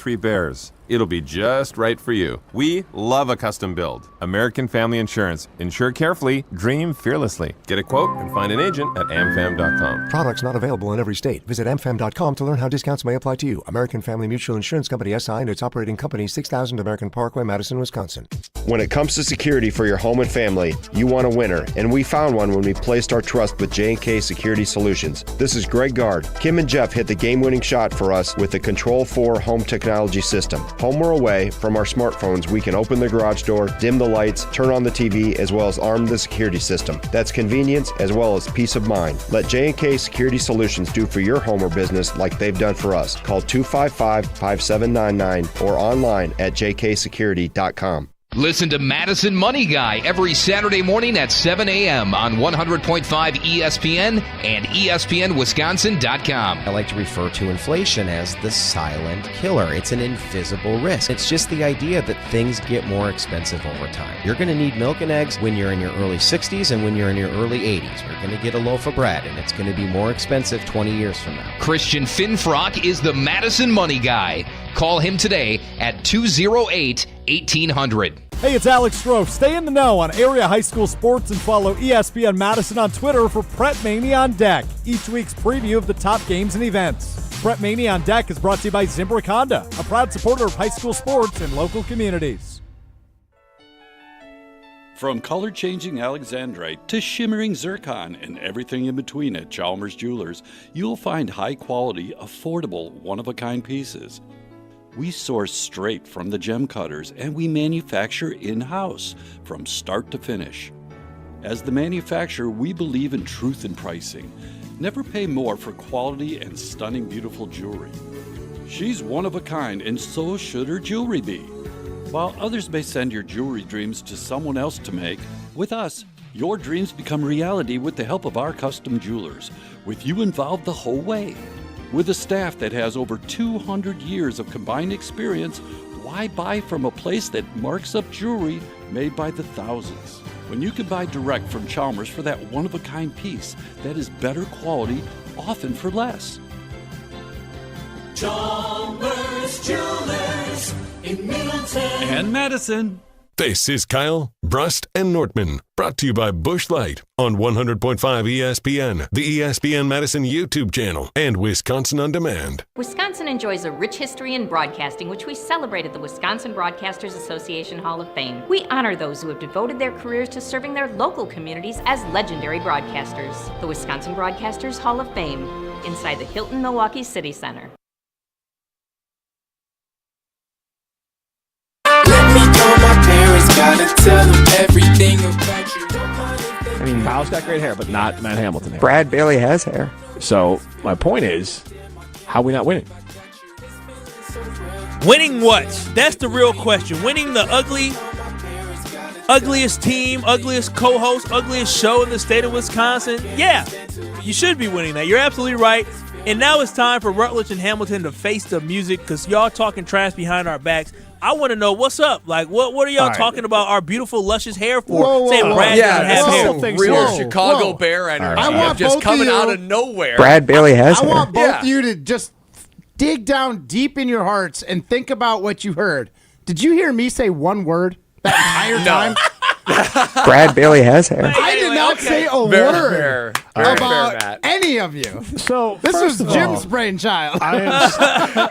three bears. It'll be just right for you. We love a custom build. American Family Insurance. Insure carefully, dream fearlessly. Get a quote and find an agent at amfam.com. Products not available in every state. Visit amfam.com to learn how discounts may apply to you. American Family Mutual Insurance Company SI and its operating company 6000 American Parkway, Madison, Wisconsin. When it comes to security for your home and family, you want a winner, and we found one when we placed our trust with J&K Security Solutions. This is Greg Gard. Kim and Jeff hit the game-winning shot for us with the Control 4 home technology system. Home or away, from our smartphones, we can open the garage door, dim the lights, turn on the TV, as well as arm the security system. That's convenience as well as peace of mind. Let J&K Security Solutions do for your home or business like they've done for us. Call 255-5799 or online at jksecurity.com. Listen to Madison Money Guy every Saturday morning at 7 a.m. on 100.5 ESPN and ESPNWisconsin.com. I like to refer to inflation as the silent killer. It's an invisible risk. It's just the idea that things get more expensive over time. You're going to need milk and eggs when you're in your early 60s and when you're in your early 80s. You're going to get a loaf of bread, and it's going to be more expensive 20 years from now. Christian Finfrock is the Madison Money Guy. Call him today at 208-1800. Hey, it's Alex Strofe. Stay in the know on area high school sports and follow ESPN Madison on Twitter for Prep Mania on Deck, each week's preview of the top games and events. Prep Mania on Deck is brought to you by Zimbrick Honda, a proud supporter of high school sports and local communities. From color-changing alexandrite to shimmering zircon and everything in between at Chalmers Jewelers, you'll find high-quality, affordable, one-of-a-kind pieces. We source straight from the gem cutters, and we manufacture in-house from start to finish. As the manufacturer, we believe in truth in pricing. Never pay more for quality and stunning, beautiful jewelry. She's one of a kind, and so should her jewelry be. While others may send your jewelry dreams to someone else to make, with us, your dreams become reality with the help of our custom jewelers, with you involved the whole way. With a staff that has over 200 years of combined experience, why buy from a place that marks up jewelry made by the thousands? When you can buy direct from Chalmers for that one-of-a-kind piece that is better quality, often for less. Chalmers Jewelers in Middleton and Madison. This is Kyle, Brust, and Nortman, brought to you by Busch Light on 100.5 ESPN, the ESPN Madison YouTube channel, and Wisconsin On Demand. Wisconsin enjoys a rich history in broadcasting, which we celebrate at the Wisconsin Broadcasters Association Hall of Fame. We honor those who have devoted their careers to serving their local communities as legendary broadcasters. The Wisconsin Broadcasters Hall of Fame, inside the Hilton Milwaukee City Center. Gotta tell them everything about you. I mean, Kyle's got great hair, but not Matt Hamilton hair. Brad barely has hair. So my point is, how are we not winning? Winning what? That's the real question. Winning the ugliest team, ugliest co-host, ugliest show in the state of Wisconsin? Yeah, you should be winning that. You're absolutely right. And now it's time for Rutledge and Hamilton to face the music because y'all talking trash behind our backs. I want to know what's up. Like, what are y'all talking about our beautiful, luscious hair for? Saying Brad doesn't have hair. Real Chicago Bear energy. I want just coming out of nowhere. Brad barely has hair. I want both of you to just dig down deep in your hearts and think about what you heard. Did you hear me say one word that entire time? Brad barely has hair. I did not say a word about any of you. So this was Jim's brainchild.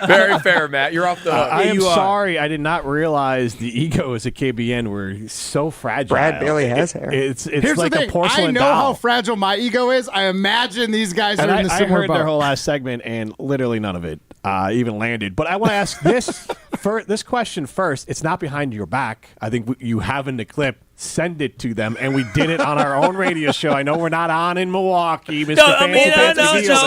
Very fair, Matt. You're off the hook. I am sorry. I did not realize the egos at KBN were so fragile. Brad barely has hair. It's Here's like the thing. a porcelain I know doll. how fragile my ego is. I imagine these guys are in the similar I heard boat. their whole last segment, and literally none of it even landed. But I want to ask this this question first. It's not behind your back. I think you have in the clip. Send it to them, and we did it on our own radio show. I know we're not on in Milwaukee, Mr. No.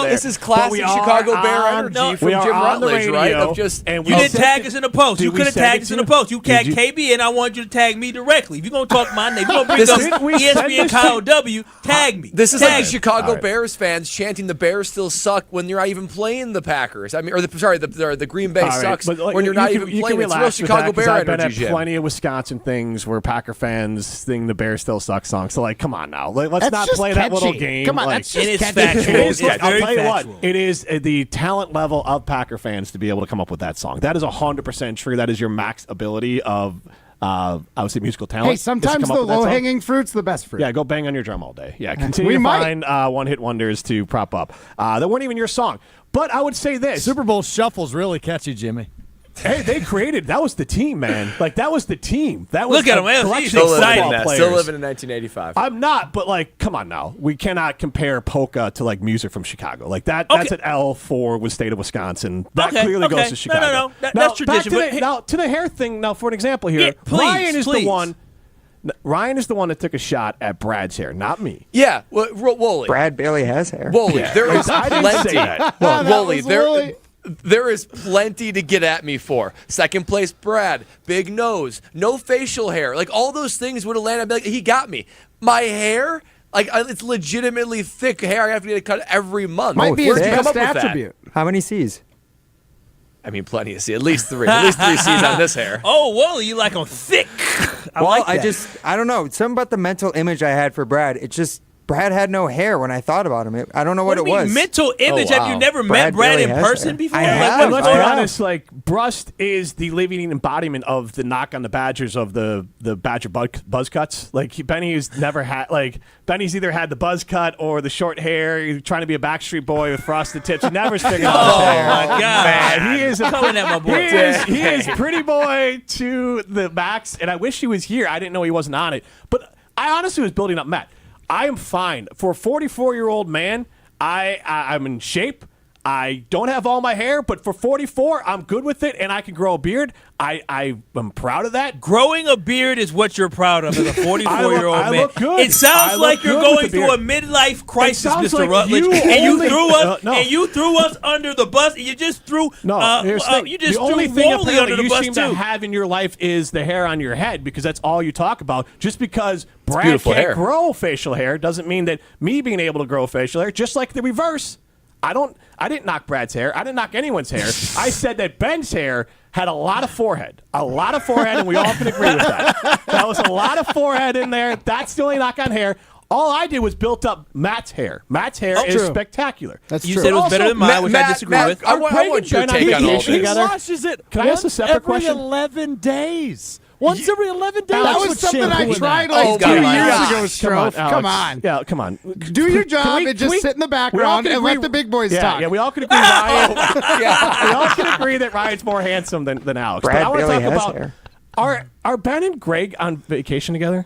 This is classic Chicago Bear energy from Jim Rutledge, right? You didn't tag us in the post. You could have tagged us in the post. You tagged KB, and I want you to tag me directly. If you're going to talk my name, you're going to bring up ESPN Kyle W., tag me. This is like the Chicago Bears fans chanting the Bears still suck when you're not even playing the Packers. I mean, the Green Bay sucks when you're not even playing. It's real Chicago Bear energy, I've been at Jim. plenty of Wisconsin things where Packer fans fans sing the Bears Still Suck song. So, like, come on now. Let's That's not just play that catchy. little game. Come on, like, that's just It is catchy. factual. It is, It's I'll very tell you factual. what, it is the talent level of Packer fans to be able to come up with that song. That is 100% true. That is your max ability of, I would say, musical talent. Hey, is to sometimes come up the with that song. low-hanging fruit's the best fruit. Yeah, go bang on your drum all day. Yeah, continue We to might. find one-hit wonders to prop up. That weren't even your song. But I would say this. Super Bowl Shuffle's really catchy, Jimmy. Hey, they created. That was the team, man. Like, that was the team. That was Look at a him, man. collection He's of excited. football players. Still living in 1985. I'm not, but like, come on now. We cannot compare polka to like music from Chicago. Like that's an L for the state of Wisconsin. That clearly goes to Chicago. No. That's tradition. Now to the hair thing. Now, for an example here, Ryan is the one. Ryan is the one that took a shot at Brad's hair, not me. Yeah, Wooly. Brad barely has hair. Wooly, there is I didn't say plenty. that. Wooly, there is plenty to get at me for. Second place, Brad. Big nose. No facial hair. Like, all those things would have landed. I'd be like, he got me. My hair, like, it's legitimately thick hair. I have to get it cut every month. Might be his Where'd you come best up with that? attribute. How many C's? I mean, plenty of C's. At least 3. At least 3 C's on this hair. Oh, Wally, you like them thick. I Well, like that. I don't know. Something about the mental image I had for Brad. It's just, Brad had no hair when I thought about him. I don't know what do it you mean, was. mental image? Have you never met Brad barely in has person hair. before? I Like, have. Let's I be have. honest. Like, Brust is the living embodiment of the knock on the Badgers of the Badger buzz cuts. Like, Benny's never had, like, Benny's either had the buzz cut or the short hair. He's trying to be a Backstreet Boy with frosted tips. He never figured out his hair. my God. Man, he is Coming at my boy. He is pretty boy to the max, and I wish he was here. I didn't know he wasn't on it. But I honestly was building up Matt. I am fine. For a 44-year-old man, I'm in shape. I don't have all my hair, but for 44, I'm good with it, and I can grow a beard. I'm proud of that. Growing a beard is what you're proud of as a 44-year-old I man. look good. It sounds I like look you're good going with the through a beard. midlife crisis, It sounds Mr. like Rutledge, you and you only- threw us no. and you threw us under the bus. And you just threw Here's the thing. you just the only threw thing Wally under apparently the you bus seem too. to have in your life is the hair on your head, because that's all you talk about. Just because Brad beautiful can't hair. grow facial hair doesn't mean that me being able to grow facial hair, just like the reverse. I didn't knock Brad's hair. I didn't knock anyone's hair. I said that Ben's hair had a lot of forehead. And we all can agree with that. That was a lot of forehead in there. That's the only knock on hair. All I did was built up Matt's hair. Matt's hair is true. spectacular. That's You true. said it was Also, better than mine, which I Matt, disagree Matt, with. I want your Ben on take on all vacation this. together? He washes it. Can I ask a separate every question? 11 days. Once every 11 days. That with was something shampoo I in tried that. like Oh, 2 my years gosh. ago, Strofe. Come on. Yeah, come on. Do your job and just sit in the we all background can and agree- let the big boys yeah, talk. Yeah, we all can agree Ryan. We all can agree that Ryan's more handsome than Alex. Brad but I want to barely talk has about hair. are Ben and Greg on vacation together?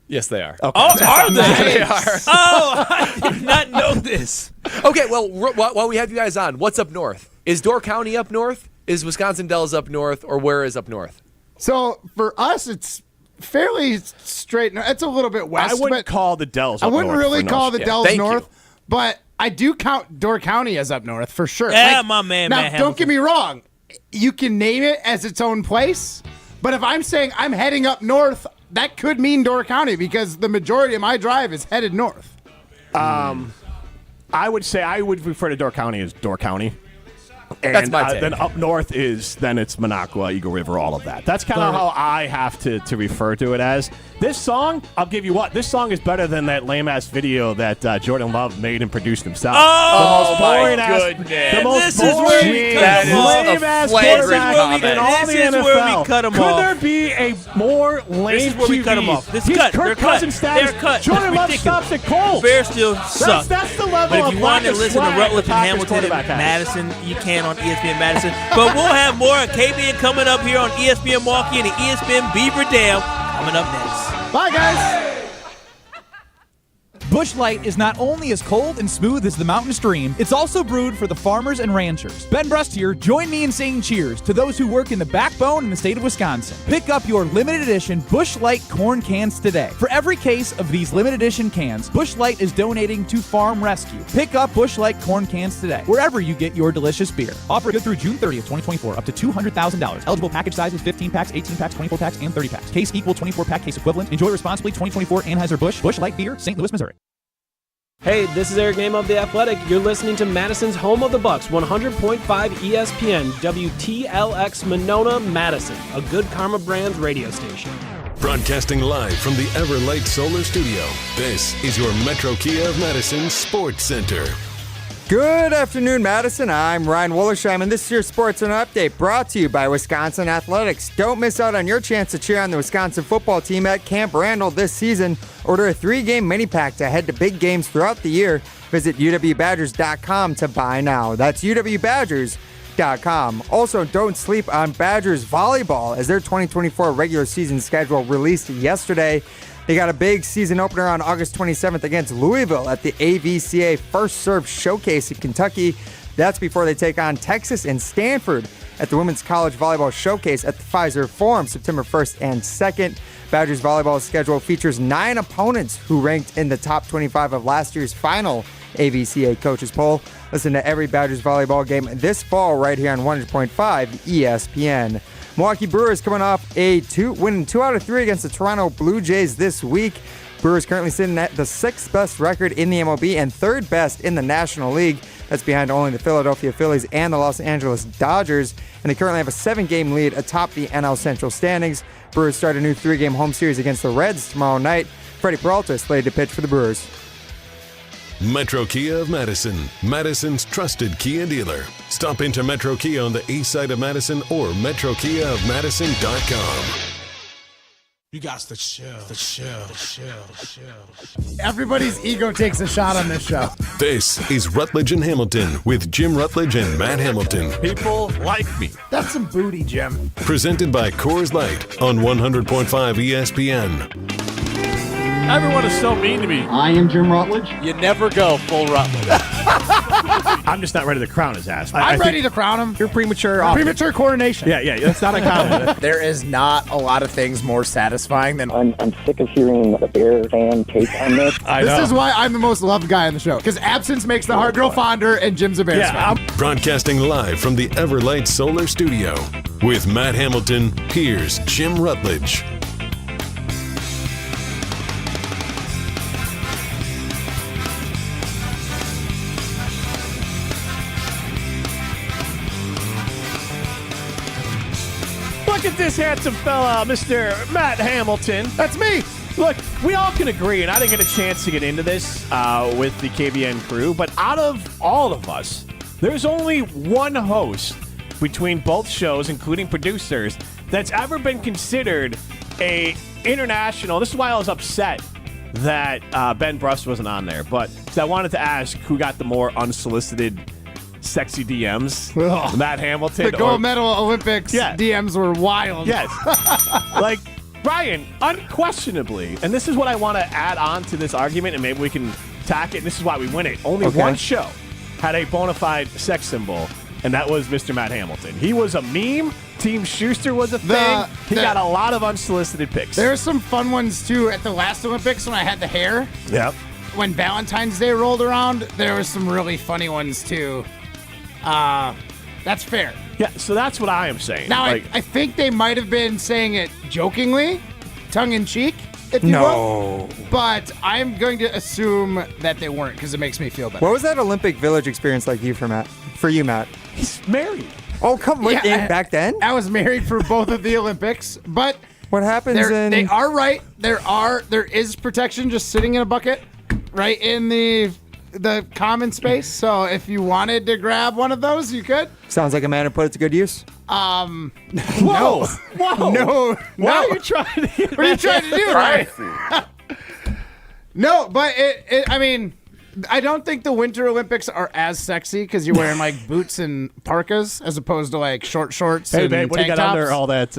Yes, they are. Okay. Oh, are they? They are. Oh, I did not know this. Okay, well, while we have you guys on, what's up north? Is Door County up north? Is Wisconsin Dells up north? Or where is up north? So for us, it's fairly straight. It's a little bit west. I wouldn't but call the Dells I up wouldn't north really for call north. the Yeah. Dells Thank north, you. but I do count Door County as up north for sure. Yeah, my man, Now, Matt don't get Hamilton. me wrong. You can name it as its own place, but if I'm saying I'm heading up north, that could mean Door County because the majority of my drive is headed north. I would say I would refer to Door County as Door County. And That's my take. Then up north it's Minocqua, Eagle River, all of that. That's kind of how I have to refer to it as. This song, I'll give you what, this song is better than that lame-ass video that Jordan Love made and produced himself. Oh, my boring-ass- goodness. The most This is where we boring, cut him off. lame-ass Flagrant quarterback comment. in all This the is NFL. where we cut him Could off. there be a more lame This is where we cut him QB? off. This He's cut. Kirk They're Cousins cut. status. They're cut. Jordan That's Love ridiculous. stops at Colts. Bears still suck. That's the level But if of you want to lack of listen to swag Rutledge the and Packers Hamilton and quarterback has. Madison, you can on ESPN Madison. But we'll have more on KBN coming up here on ESPN Milwaukee and the ESPN Beaver Dam coming up next. Bye, guys. Busch Light is not only as cold and smooth as the mountain stream, it's also brewed for the farmers and ranchers. Ben Brust here. Join me in saying cheers to those who work in the backbone in the state of Wisconsin. Pick up your limited edition Busch Light corn cans today. For every case of these limited edition cans, Busch Light is donating to Farm Rescue. Pick up Busch Light corn cans today, wherever you get your delicious beer. Offer good through June 30th, 2024, up to $200,000. Eligible package sizes 15 packs, 18 packs, 24 packs, and 30 packs. Case equal 24-pack case equivalent. Enjoy responsibly. 2024 Anheuser-Busch. Busch Light Beer, St. Louis, Missouri. Hey, this is Eric Name of The Athletic. You're listening to Madison's home of the Bucks, 100.5 ESPN, WTLX Monona, Madison, a Good Karma Brands radio station. Broadcasting live from the Everlight Solar Studio, this is your Metro Kia of Madison Sports Center. Good afternoon, Madison. I'm Ryan Wollersheim, and this is your Sports Center Update brought to you by Wisconsin Athletics. Don't miss out on your chance to cheer on the Wisconsin football team at Camp Randall this season. Order a 3-game mini-pack to head to big games throughout the year. Visit UWBadgers.com to buy now. That's UWBadgers.com. Also, don't sleep on Badgers volleyball as their 2024 regular season schedule released yesterday. They got a big season opener on August 27th against Louisville at the AVCA First Serve Showcase in Kentucky. That's before they take on Texas and Stanford at the Women's College Volleyball Showcase at the Pfizer Forum September 1st and 2nd. Badgers volleyball schedule features 9 opponents who ranked in the top 25 of last year's final AVCA coaches poll. Listen to every Badgers volleyball game this fall right here on 100.5 ESPN. Milwaukee Brewers coming off winning 2 out of 3 against the Toronto Blue Jays this week. Brewers currently sitting at the 6th best record in the MLB and 3rd best in the National League. That's behind only the Philadelphia Phillies and the Los Angeles Dodgers. And they currently have a 7-game lead atop the NL Central standings. Brewers start a new 3-game home series against the Reds tomorrow night. Freddie Peralta is slated to pitch for the Brewers. Metro Kia of Madison, Madison's trusted Kia dealer. Stop into Metro Kia on the east side of Madison or metrokiaofmadison.com. You got the chill. Everybody's ego takes a shot on this show. This is Rutledge and Hamilton with Jim Rutledge and Matt Hamilton. People like me. That's some booty, Jim. Presented by Coors Light on 100.5 ESPN. Everyone is so mean to me. I am Jim Rutledge. You never go full Rutledge. I'm just not ready to crown his ass. I'm ready to crown him. You're premature. Premature coronation. Yeah, that's not a compliment. There is not a lot of things more satisfying than... I'm sick of hearing the Bear fan take on this. This is why I'm the most loved guy on the show. Because absence makes the heart grow fonder, and Jim's a Bears fan. Broadcasting live from the Everlight Solar Studio. With Matt Hamilton, here's Jim Rutledge. Look at this handsome fella, Mr. Matt Hamilton. That's me. Look, we all can agree, and I didn't get a chance to get into this with the KBN crew, but out of all of us, there's only one host between both shows, including producers, that's ever been considered a international. This is why I was upset that Ben Brust wasn't on there, but I wanted to ask who got the more unsolicited sexy DMs. Ugh. Matt Hamilton. The gold medal Olympics DMs were wild. Yes. Like, Brian, unquestionably, and this is what I want to add on to this argument, and maybe we can tack it, and this is why we win it. Only one show had a bona fide sex symbol, and that was Mr. Matt Hamilton. He was a meme. Team Schuster was a thing. He got a lot of unsolicited pics. There are some fun ones, too, at the last Olympics when I had the hair. Yep. When Valentine's Day rolled around, there were some really funny ones, too. That's fair. Yeah, so that's what I am saying. Now, I think they might have been saying it jokingly, tongue-in-cheek, if you will. But I'm going to assume that they weren't because it makes me feel better. What was that Olympic Village experience like for you, Matt? He's married. Oh, come on. Back then? I was married for both of the Olympics, but what happens they are right. There is protection just sitting in a bucket right in the common space. So if you wanted to grab one of those, you could. Sounds like a man who put it to good use. Whoa. No. Whoa. No. What are you trying to do? What are you trying to do, right? No, but I mean, I don't think the Winter Olympics are as sexy because you're wearing like boots and parkas as opposed to like short shorts. Hey, and babe, what do you got tank under tops. all that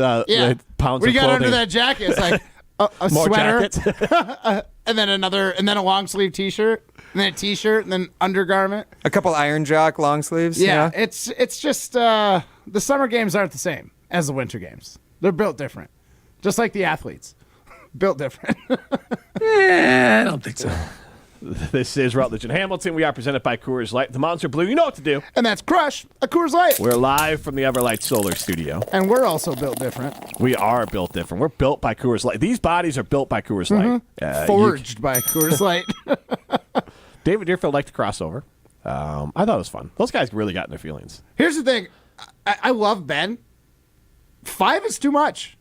pounds What do you of got clothing? under that jacket? It's like a More sweater, jackets? and then a long sleeve T-shirt, and then a T-shirt, and then undergarment. A couple Iron Jock long sleeves. Yeah, it's just the summer games aren't the same as the winter games. They're built different, just like the athletes, built different. I don't think so. This is Rutledge and Hamilton. We are presented by Coors Light. The mountains are blue. You know what to do. And that's Crush, a Coors Light. We're live from the Everlight Solar Studio. And we're also built different. We are built different. We're built by Coors Light. These bodies are built by Coors Light. Forged by Coors Light. David Deerfield liked to cross over. I thought it was fun. Those guys really got in their feelings. Here's the thing. I love Ben. 5 is too much.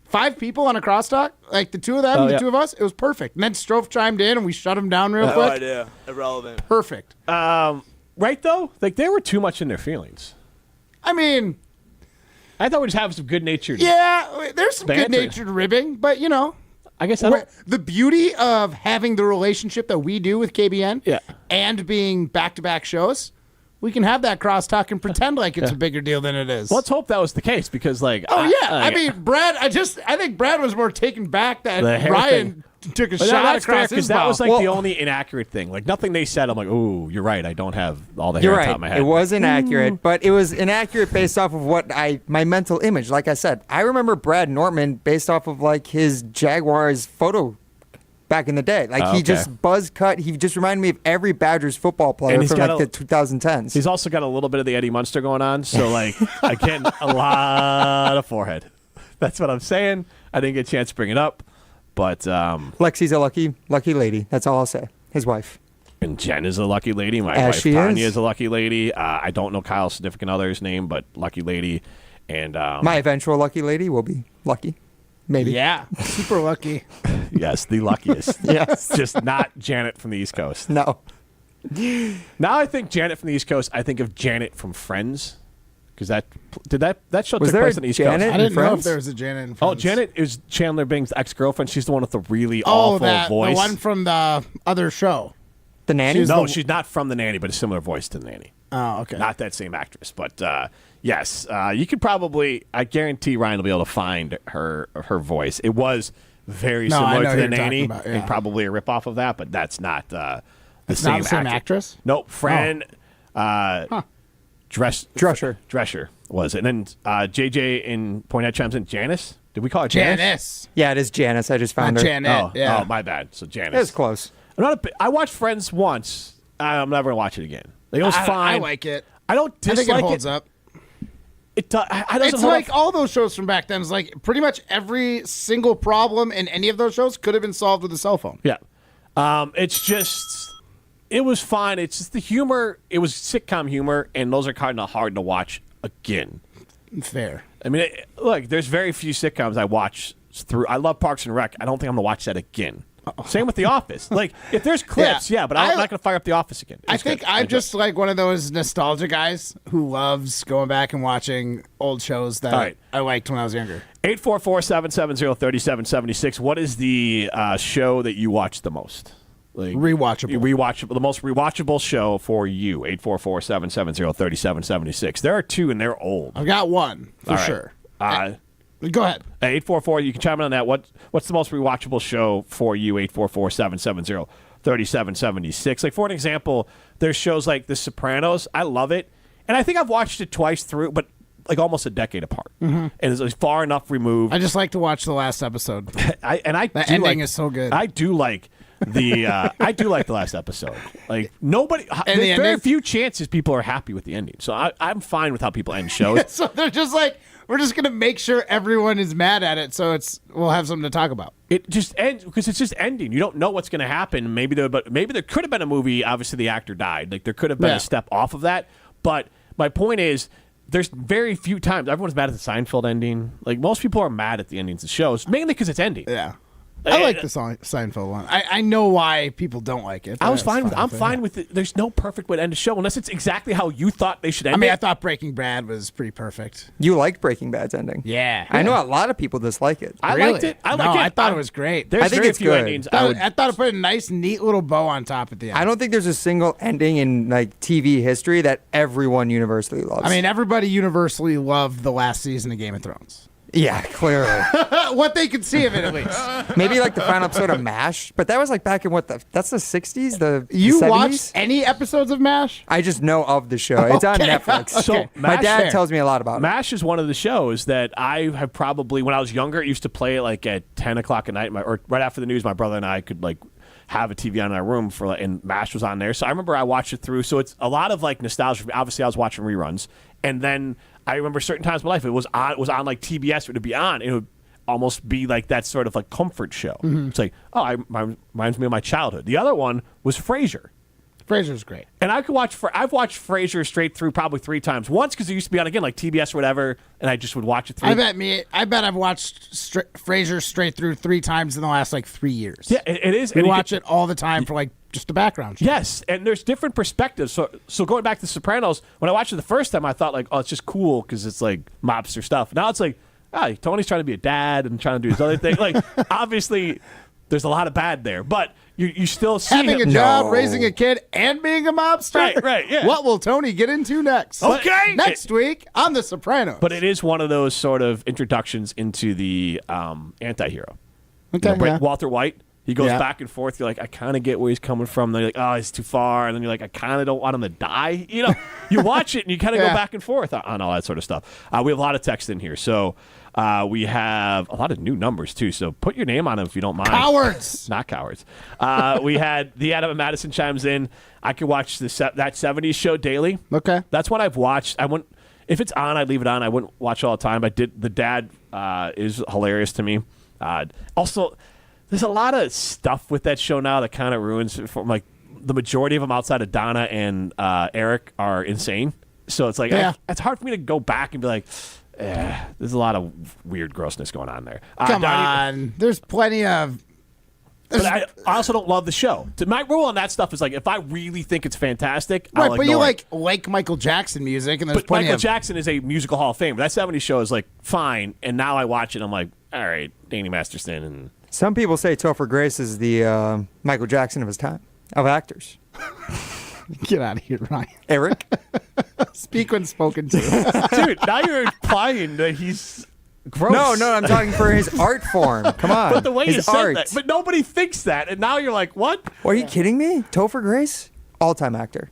5 people on a crosstalk, like the 2 of them, the 2 of us, it was perfect. And then Strofe chimed in, and we shut him down real quick. No idea. Irrelevant. Perfect. Right, though? Like, they were too much in their feelings. I mean, I thought we'd just have some good-natured there's some banter. good-natured ribbing, but, you know. I guess I don't... The beauty of having the relationship that we do with KBN and being back-to-back shows, we can have that crosstalk and pretend like it's a bigger deal than it is. Well, let's hope that was the case because, like... I mean, Brad, I think Brad was more taken back that Ryan took a shot across his that mouth. was like the only inaccurate thing. Like, nothing they said, I'm like, ooh, you're right. I don't have all the hair You're on top right. of my head. It was inaccurate, but it was inaccurate based off of my mental image. Like I said, I remember Brad Nortman based off of like his Jaguars photo back in the day. Like he just buzz cut. He just reminded me of every Badgers football player from like the 2010s. He's also got a little bit of the Eddie Munster going on. So like, again, a lot of forehead. That's what I'm saying. I didn't get a chance to bring it up. But Lexi's a lucky lady. That's all I'll say. His wife. And Jen is a lucky lady. My wife Tanya is a lucky lady. I don't know Kyle's significant other's name, but lucky lady. And my eventual lucky lady will be lucky. Maybe. Yeah. Super lucky. Yes, the luckiest. Yes. Just not Janet from the East Coast. No. Now I think Janet from the East Coast, I think of Janet from Friends. Because that show was took there place on the East Coast. I didn't know if there was a Janet in Friends. Oh, Janet is Chandler Bing's ex-girlfriend. She's the one with the really awful voice. The one from the other show. The Nanny? She's not from The Nanny, but a similar voice to The Nanny. Oh, okay. Not that same actress. But yes, you could probably, I guarantee Ryan will be able to find her voice. It was very similar to The Nanny and probably a ripoff of that, but that's not the same actress? Nope. Fran Drescher was it. And then JJ in Pointet chimes in. Janice? Did we call it Janice? Yeah, it is Janice. I just found her. Janet. Oh, my bad. So Janice. It's close. I watched Friends once. I'm never gonna watch it again. Like, it was fine. I like it. I don't dislike it. I think it holds up. It doesn't It's hold like up. all those shows from back then. It's like pretty much every single problem in any of those shows could have been solved with a cell phone. Yeah. It's just, it was fine. It's just the humor. It was sitcom humor, and those are kind of hard to watch again. Fair. I mean, look, there's very few sitcoms I watch through. I love Parks and Rec. I don't think I'm going to watch that again. Same with The Office. Like, if there's clips, but I'm not going to fire up The Office again. I think I'm just like one of those nostalgia guys who loves going back and watching old shows that I liked when I was younger. 844-770-3776. What is the show that you watch the most? Like, rewatchable. The most rewatchable show for you. 844-770-3776. There are two, and they're old. I've got one for sure. Go ahead. 844, you can chime in on that. What's the most rewatchable show for you? 844-770-3776. Like, for an example, there's shows like The Sopranos. I love it. And I think I've watched it twice through, but like almost a decade apart. Mm-hmm. And it's far enough removed. I just like to watch the last episode. The ending is so good. I do like the last episode. Like, nobody, there's very few chances people are happy with the ending. So I'm fine with how people end shows. So they're just like, we're just gonna make sure everyone is mad at it, so we'll have something to talk about. It just ends because it's just ending. You don't know what's gonna happen. Maybe there could have been a movie. Obviously, the actor died. Like, there could have been a step off of that. But my point is, there's very few times everyone's mad at the Seinfeld ending. Like, most people are mad at the endings of shows, mainly because it's ending. Yeah. I like the Seinfeld one. I know why people don't like it. I'm fine with it. There's no perfect way to end a show unless it's exactly how you thought they should end it. I thought Breaking Bad was pretty perfect. You liked Breaking Bad's ending. Yeah. I know a lot of people dislike it. I liked it. I thought it was great. I think it's good. Endings I thought it put a nice, neat little bow on top at the end. I don't think there's a single ending in like TV history that everyone universally loves. I mean, everybody universally loved the last season of Game of Thrones. Yeah, clearly. What they could see of it, at least. Maybe like the final episode of MASH, but that was like back in that's the 60s, You 70s? watched any episodes of MASH? I just know of the show. It's on Netflix. So my dad tells me a lot about it. MASH is one of the shows that I have probably, when I was younger, used to play like at 10 o'clock at night, or right after the news. My brother and I could like have a TV on in our room and MASH was on there. So I remember I watched it through. So it's a lot of like nostalgia. Obviously, I was watching reruns, and then I remember certain times in my life it was on like TBS. It would be on. It would almost be like that sort of like comfort show. Mm-hmm. It's like, reminds me of my childhood. The other one was Frasier. Frasier's great. And I've watched Frasier straight through probably 3 times. Once because it used to be on again like TBS or whatever, and I just would watch it through. I bet I've watched Frasier straight through 3 times in the last 3 years. Yeah, it is. We watch it all the time for just the background. Yes, and there's different perspectives. So going back to Sopranos, when I watched it the first time, I thought it's just cool because it's mobster stuff. Now it's Tony's trying to be a dad and trying to do his other thing. Obviously, there's a lot of bad there, but you still see having a job, raising a kid, and being a mobster. Right. Yeah. What will Tony get into next? Okay, next week on The Sopranos. But it is one of those sort of introductions into the anti-hero. Okay, Walter White. He goes back and forth. You're like, I kind of get where he's coming from. Then you're like, oh, he's too far. And then you're like, I kind of don't want him to die. You watch it and you kind of go back and forth on all that sort of stuff. We have a lot of text in here. So we have a lot of new numbers, too. So put your name on them if you don't mind. Cowards. Not cowards. We had the Adam and Madison chimes in. I could watch that 70s show daily. Okay. That's what I've watched. If it's on, I'd leave it on. I wouldn't watch it all the time. The dad is hilarious to me. Also, there's a lot of stuff with that show now that kind of ruins it. From the majority of them outside of Donna and Eric are insane. So it's it's hard for me to go back and be like, there's a lot of weird grossness going on there. Come on. There's plenty of... But I also don't love the show. My rule on that stuff is if I really think it's fantastic, right, I'll but you ignore it. like Michael Jackson music, and there's But plenty Michael of... Jackson is a musical Hall of Famer. That 70s show is fine, and now I watch it, and I'm like, all right, Danny Masterson and... Some people say Topher Grace is the Michael Jackson of his time, of actors. Get out of here, Ryan. Eric? Speak when spoken to. Dude, now you're implying that he's gross. No, I'm talking for his art form. Come on. But the way his you said art. that. But nobody thinks that, and now you're like, what? Are you kidding me? Topher Grace? All-time actor.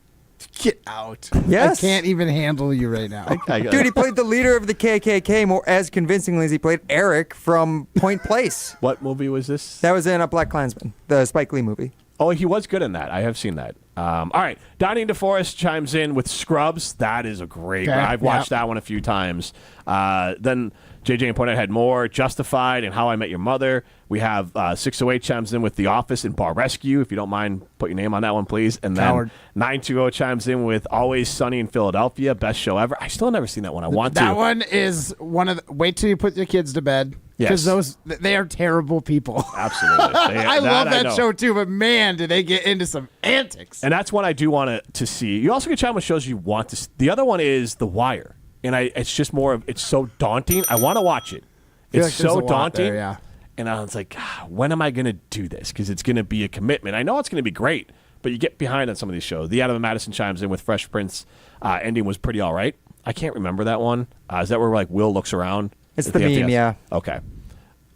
Get out. Yes. I can't even handle you right now. Dude, he played the leader of the KKK more as convincingly as he played Eric from Point Place. What movie was this? That was in A Black Klansman, the Spike Lee movie. Oh, he was good in that. I have seen that. All right. Donnie DeForest chimes in with Scrubs. That is a great one. I've watched that one a few times. Then JJ and Pointed had more. Justified and How I Met Your Mother. We have 608 chimes in with The Office and Bar Rescue. If you don't mind, put your name on that one, please. And then 920 chimes in with Always Sunny in Philadelphia. Best show ever. I still never seen that one. I want to. That one is one of the... Wait till you put your kids to bed. Because they are terrible people. Absolutely. I love that show too, but man, do they get into some antics. And that's one I do want to see. You also get chime with shows you want to see. The other one is The Wire. And it's just more of, it's so daunting. I want to watch it. It's so daunting. There, and I was like, when am I going to do this? Because it's going to be a commitment. I know it's going to be great, but you get behind on some of these shows. The Adam and Madison chimes in with Fresh Prince. Ending was pretty all right. I can't remember that one. Is that where Will looks around? It's the meme, yeah. Okay.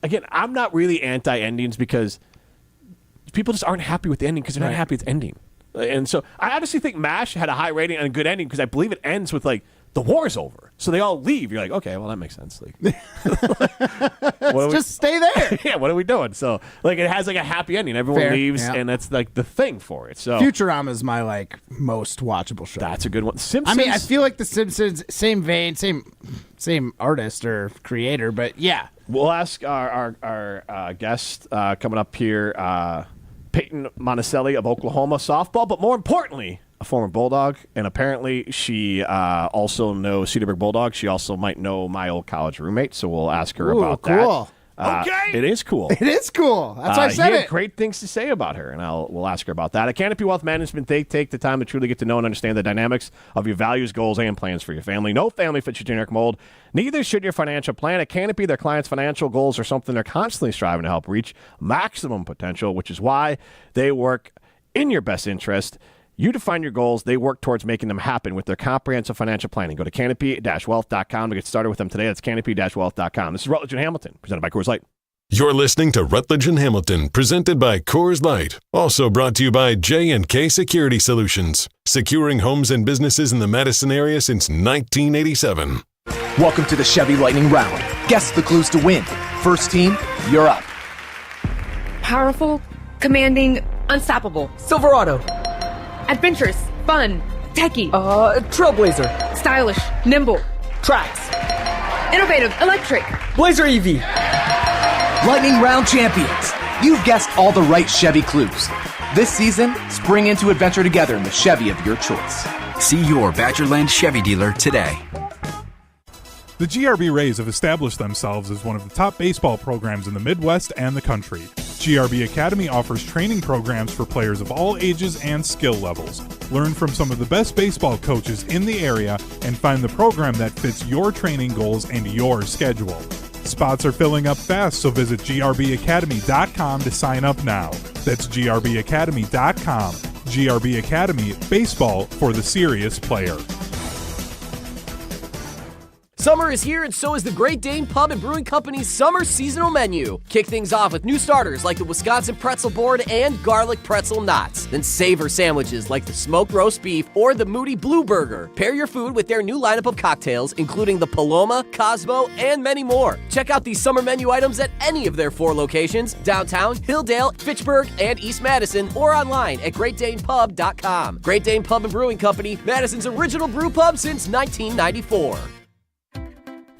Again, I'm not really anti-endings because people just aren't happy with the ending because they're not happy it's ending. And so I honestly think MASH had a high rating and a good ending because I believe it ends with the war's over. So they all leave. You're like, okay, well, that makes sense. Just stay there. Yeah, what are we doing? So it has a happy ending. Everyone leaves, and that's the thing for it. So Futurama is my most watchable show. That's a good one. Simpsons. I mean, I feel like The Simpsons, same vein, same artist or creator, but yeah. We'll ask our guest coming up here, Paytn Monticelli of Oklahoma softball, but more importantly, a former Bulldog, and apparently she also knows Cedarburg Bulldog. She also might know my old college roommate, so we'll ask her about cool. that. Okay. It is cool. It is cool. That's why I said he it. had great things to say about her, and we'll ask her about that. At Canopy Wealth Management, they take the time to truly get to know and understand the dynamics of your values, goals, and plans for your family. No family fits your generic mold. Neither should your financial plan. At Canopy, their clients' financial goals are something they're constantly striving to help reach maximum potential, which is why they work in your best interest. You define your goals. They work towards making them happen with their comprehensive financial planning. Go to canopy-wealth.com to get started with them today. That's canopy-wealth.com. This is Rutledge and Hamilton, presented by Coors Light. You're listening to Rutledge and Hamilton, presented by Coors Light. Also brought to you by J&K Security Solutions, securing homes and businesses in the Madison area since 1987. Welcome to the Chevy Lightning Round. Guess the clues to win. First team, you're up. Powerful, commanding, unstoppable. Silverado. Adventurous, fun, techie. Trailblazer. Stylish, nimble. Trax. Innovative, electric. Blazer EV. Lightning Round champions. You've guessed all the right Chevy clues. This season, spring into adventure together in the Chevy of your choice. See your Badgerland Chevy dealer today. The GRB Rays have established themselves as one of the top baseball programs in the Midwest and the country. GRB Academy offers training programs for players of all ages and skill levels. Learn from some of the best baseball coaches in the area and find the program that fits your training goals and your schedule. Spots are filling up fast, so visit grbacademy.com to sign up now. That's grbacademy.com. GRB Academy, baseball for the serious player. Summer is here, and so is the Great Dane Pub and Brewing Company's summer seasonal menu. Kick things off with new starters like the Wisconsin Pretzel Board and Garlic Pretzel Knots. Then savor sandwiches like the Smoked Roast Beef or the Moody Blue Burger. Pair your food with their new lineup of cocktails, including the Paloma, Cosmo, and many more. Check out these summer menu items at any of their 4 locations: downtown, Hilldale, Fitchburg, and East Madison, or online at GreatDanePub.com. Great Dane Pub and Brewing Company, Madison's original brew pub since 1994.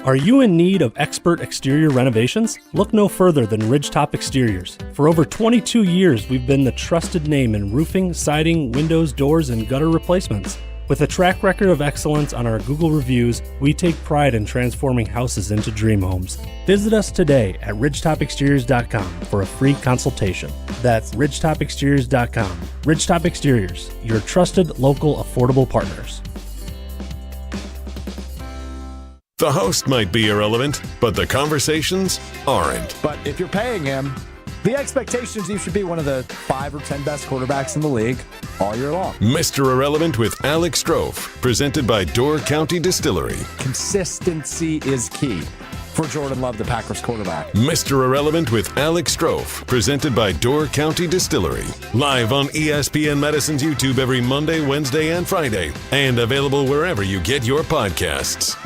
Are you in need of expert exterior renovations? Look no further than Ridgetop Exteriors. For over 22 years, we've been the trusted name in roofing, siding, windows, doors, and gutter replacements. With a track record of excellence on our Google reviews, we take pride in transforming houses into dream homes. Visit us today at ridgetopexteriors.com for a free consultation. That's ridgetopexteriors.com. Ridgetop Exteriors, your trusted local affordable partners. The host might be irrelevant, but the conversations aren't. But if you're paying him, the expectation is you should be one of the 5 or 10 best quarterbacks in the league all year long. Mr. Irrelevant with Alex Strofe, presented by Door County Distillery. Consistency is key for Jordan Love, the Packers quarterback. Mr. Irrelevant with Alex Strofe, presented by Door County Distillery. Live on ESPN Madison's YouTube every Monday, Wednesday, and Friday, and available wherever you get your podcasts.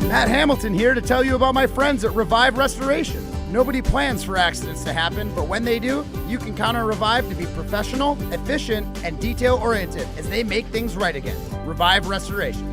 Matt Hamilton here to tell you about my friends at Revive Restoration. Nobody plans for accidents to happen, but when they do, you can count on Revive to be professional, efficient, and detail-oriented as they make things right again. Revive Restoration.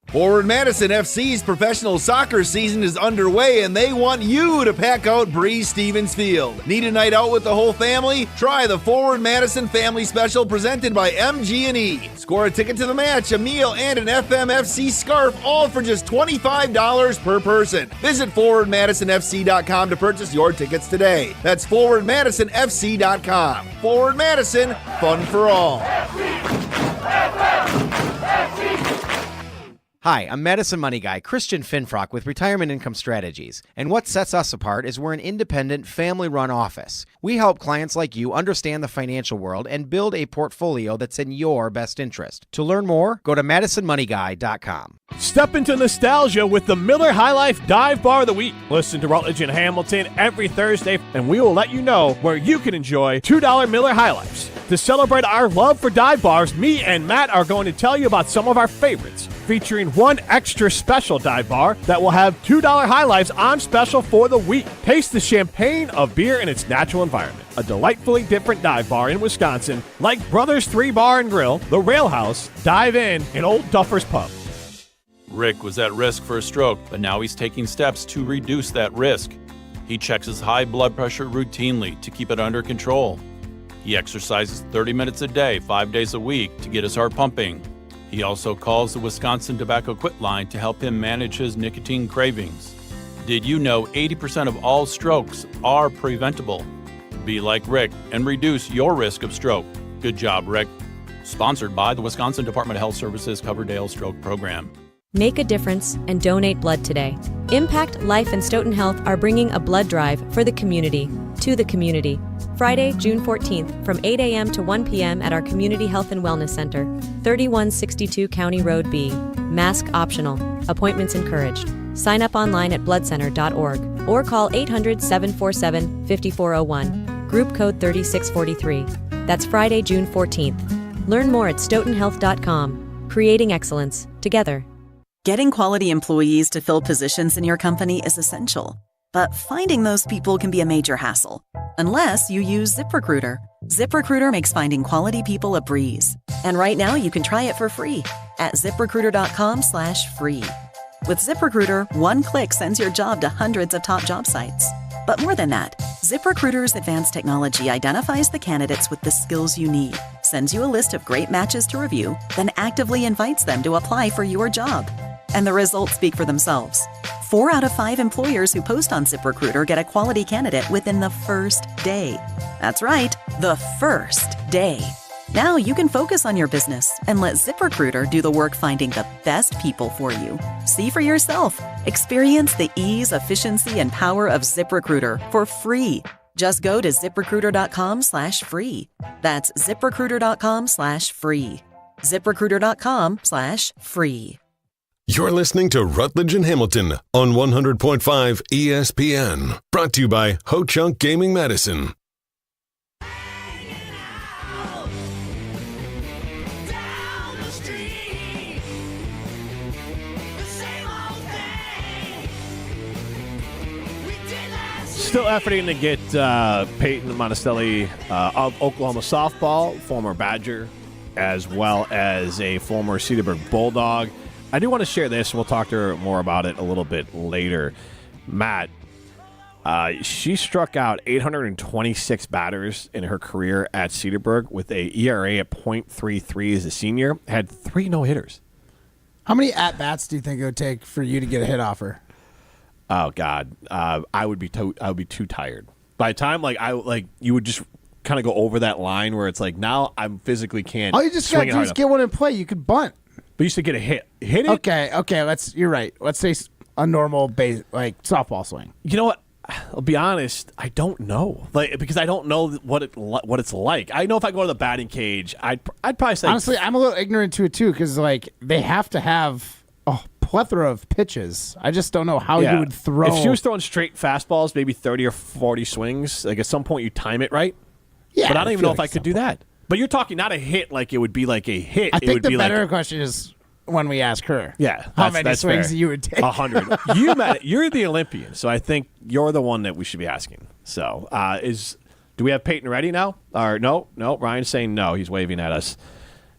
Forward Madison FC's professional soccer season is underway, and they want you to pack out Breeze Stevens Field. Need a night out with the whole family? Try the Forward Madison Family Special presented by MG&E. Score a ticket to the match, a meal, and an FMFC scarf, all for just $25 per person. Visit forwardmadisonfc.com to purchase your tickets today. That's forwardmadisonfc.com. Forward Madison, fun for all. Hi, I'm Madison Money Guy, Christian Finfrock with Retirement Income Strategies. And what sets us apart is we're an independent, family-run office. We help clients like you understand the financial world and build a portfolio that's in your best interest. To learn more, go to MadisonMoneyGuy.com. Step into nostalgia with the Miller High Life Dive Bar of the Week. Listen to Rutledge and Hamilton every Thursday, and we will let you know where you can enjoy $2 Miller High Lifes. To celebrate our love for dive bars, me and Matt are going to tell you about some of our favorites, featuring one extra special dive bar that will have $2 High Lifes on special for the week. Taste the champagne of beer in its natural environment. A delightfully different dive bar in Wisconsin, like Brothers 3 Bar and Grill, The Rail House, Dive In, and Old Duffer's Pub. Rick was at risk for a stroke, but now he's taking steps to reduce that risk. He checks his high blood pressure routinely to keep it under control. He exercises 30 minutes a day, 5 days a week to get his heart pumping. He also calls the Wisconsin Tobacco Quit line to help him manage his nicotine cravings. Did you know 80% of all strokes are preventable? Be like Rick and reduce your risk of stroke. Good job, Rick. Sponsored by the Wisconsin Department of Health Services Coverdale Stroke Program. Make a difference and donate blood today. Impact Life and Stoughton Health are bringing a blood drive for the community, to the community. Friday, June 14th from 8 a.m. to 1 p.m. at our Community Health and Wellness Center, 3162 County Road B. Mask optional. Appointments encouraged. Sign up online at bloodcenter.org or call 800-747-5401. Group code 3643. That's Friday, June 14th. Learn more at stoughtonhealth.com. Creating excellence. Together. Getting quality employees to fill positions in your company is essential. But finding those people can be a major hassle. Unless you use ZipRecruiter. ZipRecruiter makes finding quality people a breeze. And right now you can try it for free at ZipRecruiter.com/free. With ZipRecruiter, one click sends your job to hundreds of top job sites. But more than that, ZipRecruiter's advanced technology identifies the candidates with the skills you need, sends you a list of great matches to review, then actively invites them to apply for your job. And the results speak for themselves. 4 out of 5 employers who post on ZipRecruiter get a quality candidate within the first day. That's right, the first day. Now you can focus on your business and let ZipRecruiter do the work finding the best people for you. See for yourself. Experience the ease, efficiency, and power of ZipRecruiter for free. Just go to ZipRecruiter.com/free. That's ZipRecruiter.com/free. ZipRecruiter.com/free. You're listening to Rutledge and Hamilton on 100.5 ESPN. Brought to you by Ho Chunk Gaming Madison. Still efforting to get Paytn Monticelli of Oklahoma softball, former Badger, as well as a former Cedarburg Bulldog. I do want to share this, and we'll talk to her more about it a little bit later. Matt, she struck out 826 batters in her career at Cedarburg with a ERA at .33 as a senior. Had 3 no-hitters. How many at-bats do you think it would take for you to get a hit off her? Oh God, I would be too tired by the time you would just kind of go over that line where it's like now I'm physically can't. All you just got to do is get one in play. You could bunt. But you used to get a hit. Hit it. Okay. You're right. Let's say a normal base softball swing. You know what? I'll be honest. I don't know, because I don't know what it's like. I know if I go to the batting cage, I'd probably say. Honestly, I'm a little ignorant to it too, because they have to have a plethora of pitches. I just don't know how you would throw. If she was throwing straight fastballs, maybe 30 or 40 swings, at some point you time it right. Yeah, but I don't even know if I could do that. But you're talking not a hit like it would be like a hit. I think the better question is when we ask her. Yeah, how many swings fair. you would take? 100. You're the Olympian, so I think you're the one that we should be asking. So, do we have Paytn ready now? Or no? Ryan's saying no. He's waving at us.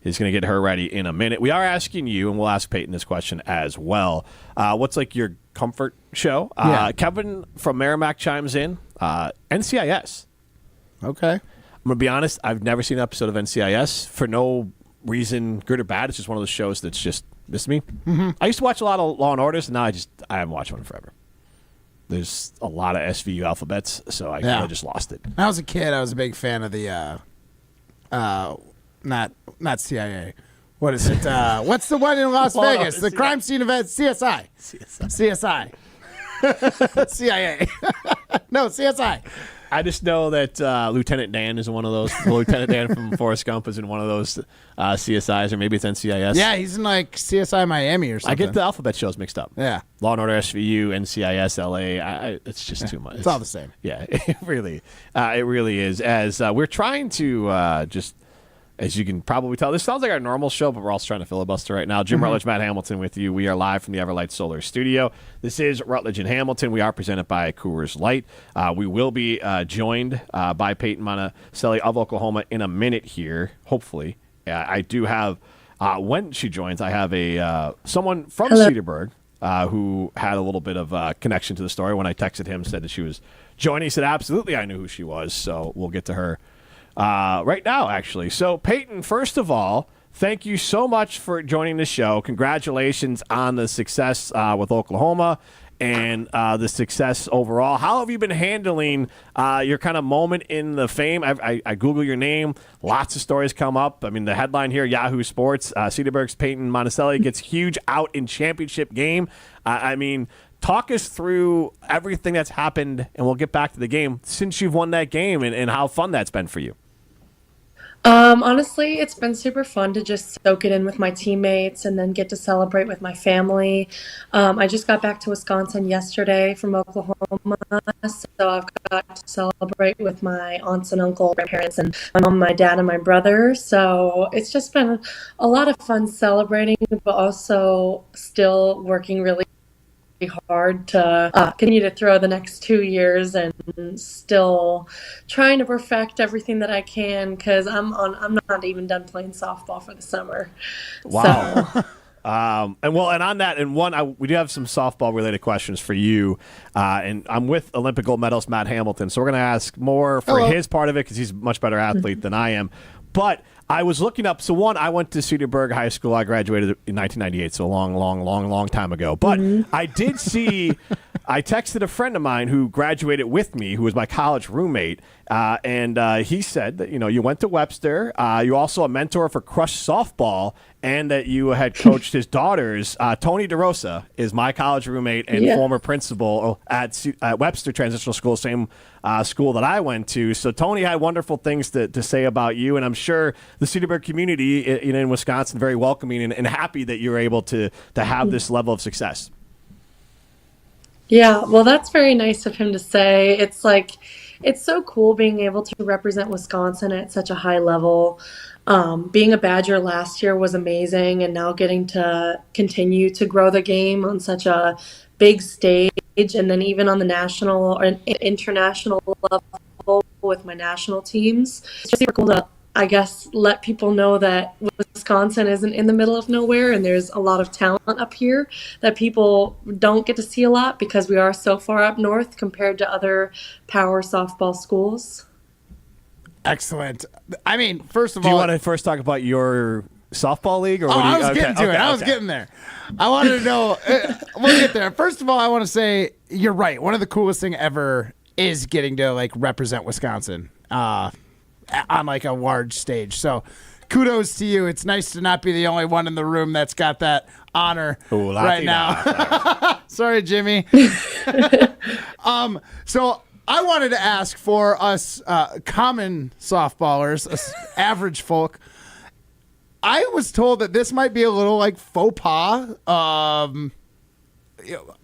He's going to get her ready in a minute. We are asking you, and we'll ask Paytn this question as well. What's your comfort show? Kevin from Merrimack chimes in. NCIS. Okay. I'm going to be honest. I've never seen an episode of NCIS for no reason, good or bad. It's just one of those shows that's just missed me. Mm-hmm. I used to watch a lot of Law and Orders, and now I haven't watched one in forever. There's a lot of SVU alphabets, so I kind of just lost it. When I was a kid, I was a big fan of the not CIA. What is it? What's the one in Las Vegas? The crime scene event. CSI. CIA. No, CSI. I just know that Lieutenant Dan is one of those. Lieutenant Dan from Forrest Gump is in one of those CSIs, or maybe it's NCIS. Yeah, he's in CSI Miami or something. I get the alphabet shows mixed up. Yeah. Law and Order SVU, NCIS, LA. It's just too much. It's all the same. Yeah, it really is. As we're trying to just. As you can probably tell, this sounds like our normal show, but we're also trying to filibuster right now. Jim Rutledge, Matt Hamilton with you. We are live from the Everlight Solar Studio. This is Rutledge and Hamilton. We are presented by Coors Light. We will be joined by Paytn Monticelli of Oklahoma in a minute here, hopefully. I do have, when she joins, I have someone from Cedarburg who had a little bit of connection to the story. When I texted him, said that she was joining, he said, absolutely, I knew who she was. So we'll get to her right now, actually. So, Paytn, first of all, thank you so much for joining the show. Congratulations on the success with Oklahoma and the success overall. How have you been handling your kind of moment in the fame? I Google your name. Lots of stories come up. I mean, the headline here, Yahoo Sports, Cedarburg's Paytn Monticelli gets huge out in championship game. I mean, talk us through everything that's happened, and we'll get back to the game, since you've won that game and how fun that's been for you. Honestly, it's been super fun to just soak it in with my teammates and then get to celebrate with my family. I just got back to Wisconsin yesterday from Oklahoma, so I've got to celebrate with my aunts and uncle, grandparents, and my mom, my dad, and my brother. So it's just been a lot of fun celebrating, but also still working really hard to continue to throw the next 2 years and still trying to perfect everything that I can, because I'm not even done playing softball for the summer. Wow. So. And on that, we do have some softball related questions for you. And I'm with Olympic gold medalist Matt Hamilton, so we're going to ask more for his part of it because he's a much better athlete than I am. But I was looking up. So I went to Cedarburg High School. I graduated in 1998, so a long time ago. But I did see. I texted a friend of mine who graduated with me, who was my college roommate, and he said that you went to Webster. You also a mentor for Crush softball, and that you had coached his daughters. Tony DeRosa is my college roommate and former principal at Webster Transitional School, same school that I went to. So Tony had wonderful things to say about you, and I'm sure the Cedarburg community in Wisconsin very welcoming and happy that you're able to have this level of success. Yeah, well, that's very nice of him to say. It's so cool being able to represent Wisconsin at such a high level. Being a Badger last year was amazing, and now getting to continue to grow the game on such a big stage, and then even on the national or international level with my national teams. It's just super cool to, I guess, let people know that Wisconsin isn't in the middle of nowhere, and there's a lot of talent up here that people don't get to see a lot because we are so far up north compared to other power softball schools. Excellent. I mean, first of all, do you want to first talk about your softball league? Or what I was getting to it. I was getting there. I wanted to know. We'll get there. First of all, I want to say you're right. One of the coolest thing ever is getting to represent Wisconsin on a large stage. So kudos to you. It's nice to not be the only one in the room that's got that honor right now. Sorry, Jimmy. So I wanted to ask for us common softballers, us average folk. I was told that this might be a little faux pas,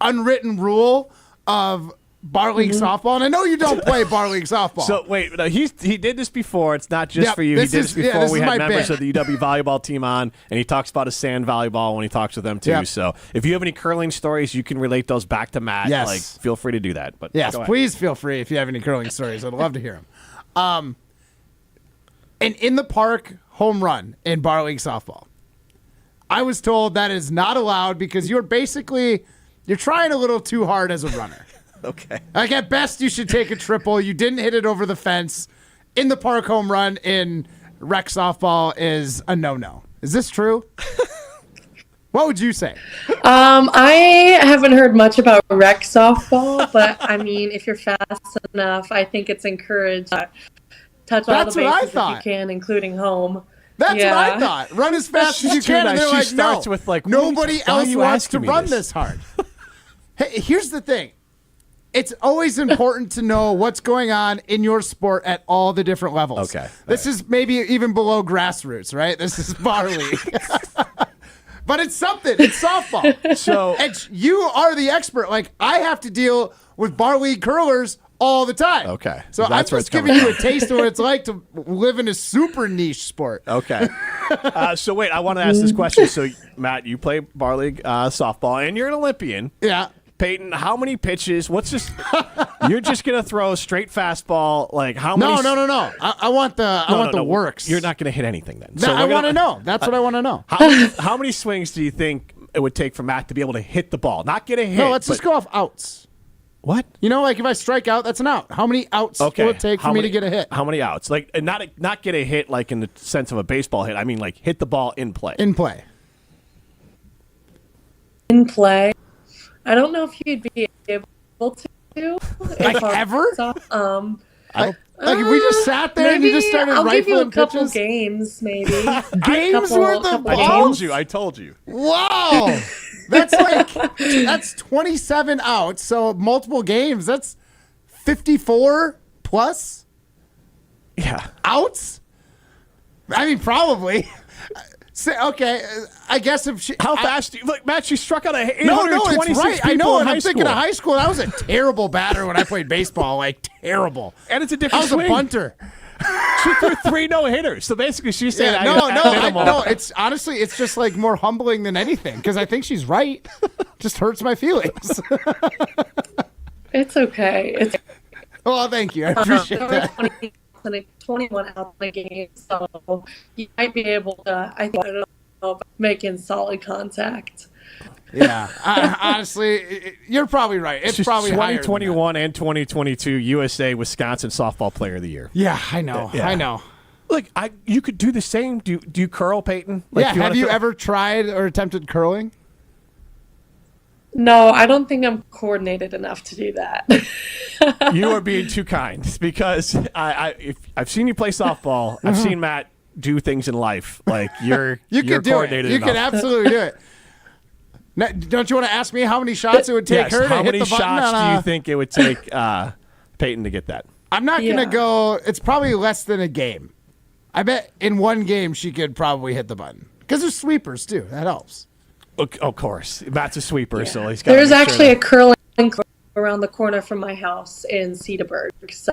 unwritten rule of bar league softball, and I know you don't play bar league softball. So wait, no, he did this before. It's not just for you. He did this before. We had members of the UW volleyball team on, and he talks about his sand volleyball when he talks with them too. Yep. So if you have any curling stories, you can relate those back to Matt. Yes. Feel free to do that. But yes, please feel free if you have any curling stories. I'd love to hear them. An in the park home run in bar league softball. I was told that is not allowed because you're trying a little too hard as a runner. Okay. At best, you should take a triple. You didn't hit it over the fence. In the park home run in rec softball is a no-no. Is this true? What would you say? I haven't heard much about rec softball, but I mean, if you're fast enough, I think it's encouraged. Touch all the bases if you can, inclinging home. That's what I thought. Run as fast as you can. And they're starts with nobody else wants to run this hard. Hey, here's the thing. It's always important to know what's going on in your sport at all the different levels. Okay. This is maybe even below grassroots, right? This is bar league. But it's something. It's softball. So you are the expert. I have to deal with bar league curlers all the time. Okay. So I'm just giving you a taste of what it's like to live in a super niche sport. Okay. So wait, I want to ask this question. So Matt, you play bar league softball, and you're an Olympian. Yeah. Paytn, how many pitches? You're just gonna throw a straight fastball? How many? No. I want the works. You're not gonna hit anything then. So I want to know. That's what I want to know. How many swings do you think it would take for Matt to be able to hit the ball, not get a hit? No, let's just go off outs. What? If I strike out, that's an out. How many outs will it take for me to get a hit? How many outs? Not get a hit in the sense of a baseball hit. I mean, hit the ball in play. In play. In play. I don't know if you'd be able to. Ever? If we just sat there and you just started I'll rifling give you a couple pitches? games, maybe. Games worth of balls? I told you. Wow. That's 27 outs, so multiple games. That's 54 plus? Yeah. Outs? I mean, probably. Okay, I guess if she... How fast do you... Look, Matt, she struck out 826 No, it's right. I know, and I'm thinking of high school. I was a terrible batter when I played baseball. Terrible. And it's a different swing. I was a bunter. She threw 3 no-hitters. So basically she's saying... No, it's honestly, it's just more humbling than anything because I think she's right. Just hurts my feelings. It's okay. Well, thank you. I appreciate that. 21 out of the game, so you might be able to. I don't know. making solid contact. Yeah, honestly, you're probably right. It's probably 2021 and 2022 USA Wisconsin Softball Player of the Year. Yeah, I know. Yeah. I know. Like, you could do the same. Do you curl, Payton? Like, yeah. Have you ever tried or attempted curling? No, I don't think I'm coordinated enough to do that. You are being too kind because I've seen you play softball. I've seen Matt do things in life. Like you're could do it. You could absolutely do it. Now, don't you want to ask me how many shots it would take her to how hit many the button? shots do you think it would take Payton to get that? I'm not going to go. It's probably less than a game. I bet in one game she could probably hit the button because there's sweepers too. That helps. Of course, Matt's a sweeper, so he's got. There's actually a curling club around the corner from my house in Cedarburg, so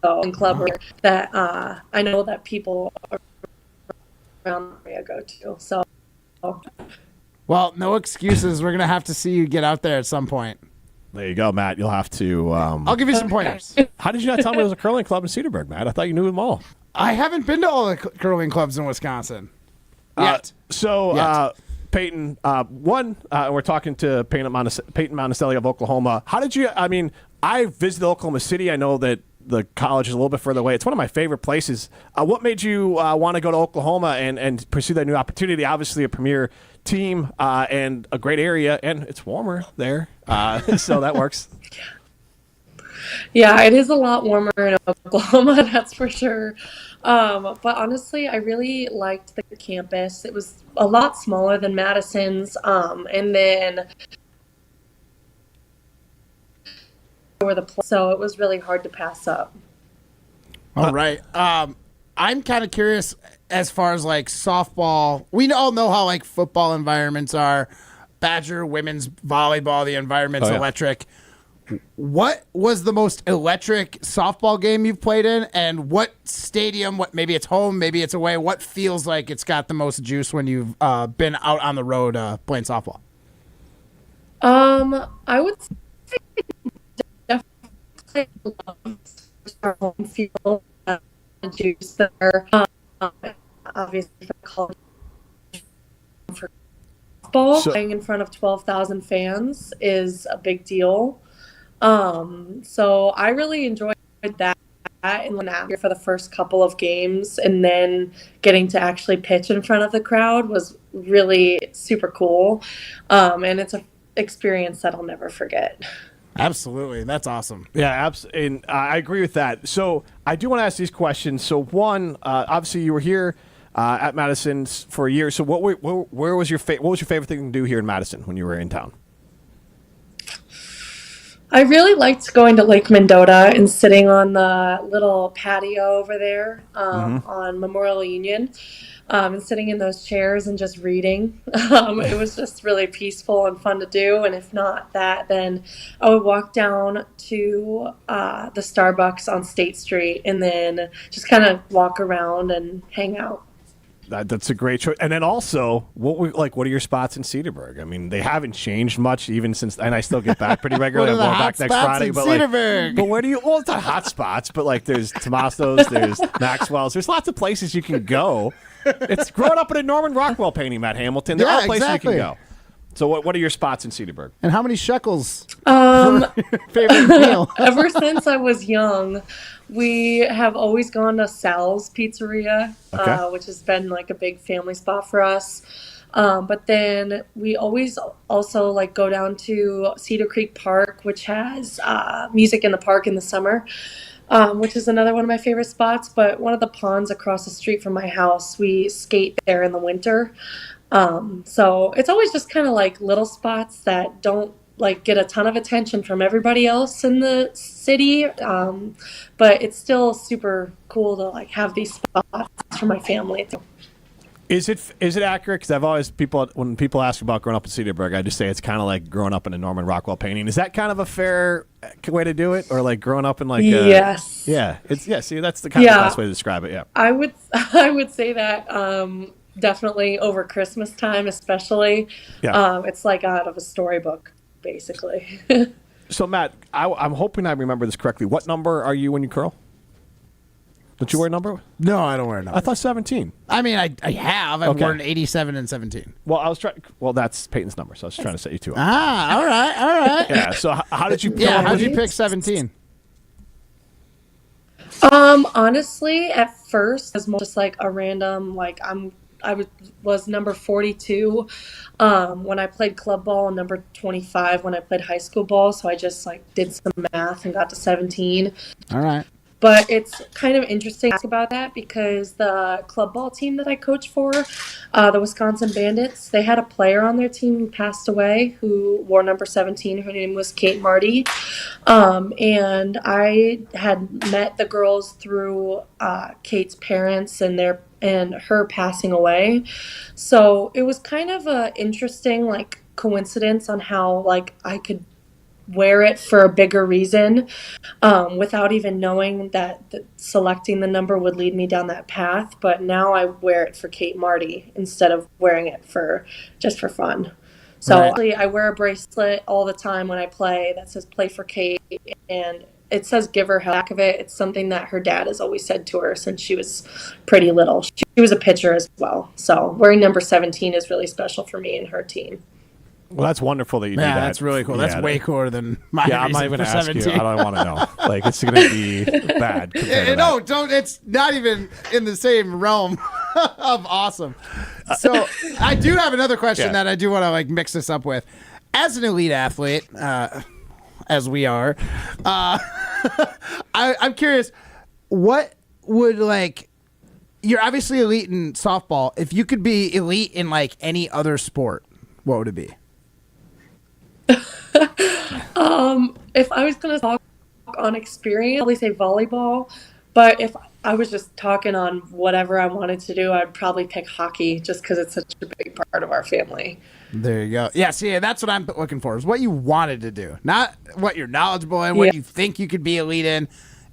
a club that I know that people around the area go to. So. Well, no excuses. We're going to have to see you get out there at some point. There you go, Matt. You'll have to... I'll give you some pointers. How did you not tell me there was a curling club in Cedarburg, Matt? I thought you knew them all. I haven't been to all the curling clubs in Wisconsin yet. Payton, we're talking to Paytn Monticelli of Oklahoma. How did you... I mean, I visited Oklahoma City. I know that the college is a little bit further away. It's one of my favorite places. What made you want to go to Oklahoma and pursue that new opportunity? Obviously, a premier team and a great area, and it's warmer there, so that works. Yeah, it is a lot warmer in Oklahoma, that's for sure. But honestly, I really liked the campus. It was a lot smaller than Madison's, and then so it was really hard to pass up. All right. I'm kind of curious as far as like softball. We all know how like football environments are. Badger women's volleyball, the environment's electric. What was the most electric softball game you've played in, and what stadium? What maybe it's home, maybe it's away. What feels like it's got the most juice when you've been out on the road playing softball? I would say definitely our home field. Juice there. Obviously, for college for football, playing in front of 12,000 fans is a big deal. So I really enjoyed that and went out here for the first couple of games, and then getting to actually pitch in front of the crowd was really super cool. And it's an experience that I'll never forget. Absolutely. That's awesome. Yeah, and I agree with that. So I do want to ask these questions. So one, obviously you were here at Madison for a year. So what was your favorite thing to do here in Madison when you were in town? I really liked going to Lake Mendota and sitting on the little patio over there on Memorial Union. And sitting in those chairs and just reading. It was just really peaceful and fun to do. And if not that, then I would walk down to the Starbucks on State Street and then just kind of walk around and hang out. That's a great choice. And then also, what are your spots in Cedarburg? I mean, they haven't changed much even since, and I still get back pretty regularly. I'm going back next Friday. But where do you? Well, it's not hot spots, but like there's Tomasto's, there's Maxwell's. There's lots of places you can go. It's growing up in a Norman Rockwell painting, Matt Hamilton. There are places you can go. So what are your spots in Cedarburg? And how many shekels? Favorite meal? Ever since I was young, we have always gone to Sal's Pizzeria, which has been like a big family spot for us. But then we always also like go down to Cedar Creek Park, which has music in the park in the summer. Which is another one of my favorite spots. But one of the ponds across the street from my house, we skate there in the winter. So it's always just kind of like little spots that don't like get a ton of attention from everybody else in the city. But it's still super cool to like have these spots for my family. Is it accurate? Because I've always when people ask about growing up in Cedarburg, I just say it's kind of like growing up in a Norman Rockwell painting. Is that kind of a fair way to do it, or like growing up in like yes, See, that's the kind of best way to describe it. Yeah, I would say that definitely over Christmas time, especially. Yeah, it's like out of a storybook, basically. So Matt, I'm hoping I remember this correctly. What number are you when you curl? Don't you wear a number? No, I don't wear a number. I thought 17. I mean, I have. I've Okay. worn 87 and 17. Well, I was trying. Well, that's Peyton's number, so I was trying to set you two up. All right. Yeah. So how did you? How'd you pick 17? Honestly, at first, it was more just like a random, like was number 42 when I played club ball, and number 25 when I played high school ball. So I just like did some math and got to 17. All right. But it's kind of interesting to ask about that because the club ball team that I coach for, the Wisconsin Bandits, they had a player on their team who passed away who wore number 17. Her name was Kate Marty. And I had met the girls through Kate's parents and her passing away. So it was kind of a interesting like coincidence on how like I could wear it for a bigger reason without even knowing that selecting the number would lead me down that path. But now I wear it for Kate Marty instead of wearing it just for fun. So actually, I wear a bracelet all the time when I play that says play for Kate, and it says give her hell. Back of it, it's something that her dad has always said to her since she was pretty little. She was a pitcher as well. So wearing number 17 is really special for me and her team. Well, that's wonderful that you do that. Yeah, that's really cool. That's way cooler than my Yeah, I'm not reason even for going to ask 17. you. I don't want to know. Like, it's going to be bad. compared to No, that. don't. It's not even in the same realm of awesome. So I do have another question that I do want to like mix this up with. As an elite athlete, as we are, I'm curious, what would like, you're obviously elite in softball. If you could be elite in like any other sport, what would it be? If I was going to talk on experience, I'd probably say volleyball. But if I was just talking on whatever I wanted to do, I'd probably pick hockey just because it's such a big part of our family. There you go. Yeah, see, that's what I'm looking for, is what you wanted to do. Not what you're knowledgeable in, what you think you could be elite in.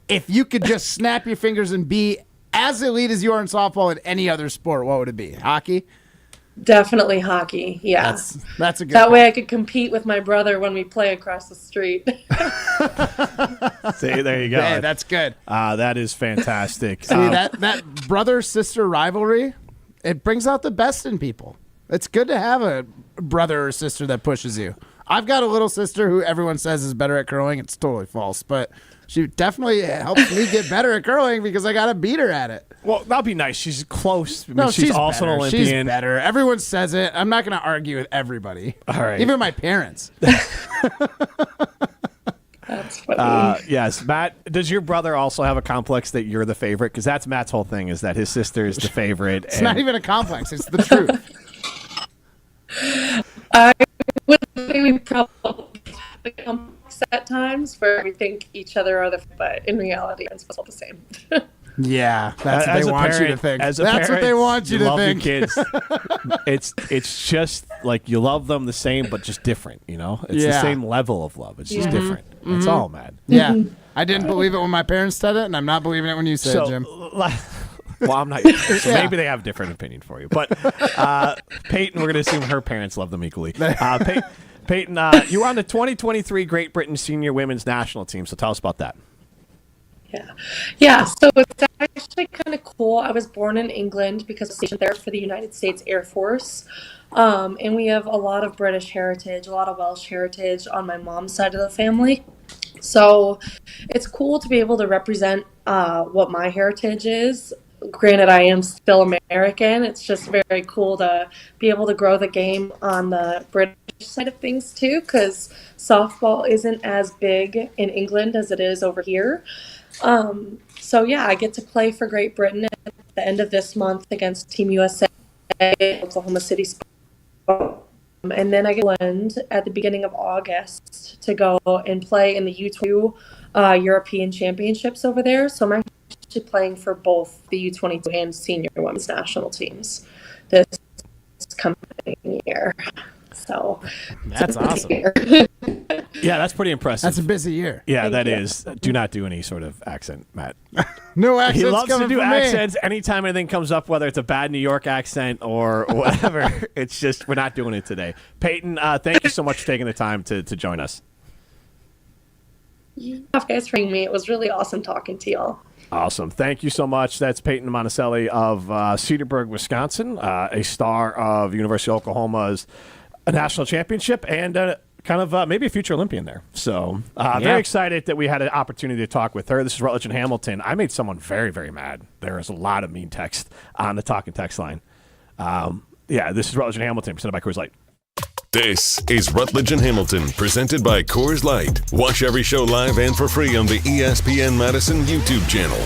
If you could just snap your fingers and be as elite as you are in softball in any other sport, what would it be? Hockey? Definitely hockey, yeah. That's a good That way I could compete with my brother when we play across the street. See, there you go. Hey, that's good. That is fantastic. See, that brother-sister rivalry, it brings out the best in people. It's good to have a brother or sister that pushes you. I've got a little sister who everyone says is better at curling. It's totally false, but she definitely helps me get better at curling because I got to beat her at it. Well, that'd be nice. She's close. I mean, No, she's also better. an Olympian. She's better. Everyone says it. I'm not going to argue with everybody. All right. Even my parents. That's funny. Yes, Matt, does your brother also have a complex that you're the favorite? Because that's Matt's whole thing, is that his sister is the favorite. It's not even a complex. It's the truth. I would say we probably have a complex at times where we think each other are but in reality, it's all the same. Yeah, that's what As they a want you to parent- think. as a That's what parent, they want you to love think. your kids. It's just like you love them the same, but just different. You know, it's the Yeah. same level of love. It's just Mhm. different. That's Mhm. all, man. Yeah. I didn't believe it when my parents said it, and I'm not believing it when you say So, it, Jim. Well, I'm not. So Yeah. maybe they have a different opinion for you. But Payton, we're going to assume her parents love them equally. Payton, you were on the 2023 Great Britain Senior Women's National Team. So tell us about that. Yeah, so it's actually kind of cool. I was born in England because I was stationed there for the United States Air Force. And we have a lot of British heritage, a lot of Welsh heritage on my mom's side of the family. So it's cool to be able to represent what my heritage is. Granted, I am still American. It's just very cool to be able to grow the game on the British side of things too, because softball isn't as big in England as it is over here. So yeah, I get to play for Great Britain at the end of this month against Team USA, Oklahoma City. And then I get to England at the beginning of August to go and play in the U22 European Championships over there. So I'm actually playing for both the U22 and senior women's national teams this coming year. So That's awesome. Yeah, that's pretty impressive. That's a busy year. Yeah, Thank that you. is. Do not do any sort of accent, Matt. No accents He loves to coming do from me. accents anytime anything comes up, whether it's a bad New York accent or whatever. It's just, we're not doing it today. Payton, thank you so much for taking the time to join us. you guys for having me. It was really awesome talking to y'all. Awesome. Thank you so much. That's Paytn Monticelli of Cedarburg, Wisconsin, a star of University of Oklahoma's national championship and kind of maybe a future Olympian there. So very excited that we had an opportunity to talk with her. This is Rutledge and Hamilton. I made someone very, very mad. There is a lot of mean text on the talk and text line. This is Rutledge and Hamilton, presented by Coors Light. This is Rutledge and Hamilton, presented by Coors Light. Watch every show live and for free on the ESPN Madison YouTube channel.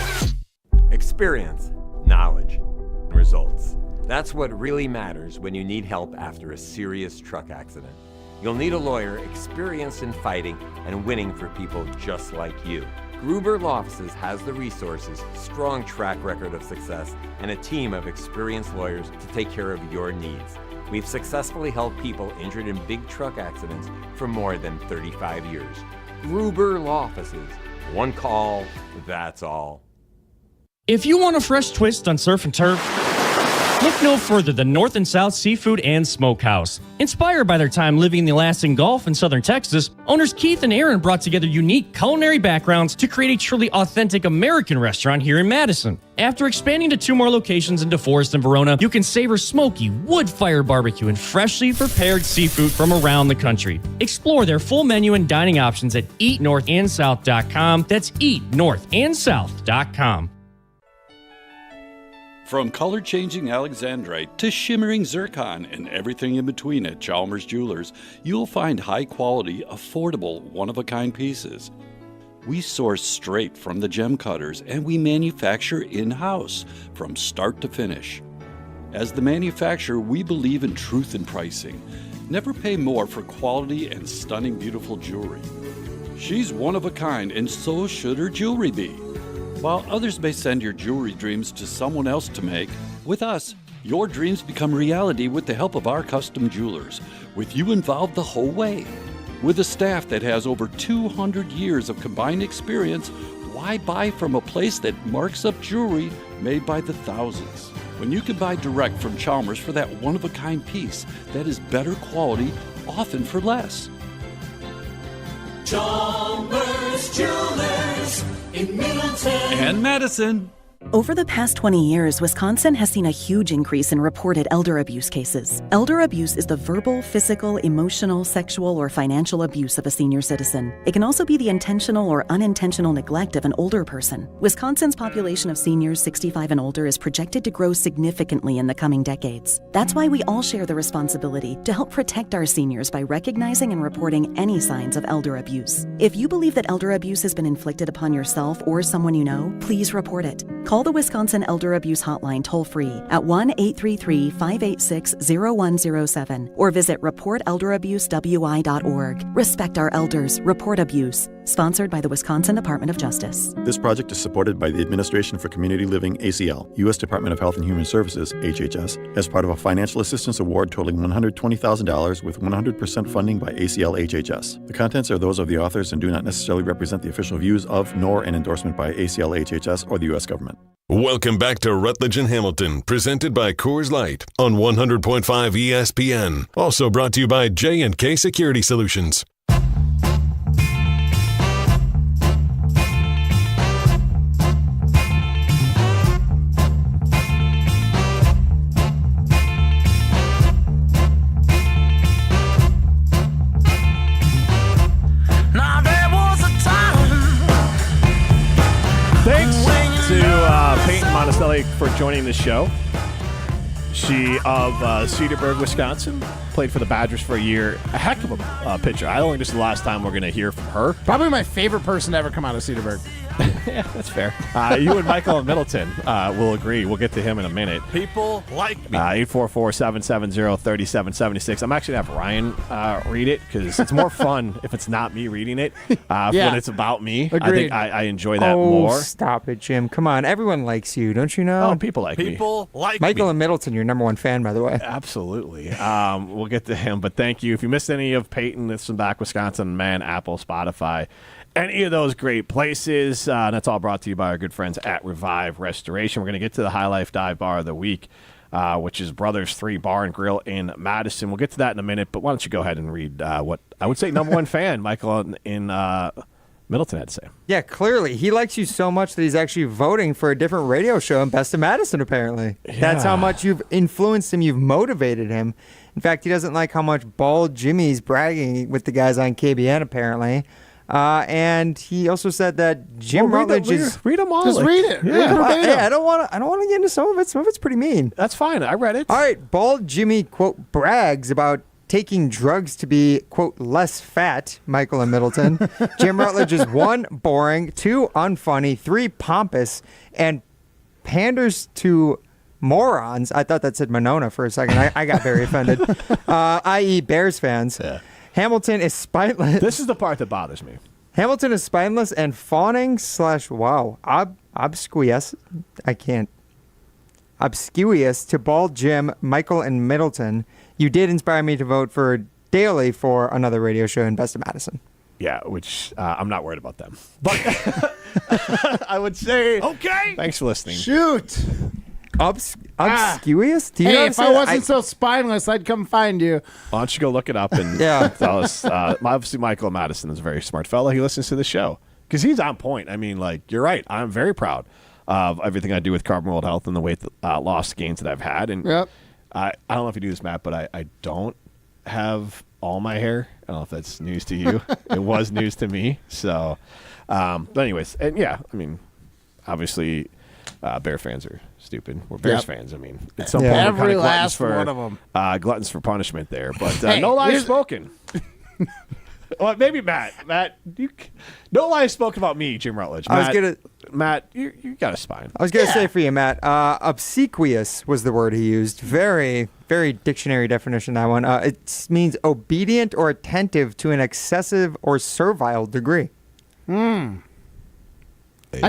Experience, knowledge, results. That's what really matters when you need help after a serious truck accident. You'll need a lawyer experienced in fighting and winning for people just like you. Gruber Law Offices has the resources, strong track record of success, and a team of experienced lawyers to take care of your needs. We've successfully helped people injured in big truck accidents for more than 35 years. Gruber Law Offices. One call, that's all. If you want a fresh twist on surf and turf, look no further than North and South Seafood and Smokehouse. Inspired by their time living in the Alaskan Gulf in southern Texas, owners Keith and Aaron brought together unique culinary backgrounds to create a truly authentic American restaurant here in Madison. After expanding to 2 more locations in DeForest and Verona, you can savor smoky, wood-fired barbecue and freshly prepared seafood from around the country. Explore their full menu and dining options at eatnorthandsouth.com. That's eatnorthandsouth.com. From color-changing alexandrite to shimmering zircon and everything in between at Chalmers Jewelers, you'll find high-quality, affordable, one-of-a-kind pieces. We source straight from the gem cutters, and we manufacture in-house from start to finish. As the manufacturer, we believe in truth in pricing. Never pay more for quality and stunning, beautiful jewelry. She's one of a kind, and so should her jewelry be. While others may send your jewelry dreams to someone else to make, with us, your dreams become reality with the help of our custom jewelers, with you involved the whole way. With a staff that has over 200 years of combined experience, why buy from a place that marks up jewelry made by the thousands? When you can buy direct from Chalmers for that one-of-a-kind piece that is better quality, often for less. Chalmers Jewelers in Middleton and Madison. Over the past 20 years, Wisconsin has seen a huge increase in reported elder abuse cases. Elder abuse is the verbal, physical, emotional, sexual, or financial abuse of a senior citizen. It can also be the intentional or unintentional neglect of an older person. Wisconsin's population of seniors 65 and older is projected to grow significantly in the coming decades. That's why we all share the responsibility to help protect our seniors by recognizing and reporting any signs of elder abuse. If you believe that elder abuse has been inflicted upon yourself or someone you know, please report it. Call the Wisconsin Elder Abuse Hotline toll-free at 1-833-586-0107 or visit reportelderabusewI.org. Respect our elders. Report abuse. Sponsored by the Wisconsin Department of Justice. This project is supported by the Administration for Community Living, ACL, U.S. Department of Health and Human Services, HHS, as part of a financial assistance award totaling $120,000 with 100% funding by ACL HHS. The contents are those of the authors and do not necessarily represent the official views of, nor an endorsement by ACL HHS or the U.S. government. Welcome back to Rutledge and Hamilton, presented by Coors Light on 100.5 ESPN. Also brought to you by J&K Security Solutions. Paytn Monticelli for joining the show. She of Cedarburg, Wisconsin, played for the Badgers for a year. A heck of a pitcher. I don't think this is the last time we're going to hear from her. Probably my favorite person to ever come out of Cedarburg. Yeah, that's fair. You and Michael in Middleton will agree. We'll get to him in a minute. People like me. 844-770-3776. I'm actually going to have Ryan read it because it's more fun if it's not me reading it. When it's about me. Agreed. I think I enjoy that more. Stop it, Jim. Come on. Everyone likes you, don't you know? Oh, people like me. People like Michael me. in Middleton, your number one fan, by the way. Absolutely. We'll get to him, but thank you. If you missed any of Paytn, Listen Back Wisconsin, Man, Apple, Spotify, any of those great places. That's all brought to you by our good friends at Revive Restoration. We're going to get to the High Life Dive Bar of the Week, which is Brothers 3 Bar and Grill in Madison. We'll get to that in a minute, but why don't you go ahead and read what I would say number one fan, Michael, in Middleton had to say. Yeah, clearly. He likes you so much that he's actually voting for a different radio show in Best of Madison, apparently. Yeah. That's how much you've influenced him. You've motivated him. In fact, he doesn't like how much Bald Jimmy's bragging with the guys on KBN, apparently. And he also said that Jim Rutledge is... Read them all. Just read it. Hey, I don't want to get into some of it. Some of it's pretty mean. That's fine. I read it. All right. Bald Jimmy, quote, brags about taking drugs to be, quote, less fat, Michael and Middleton. Jim Rutledge is 1, boring, 2, unfunny, 3, pompous, and panders to morons. I thought that said Monona for a second. I got very offended. I.e. Bears fans. Yeah. Hamilton is spineless. This is the part that bothers me. Hamilton is spineless and fawning / obscuous. I can't. Obscuous to Bald Jim, Michael, and Middleton. You did inspire me to vote for daily for another radio show in Best of Madison. Yeah, which I'm not worried about them. But I would say, okay. Thanks for listening. Shoot. Obscuous? Do you Hey, if I wasn't so spineless, I'd come find you. Why don't you go look it up and tell us? Obviously, Michael Madison is a very smart fellow. He listens to the show because he's on point. I mean, like, you're right. I'm very proud of everything I do with Carbon World Health and the weight loss gains that I've had. And I don't know if you do this, Matt, but I don't have all my hair. I don't know if that's news to you. It was news to me. So, but anyways, and yeah, I mean, obviously, Bear fans are stupid. We're Bears fans. I mean, at some point, every we're last for, one of them. Gluttons for punishment there. But Hey, no lies spoken. Well, maybe Matt. No lies spoken about me, Jim Rutledge. Matt, you got a spine. I was going to say for you, Matt, obsequious was the word he used. Very, very dictionary definition, that one. It means obedient or attentive to an excessive or servile degree. I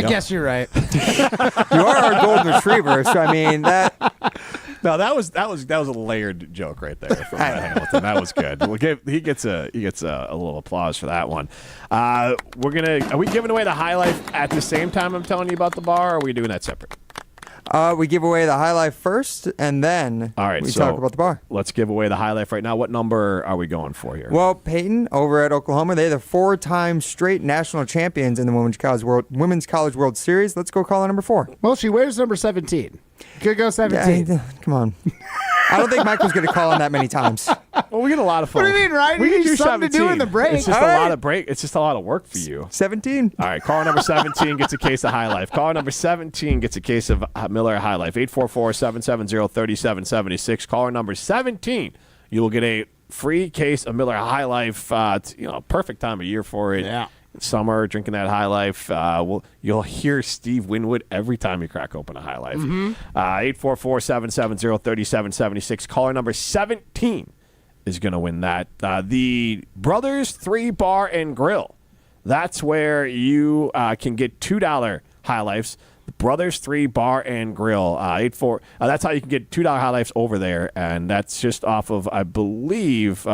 guess you're right. You are our golden retriever, so I mean that. No, that was a layered joke right there from Matt Hamilton. That was good. He gets a little applause for that one. Are we giving away the High Life at the same time I'm telling you about the bar, or are we doing that separate? We give away the High Life first, and then we talk about the bar. Let's give away the High Life right now. What number are we going for here? Well, Paytn over at Oklahoma, they're the 4-time straight national champions in the Women's College World Series. Let's go call number 4. Well, she wears number 17. Could go 17. Yeah, come on. I don't think Michael's going to call on that many times. Well, we get a lot of fun. What do you mean, Ryan? We You can need do something 17. to do in the break. It's just All a right. lot of break. It's just a lot of work for you. 17. All right, caller number 17 gets a case of High Life. Caller number 17 gets a case of Miller High Life. 844-770-3776. Caller number 17, you will get a free case of Miller High Life. Perfect time of year for it. Yeah. Summer, drinking that High Life. You'll hear Steve Winwood every time you crack open a High Life. 844-770-3776. Caller number 17 is going to win that. The Brothers 3 Bar and Grill. That's where you can get $2 High Lifes. Brothers 3 Bar and Grill. That's how you can get $2 High Lifes over there, and that's just off of, I believe,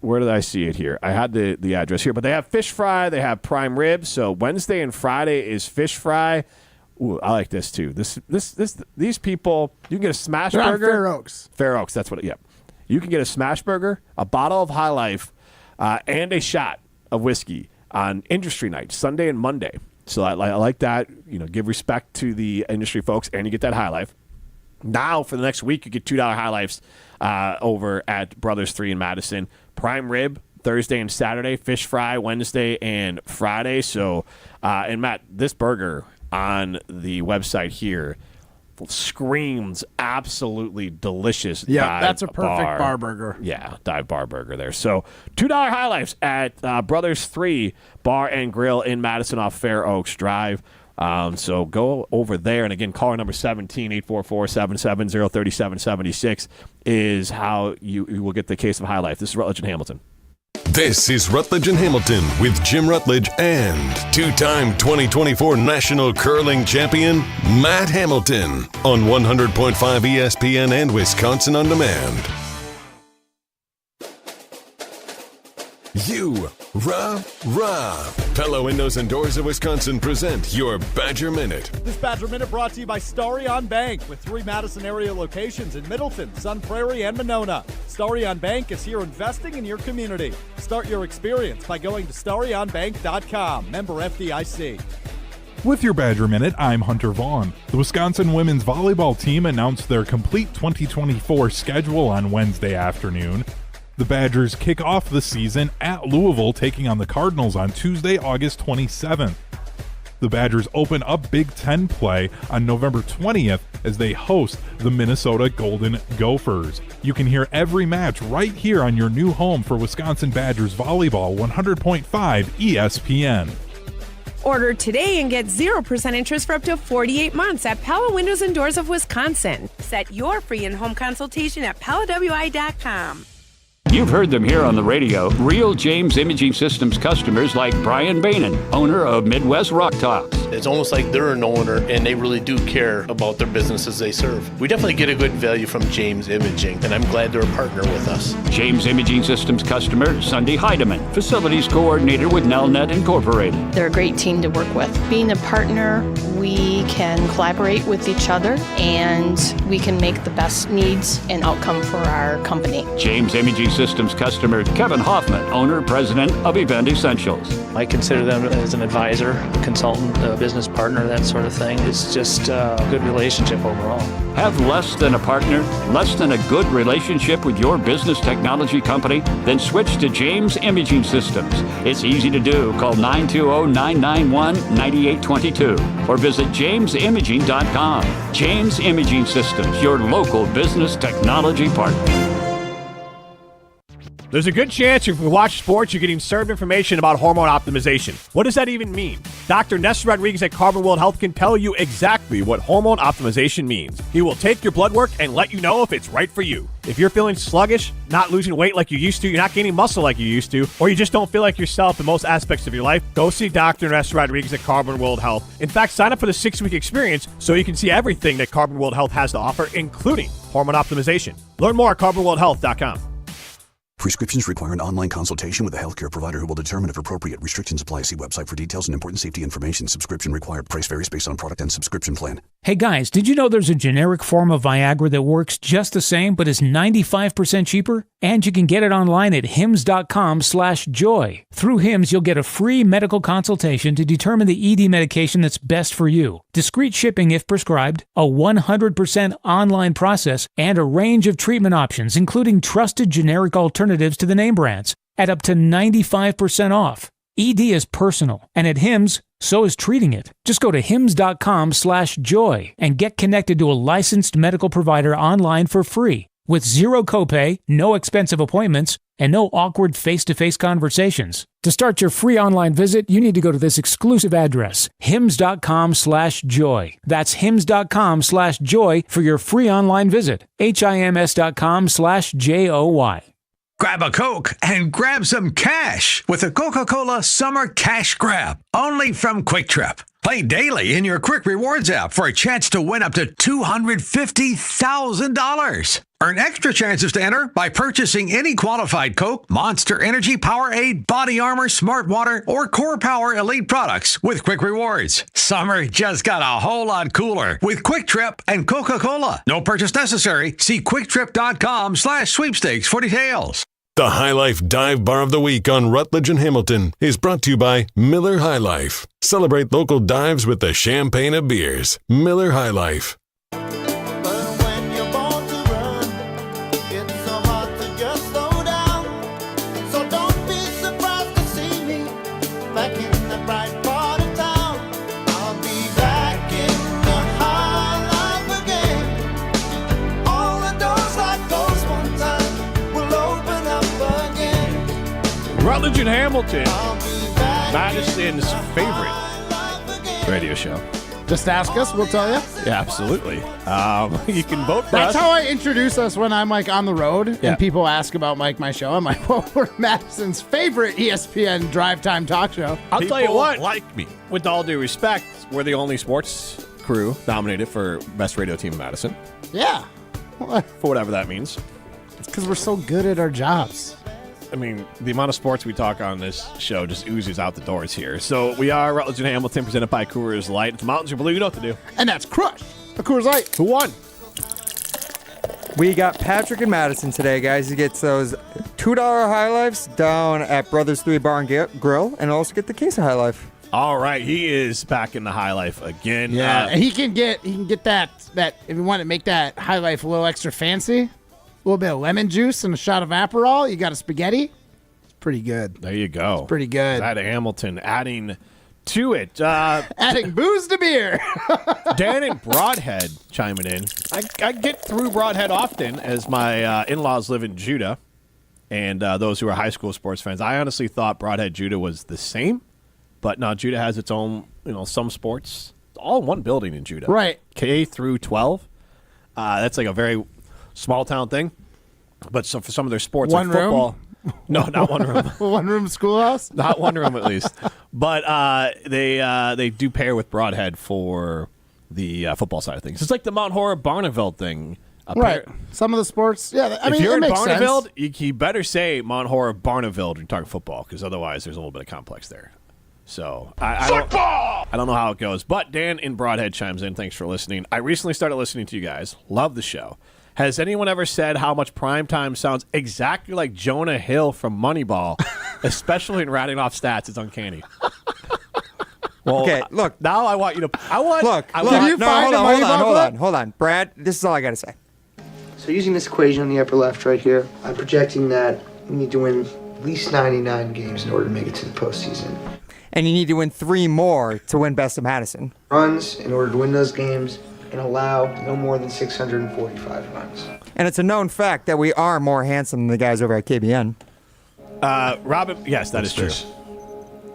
where did I see it here? I had the address here, but they have fish fry. They have prime rib. So Wednesday and Friday is fish fry. Ooh, I like this too. These people, you can get a smash They're on burger. Fair Oaks. Fair Oaks. That's what. Yep. You can get a smash burger, a bottle of High Life, and a shot of whiskey on industry night, Sunday and Monday. So I like that. Give respect to the industry folks, and you get that High Life. Now, for the next week, you get $2 High Lifes over at Brothers 3 in Madison. Prime rib Thursday and Saturday, fish fry Wednesday and Friday. So, and Matt, this burger on the website here screams absolutely delicious. Yeah, that's a perfect bar burger. Yeah, dive bar burger there. So, $2 High Lifes at Brothers 3 Bar and Grill in Madison off Fair Oaks Drive. So go over there. And again, caller number 17, 844-770-3776 is how you will get the case of High Life. This is Rutledge and Hamilton. This is Rutledge and Hamilton with Jim Rutledge and two-time 2024 National Curling Champion Matt Hamilton on 100.5 ESPN and Wisconsin On Demand. Pella Windows and Doors of Wisconsin present your Badger Minute. This Badger Minute brought to you by Starion Bank with 3 Madison area locations in Middleton, Sun Prairie, and Monona. Starion Bank is here investing in your community. Start your experience by going to starionbank.com. Member FDIC. With your Badger Minute, I'm Hunter Vaughn. The Wisconsin women's volleyball team announced their complete 2024 schedule on Wednesday afternoon. The Badgers kick off the season at Louisville, taking on the Cardinals on Tuesday, August 27th. The Badgers open up Big Ten play on November 20th as they host the Minnesota Golden Gophers. You can hear every match right here on your new home for Wisconsin Badgers volleyball, 100.5 ESPN. Order today and get 0% interest for up to 48 months at Pella Windows and Doors of Wisconsin. Set your free in-home consultation at PellaWI.com. You've heard them here on the radio. Real James Imaging Systems customers like Brian Bainan, owner of Midwest Rock Tops. It's almost like they're an owner and they really do care about their businesses they serve. We definitely get a good value from James Imaging, and I'm glad they're a partner with us. James Imaging Systems customer Sunday Heidemann, facilities coordinator with Nelnet Incorporated. They're a great team to work with. Being a partner, we can collaborate with each other and we can make the best needs and outcome for our company. James Imaging Systems customer Kevin Hoffman, owner, president of Event Essentials. I consider them as an advisor, consultant, a business partner, that sort of thing. It's just a good relationship overall. Have less than a partner, less than a good relationship with your business technology company? Then switch to James Imaging Systems. It's easy to do. Call 920-991-9822 or visit jamesimaging.com. James Imaging Systems, your local business technology partner. There's a good chance if you watch sports, you're getting served information about hormone optimization. What does that even mean? Dr. Nestor Rodriguez at Carbon World Health can tell you exactly what hormone optimization means. He will take your blood work and let you know if it's right for you. If you're feeling sluggish, not losing weight like you used to, you're not gaining muscle like you used to, or you just don't feel like yourself in most aspects of your life, go see Dr. Nestor Rodriguez at Carbon World Health. In fact, sign up for the 6-week experience so you can see everything that Carbon World Health has to offer, including hormone optimization. Learn more at carbonworldhealth.com. Prescriptions require an online consultation with a healthcare provider who will determine if appropriate. Restrictions apply. See website for details and important safety information. Subscription required. Price varies based on product and subscription plan. Hey guys, did you know there's a generic form of Viagra that works just the same but is 95% cheaper? And you can get it online at hims.com/joy. Through Hims, you'll get a free medical consultation to determine the ED medication that's best for you. Discreet shipping if prescribed, a 100% online process, and a range of treatment options, including trusted generic alternatives to the name brands, at up to 95% off. ED is personal, and at Hims, so is treating it. Just go to hims.com/joy and get connected to a licensed medical provider online for free, with zero copay, no expensive appointments, and no awkward face-to-face conversations. To start your free online visit, you need to go to this exclusive address, hims.com/joy. That's hims.com/joy for your free online visit, hims.com/joy. Grab a Coke and grab some cash with the Coca-Cola Summer Cash Grab, only from Quick Trip. Play daily in your Quick Rewards app for a chance to win up to $250,000. Earn extra chances to enter by purchasing any qualified Coke, Monster Energy, Powerade, Body Armor, Smart Water, or Core Power Elite products with Quick Rewards. Summer just got a whole lot cooler with Quick Trip and Coca-Cola. No purchase necessary. See QuickTrip.com/sweepstakes for details. The High Life Dive Bar of the Week on Rutledge and Hamilton is brought to you by Miller High Life. Celebrate local dives with the champagne of beers. Miller High Life. Rutledge and Hamilton, Madison's favorite radio show. Just ask us, we'll tell you. Yeah, absolutely. You can vote for That's us. how I introduce us when I'm like on the road Yeah. and people ask about like my show. I'm like, well, we're Madison's favorite ESPN drive time talk show. I'll tell you what. Like me. With all due respect, we're the only sports crew nominated for Best Radio Team in Madison. Yeah. For whatever that means. It's because we're so good at our jobs. I mean, the amount of sports we talk on this show just oozes out the doors here. So we are Rutledge and Hamilton, presented by Coors Light. If the mountains are blue, you know what to do. And that's Crush, a Coors Light. Who won? We got Patrick in Madison today, guys. He gets those $2 High Lifes down at Brothers 3 Bar and Grill, and also get the case of High Life. All right, he is back in the High Life again. Yeah, and he can get that if you want to make that High Life a little extra fancy, a little bit of lemon juice and a shot of Aperol. You got a spaghetti. It's pretty good. There you go. It's pretty good. That Hamilton adding to it. Adding booze to beer. Dan and Broadhead chiming in. I get through Broadhead often as my in-laws live in Judah, and those who are high school sports fans. I honestly thought Broadhead Judah was the same. But no, Judah has its own, some sports. It's all in one building in Judah. Right. K through 12. That's like a very small town thing. But so for some of their sports, one like football. Room? No, not one room. One room schoolhouse? Not one room at least. But they do pair with Broadhead for the football side of things. It's like the Mount Horeb Barneveld thing. Right. Some of the sports, yeah. I mean, if you're it in makes Barneveld, sense. you better say Mount Horeb Barneveld when you're talking football, because otherwise there's a little bit of complex there. So I don't know how it goes. But Dan in Broadhead chimes in. Thanks for listening. I recently started listening to you guys. Love the show. Has anyone ever said how much primetime sounds exactly like Jonah Hill from Moneyball, especially in ratting off stats? It's uncanny. Well, Okay, look. Now I want you to. Look. Hold on. Brad, this is all I got to say. So using this equation on the upper left right here, I'm projecting that we need to win at least 99 games in order to make it to the postseason. And you need to win 3 more to win Best of Madison. Runs in order to win those games and allow no more than 645 runs. And it's a known fact that we are more handsome than the guys over at KBN. Robin, yes, that is true.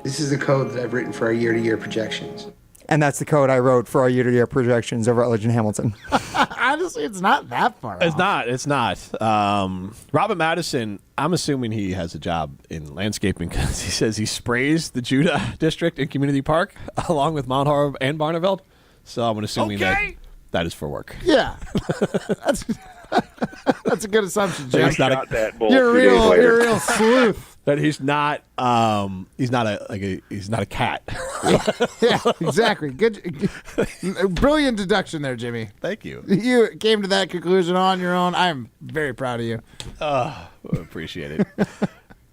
This is the code that I've written for our year-to-year projections. And that's the code I wrote for our year-to-year projections over at Rutledge and Hamilton. Honestly, it's not that far off. It's not. Robin Madison, I'm assuming he has a job in landscaping because he says he sprays the Judah district in Community Park along with Mount Horeb and Barneveld. So I'm assuming that is for work. Yeah. That's a good assumption, Jim. You're a real sleuth. That he's not a cat. Yeah, exactly. Good, brilliant deduction there, Jimmy. Thank you. You came to that conclusion on your own. I'm very proud of you. Appreciate it.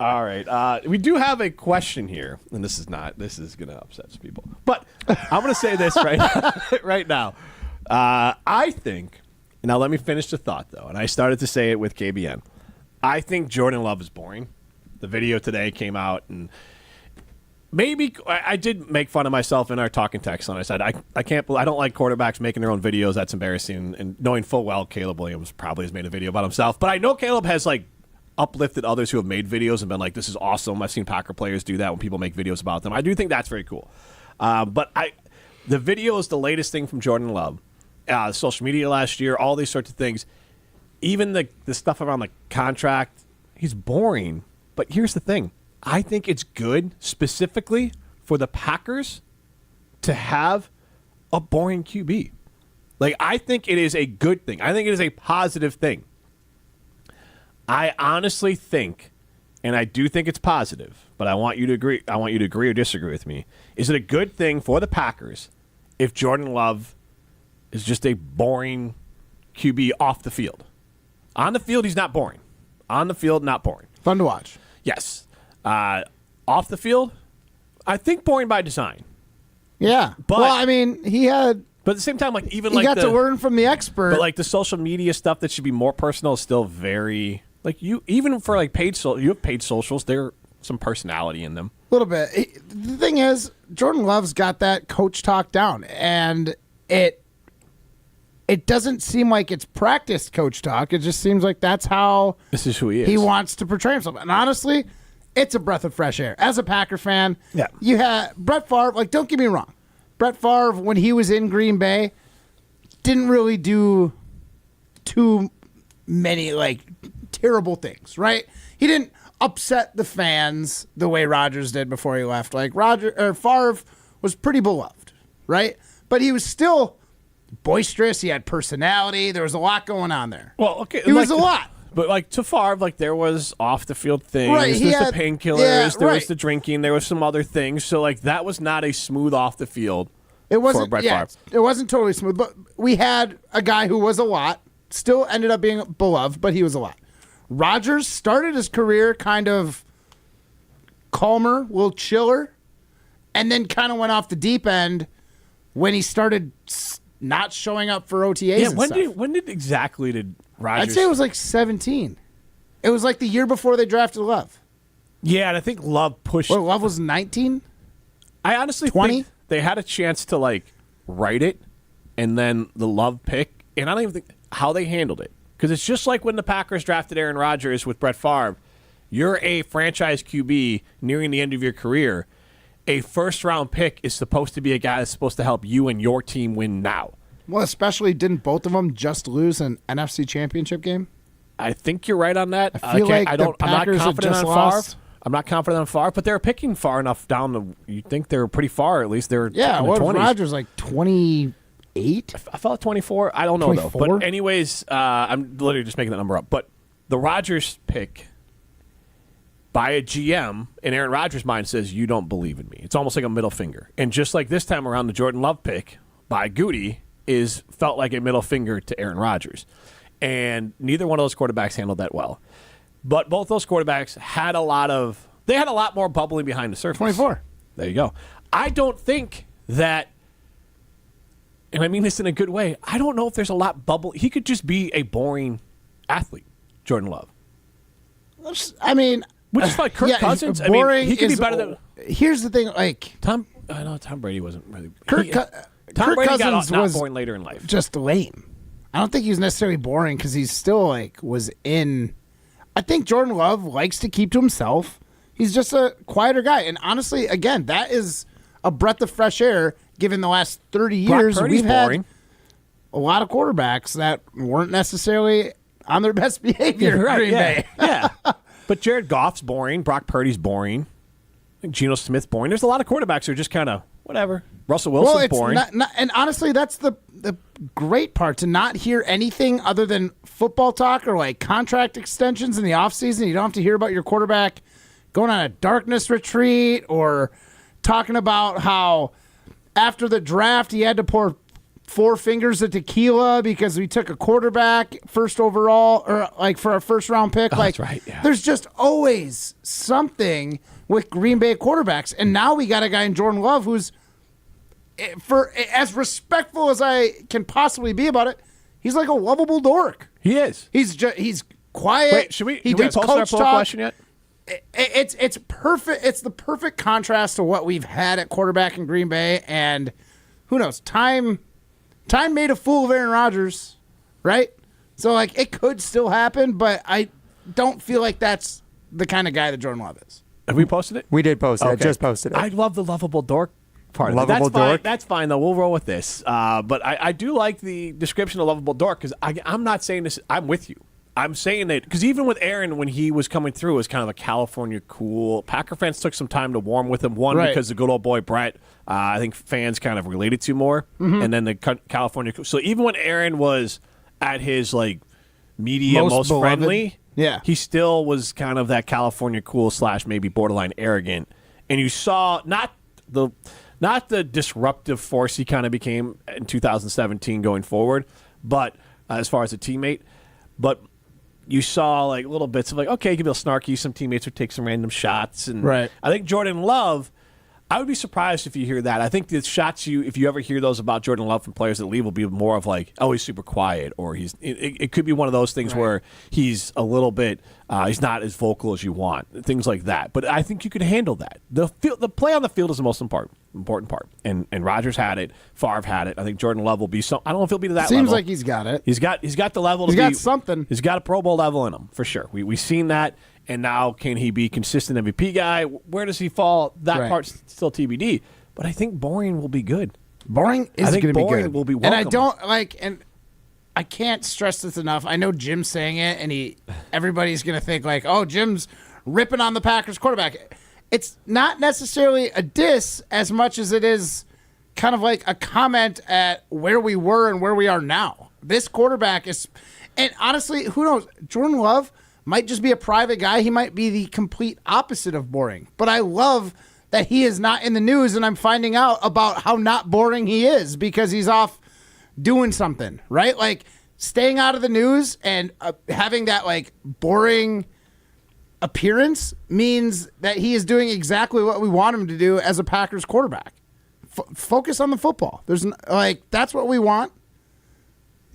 All right. We do have a question here, and this is going to upset some people. But I'm going to say this right now. I think, now let me finish the thought, though, and I started to say it with KBN. I think Jordan Love is boring. The video today came out, and maybe I did make fun of myself in our talking text. And I said, I don't like quarterbacks making their own videos. That's embarrassing. And knowing full well Caleb Williams probably has made a video about himself. But I know Caleb has, uplifted others who have made videos and been like, this is awesome. I've seen Packer players do that when people make videos about them. I do think that's very cool. But the video is the latest thing from Jordan Love. Social media last year, all these sorts of things. Even the stuff around the contract, he's boring. But here's the thing. I think it's good specifically for the Packers to have a boring QB. I think it is a good thing. I think it is a positive thing. I honestly think, and I do think it's positive, but I want you to agree. I want you to agree or disagree with me. Is it a good thing for the Packers if Jordan Love is just a boring QB off the field? On the field, he's not boring. On the field, not boring. Fun to watch. Yes. Off the field, I think boring by design. Yeah. But, well, I mean, he had... But at the same time, he got to learn from the expert. But the social media stuff that should be more personal is still very... even for you have paid socials, there's some personality in them. A little bit. The thing is, Jordan Love's got that coach talk down, and it doesn't seem like it's practiced coach talk. It just seems like that's how this is who he is. He wants to portray himself. And honestly, it's a breath of fresh air. As a Packer fan, you had Brett Favre, don't get me wrong. Brett Favre, when he was in Green Bay, didn't really do too many terrible things, right? He didn't upset the fans the way Rodgers did before he left. Favre was pretty beloved, right? But he was still boisterous. He had personality. There was a lot going on there. Well, okay. He was a lot. But like to Favre, like there was off the field things. Right, There's the painkillers. There was the drinking. There was some other things. So like that was not a smooth off the field. It wasn't. For Brett Yeah, Favre. it wasn't totally smooth. But we had a guy who was a lot. Still ended up being beloved, but he was a lot. Rodgers started his career kind of calmer, a little chiller, and then kind of went off the deep end when he started not showing up for OTAs. Yeah, and when stuff. did Rodgers? I'd say it was like 17. It was like the year before they drafted Love. Yeah, and I think Love pushed. Well, Love was 19. I honestly 20? think they had a chance to like write it, and then the Love pick, and I don't even think how they handled it, because it's just like when the Packers drafted Aaron Rodgers with Brett Favre. You're a franchise QB nearing the end of your career. A first-round pick is supposed to be a guy that's supposed to help you and your team win now. Well, especially didn't both of them just lose an NFC Championship game? I think you're right on that. I feel like I'm not Packers had confident just on lost. Favre. I'm not confident on Favre, but they're picking far enough down. You think they're pretty far, at least. They're Yeah, in the what 20s. Rodgers like 28? I felt like 24. I don't know, 24? though. But anyways, I'm literally just making that number up. But the Rodgers pick by a GM in Aaron Rodgers' mind says, you don't believe in me. It's almost like a middle finger. And just like this time around, the Jordan Love pick by Goody felt like a middle finger to Aaron Rodgers. And neither one of those quarterbacks handled that well. But both those quarterbacks had a lot more bubbling behind the surface. 24. There you go. I don't think that, and I mean this in a good way, I don't know if there's a lot bubble. He could just be a boring athlete, Jordan Love. I mean, which is like Kirk Cousins. Boring. I mean, he could be better than. Here's the thing, like Tom Brady wasn't really. Kirk Brady Cousins got not was boring later in life. Just lame. I don't think he was necessarily boring because he's still was in. I think Jordan Love likes to keep to himself. He's just a quieter guy, and honestly, again, that is a breath of fresh air. Given the last 30 years, we've had a lot of quarterbacks that weren't necessarily on their best behavior. Yeah, right, Green Bay. yeah. But Jared Goff's boring. Brock Purdy's boring. I think Geno Smith's boring. There's a lot of quarterbacks who are just kind of whatever. Russell Wilson's boring. And honestly, that's the great part, to not hear anything other than football talk or like contract extensions in the offseason. You don't have to hear about your quarterback going on a darkness retreat or talking about how after the draft he had to pour 4 fingers of tequila because we took a quarterback first overall or like for our first round pick. That's right. Yeah. There's just always something with Green Bay quarterbacks. And now we got a guy in Jordan Love who's, for as respectful as I can possibly be about it, he's like a lovable dork. He is. He's quiet. Wait, should we does post our coach poll talk. question yet? It's perfect. It's the perfect contrast to what we've had at quarterback in Green Bay, and who knows? Time made a fool of Aaron Rodgers, right? So like it could still happen, but I don't feel like that's the kind of guy that Jordan Love is. Have we posted it? We did post it. Okay. I just posted it. I love the lovable dork part. Lovable of it. That's dork? Fine. That's fine though. We'll roll with this. But I do like the description of lovable dork because I'm not saying this. I'm with you. I'm saying that because even with Aaron, when he was coming through, it was kind of a California cool. Packer fans took some time to warm with him. One, Right. because the good old boy Brett, I think fans kind of related to more. Mhm. And then the California. So even when Aaron was at his like media most beloved. friendly, Yeah. he still was kind of that California cool / maybe borderline arrogant. And you saw not the disruptive force he kind of became in 2017 going forward, but as far as a teammate, but you saw like little bits of like, okay, he could be a little snarky. Some teammates would take some random shots. And Right. I think Jordan Love, I would be surprised if you hear that. I think the shots if you ever hear those about Jordan Love from players that leave, will be more of like, oh, he's super quiet, or it could be one of those things where he's a little bit, he's not as vocal as you want, things like that. But I think you could handle that. The play on the field is the most important part, and Rodgers had it, Favre had it. I think Jordan Love will be I don't know if he'll be to that level. Seems like he's got it. He's got the level. He's got something. He's got a Pro Bowl level in him for sure. We've seen that. And now, can he be consistent MVP guy? Where does he fall? That part's still TBD. But I think boring will be good. Boring is going to be good. Will be and I welcome. don't like, and I can't stress this enough. I know Jim's saying it, and everybody's going to think like, oh, Jim's ripping on the Packers quarterback. It's not necessarily a diss as much as it is kind of like a comment at where we were and where we are now. This quarterback is, And honestly, who knows? Jordan Love might just be a private guy. He might be the complete opposite of boring. But I love that he is not in the news, and I'm finding out about how not boring he is because he's off doing something, right? Like, staying out of the news and having that, like, boring appearance means that he is doing exactly what we want him to do as a Packers quarterback. Focus on the football. That's what we want.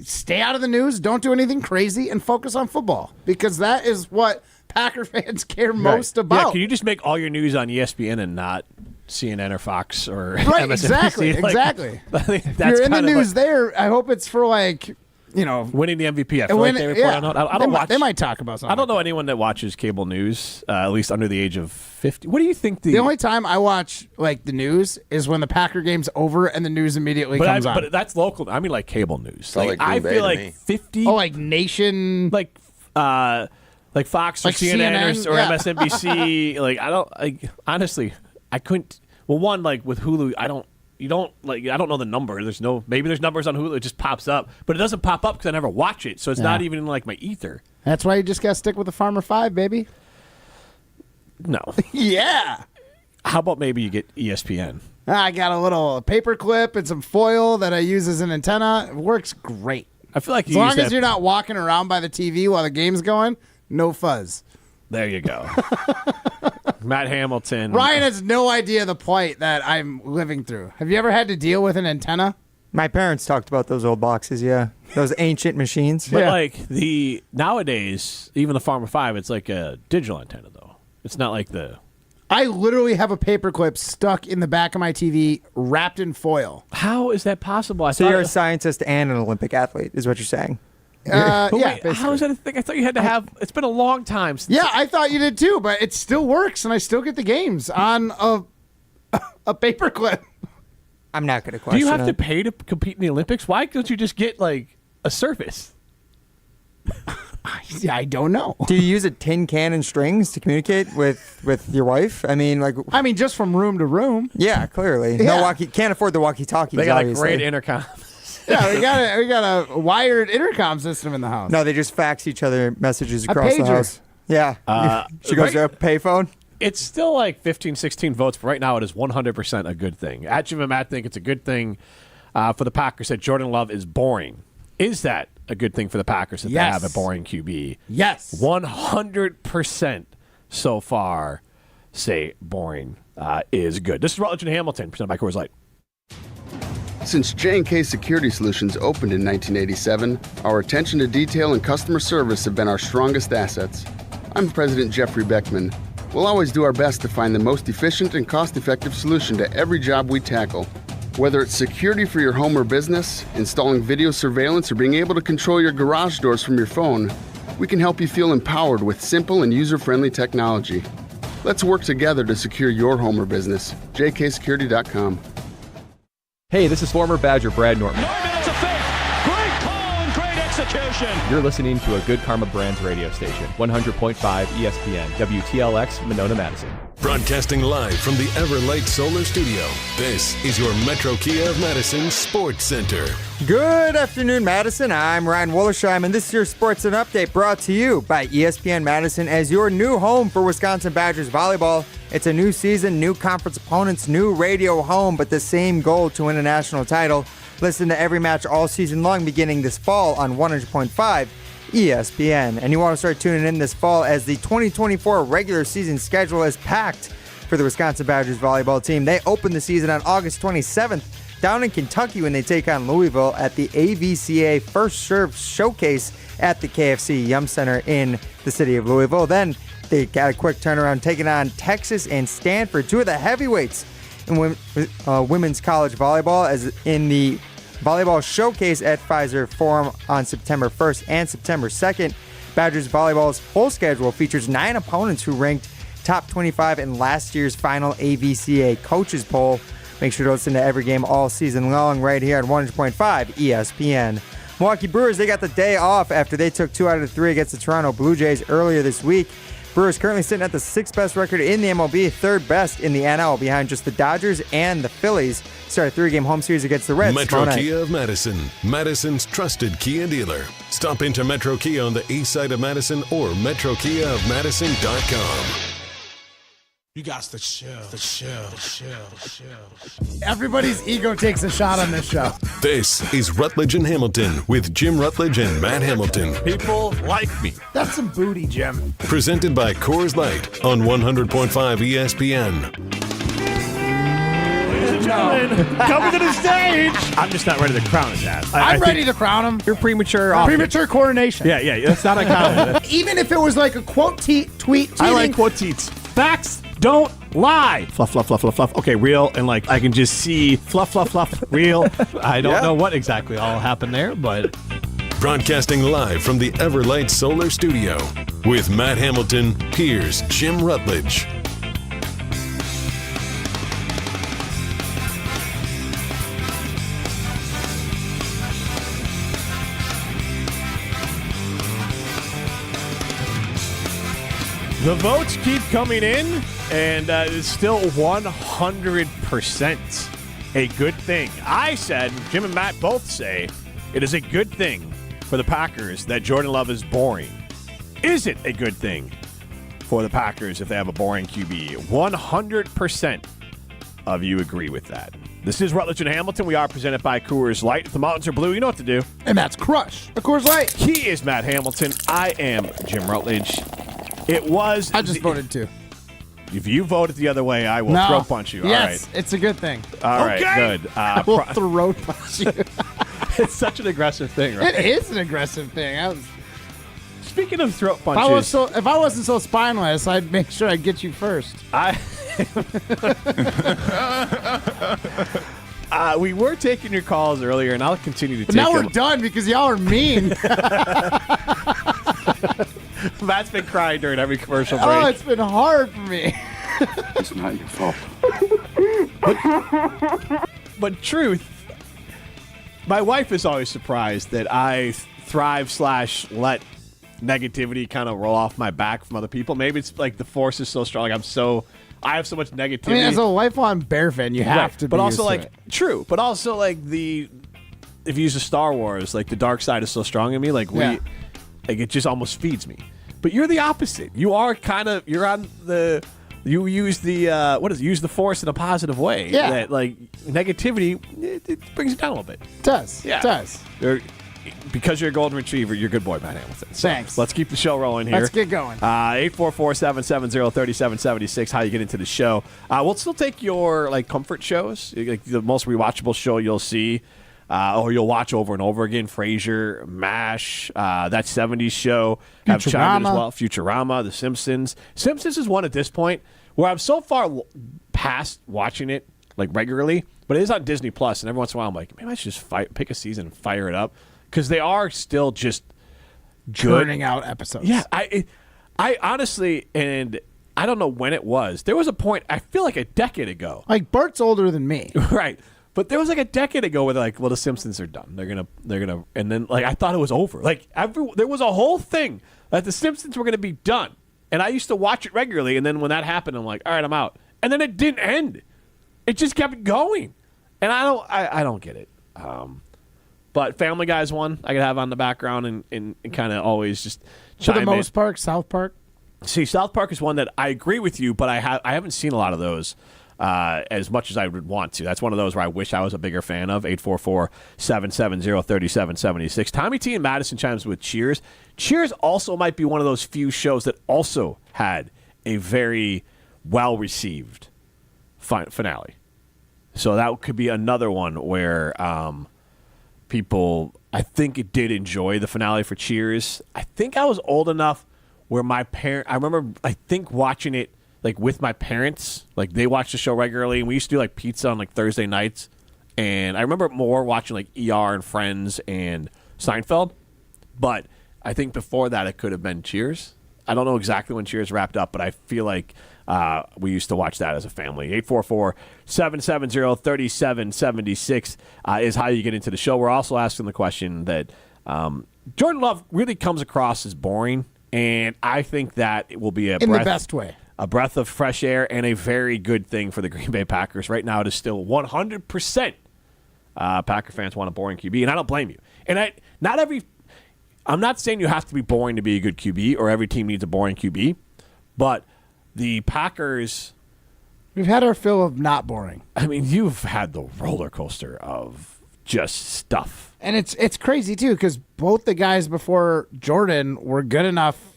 Stay out of the news, don't do anything crazy, and focus on football because that is what Packer fans care most about. Yeah, can you just make all your news on ESPN and not CNN or Fox or right? MSNBC? Exactly. If you're in the news there, I hope it's for winning the MVP. I feel like they report on. I don't watch. They might talk about something. I don't know anyone that watches cable news, at least under the age of 50. What do you think? The only time I watch the news is when the Packer game's over and the news immediately comes on. But that's local. I mean, like cable news. I feel like 50. Oh, like Nation, like Fox or CNN or MSNBC. Honestly, I couldn't. Well, one, with Hulu, I don't know the number. Maybe there's numbers on Hulu. It just pops up, but it doesn't pop up because I never watch it. So it's not even in my ether. That's why you just got to stick with the Farmer 5, baby. No. Yeah. How about maybe you get ESPN? I got a little paper clip and some foil that I use as an antenna. It works great. I feel like as long as you're not walking around by the TV while the game's going, no fuzz. There you go. Matt Hamilton. Ryan has no idea the plight that I'm living through. Have you ever had to deal with an antenna? My parents talked about those old boxes, yeah. Those ancient machines. But nowadays, even the Farmer 5, it's like a digital antenna, though. It's not like the... I literally have a paperclip stuck in the back of my TV wrapped in foil. How is that possible? So you're a scientist and an Olympic athlete, is what you're saying? Yeah, how is that a thing? I thought you had to have... It's been a long time since... Yeah, I thought you did too, but it still works, and I still get the games on a paperclip. I'm not going to question Do you have to pay to compete in the Olympics? Why don't you just get, a service? I don't know. Do you use a tin can and strings to communicate with your wife? I mean, just from room to room. Yeah, clearly. Yeah. Can't afford the walkie-talkies. They got obviously. great intercom. Yeah, we got a wired intercom system in the house. No, they just fax each other messages across the house. Yeah. She goes to a payphone. It's still 15, 16 votes, but right now it is 100% a good thing. At Jim and Matt think it's a good thing for the Packers that Jordan Love is boring. Is that a good thing for the Packers that they have a boring QB? Yes. 100% so far say boring is good. This is Rutledge and Hamilton, presented by Coors Light. Since J&K Security Solutions opened in 1987, our attention to detail and customer service have been our strongest assets. I'm President Jeffrey Beckman. We'll always do our best to find the most efficient and cost-effective solution to every job we tackle. Whether it's security for your home or business, installing video surveillance, or being able to control your garage doors from your phone, we can help you feel empowered with simple and user-friendly technology. Let's work together to secure your home or business. jksecurity.com. Hey, this is former Badger Brad Norton. It's a fake. Great call and great execution. You're listening to a Good Karma Brands radio station, 100.5 ESPN, WTLX, Monona, Madison. Broadcasting live from the Everlight Solar Studio, this is your Metro Kia of Madison Sports Center. Good afternoon, Madison. I'm Ryan Wollersheim, and this is your Sports and Update brought to you by ESPN Madison as your new home for Wisconsin Badgers volleyball. It's a new season, new conference opponents, new radio home, but the same goal to win a national title. Listen to every match all season long beginning this fall on 100.5 ESPN. And you want to start tuning in this fall as the 2024 regular season schedule is packed for the Wisconsin Badgers volleyball team. They open the season on August 27th down in Kentucky when they take on Louisville at the AVCA First Serve Showcase at the KFC Yum Center in the city of Louisville. Then they got a quick turnaround taking on Texas and Stanford, two of the heavyweights in women's college volleyball, as in the Volleyball Showcase at Pfizer Forum on September 1st and September 2nd. Badgers volleyball's full schedule features 9 opponents who ranked top 25 in last year's final AVCA coaches poll. Make sure to listen to every game all season long right here on 100.5 ESPN. Milwaukee Brewers, they got the day off after they took 2 out of 3 against the Toronto Blue Jays earlier this week. Brewers currently sitting at the 6th best record in the MLB, 3rd best in the NL, behind just the Dodgers and the Phillies. Start a 3-game home series against the Reds. Metro Kia of Madison, Madison's trusted Kia dealer. Stop into Metro Kia on the east side of Madison or metrokiaofmadison.com. You got the chill. Everybody's ego takes a shot on this show. This is Rutledge and Hamilton with Jim Rutledge and Matt Hamilton. People like me. That's some booty, Jim. Presented by Coors Light on 100.5 ESPN. Coming to the stage. I'm just not ready to crown his ass. I'm ready to crown him. You're premature. Premature coronation. Yeah. That's not uncommon. Even if it was like a quote tweet. I like quote tweets. Facts don't lie. Fluff, fluff, fluff, fluff, fluff. Okay, real. And like I can just see fluff, fluff, fluff, real. I don't know what exactly all happened there, but. Broadcasting live from the Everlight Solar Studio. With Matt Hamilton, here's Jim Rutledge. The votes keep coming in, and it's still 100% a good thing. I said, Jim and Matt both say, it is a good thing for the Packers that Jordan Love is boring. Is it a good thing for the Packers if they have a boring QB? 100% of you agree with that. This is Rutledge and Hamilton. We are presented by Coors Light. If the mountains are blue, you know what to do. And that's crush a Coors Light. He is Matt Hamilton. I am Jim Rutledge. It was. I just voted too. If you voted the other way, I will throat punch you. Yes, all right. It's a good thing. All right, good. I will throat punch you. It's such an aggressive thing, right? It is an aggressive thing. Speaking of throat punches, if I wasn't so spineless, I'd make sure I'd get you first. We were taking your calls earlier, and I'll continue to take them. Now them. we're done because y'all are mean. Matt's been crying during every commercial break. Oh, it's been hard for me. It's not your fault. But truth, my wife is always surprised that I thrive / let negativity kind of roll off my back from other people. Maybe it's like the force is so strong. Like I have so much negativity. I mean, as a lifelong Bear fan, you have to be but also used like to it. True, but also like if you use a Star Wars, like the dark side is so strong in me, like it just almost feeds me. But you're the opposite. You are you're on the. You use the use the force in a positive way. Yeah. That like negativity, it brings it down a little bit. It does. Yeah. It does. Because you're a golden retriever, you're a good boy, Matt Hamilton. So Thanks. Let's keep the show rolling here. Let's get going. 844-770-3776. How you get into the show? We'll still take your like comfort shows, like the most rewatchable show you'll see. Or you'll watch over and over again. Frasier, MASH, that 70s show. Have chimed in as well. Futurama, The Simpsons. Simpsons is one at this point where I'm so far past watching it like regularly, but it is on Disney Plus, and every once in a while I'm like, maybe I should just pick a season and fire it up because they are still just churning out episodes. Yeah, I honestly, and I don't know when it was. There was a point, I feel like a decade ago. Like Bart's older than me, right? But there was like a decade ago where they're like, well, the Simpsons are done. They're gonna, and then like I thought it was over. Like there was a whole thing that the Simpsons were gonna be done, and I used to watch it regularly. And then when that happened, I'm like, all right, I'm out. And then it didn't end. It just kept going, and I don't get it. But Family Guy's one I could have on the background and kind of always just chime for the most in. part, South Park. See, South Park is one that I agree with you, but I haven't seen a lot of those. As much as I would want to. That's one of those where I wish I was a bigger fan of. 844-770-3776. Tommy T and Madison chimes with Cheers. Cheers also might be one of those few shows that also had a very well-received finale. So that could be another one where people, I think it did enjoy the finale for Cheers. I think I was old enough where I remember, I think watching it like with my parents, like they watched the show regularly, and we used to do like pizza on like Thursday nights. And I remember more watching like ER and Friends and Seinfeld. But I think before that it could have been Cheers. I don't know exactly when Cheers wrapped up, but I feel like we used to watch that as a family. 844-770-3776 is how you get into the show. We're also asking the question that Jordan Love really comes across as boring. And I think that it will be in the best way. A breath of fresh air and a very good thing for the Green Bay Packers. Right now, it is still 100% Packer fans want a boring QB, and I don't blame you. And I'm not saying you have to be boring to be a good QB, or every team needs a boring QB, but the Packers... We've had our fill of not boring. I mean, you've had the roller coaster of just stuff. And it's crazy, too, because both the guys before Jordan were good enough.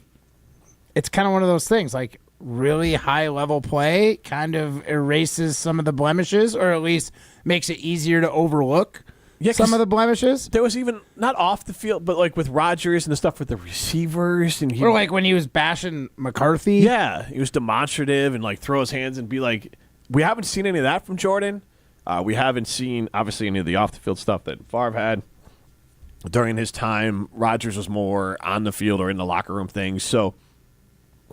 It's kind of one of those things, like really high-level play kind of erases some of the blemishes, or at least makes it easier to overlook some of the blemishes. There was even, not off the field, but like with Rodgers and the stuff with the receivers. Or like when he was bashing McCarthy. Yeah, he was demonstrative and like throw his hands and be like, we haven't seen any of that from Jordan. We haven't seen, obviously, any of the off-the-field stuff that Favre had. During his time, Rodgers was more on the field or in the locker room things. So,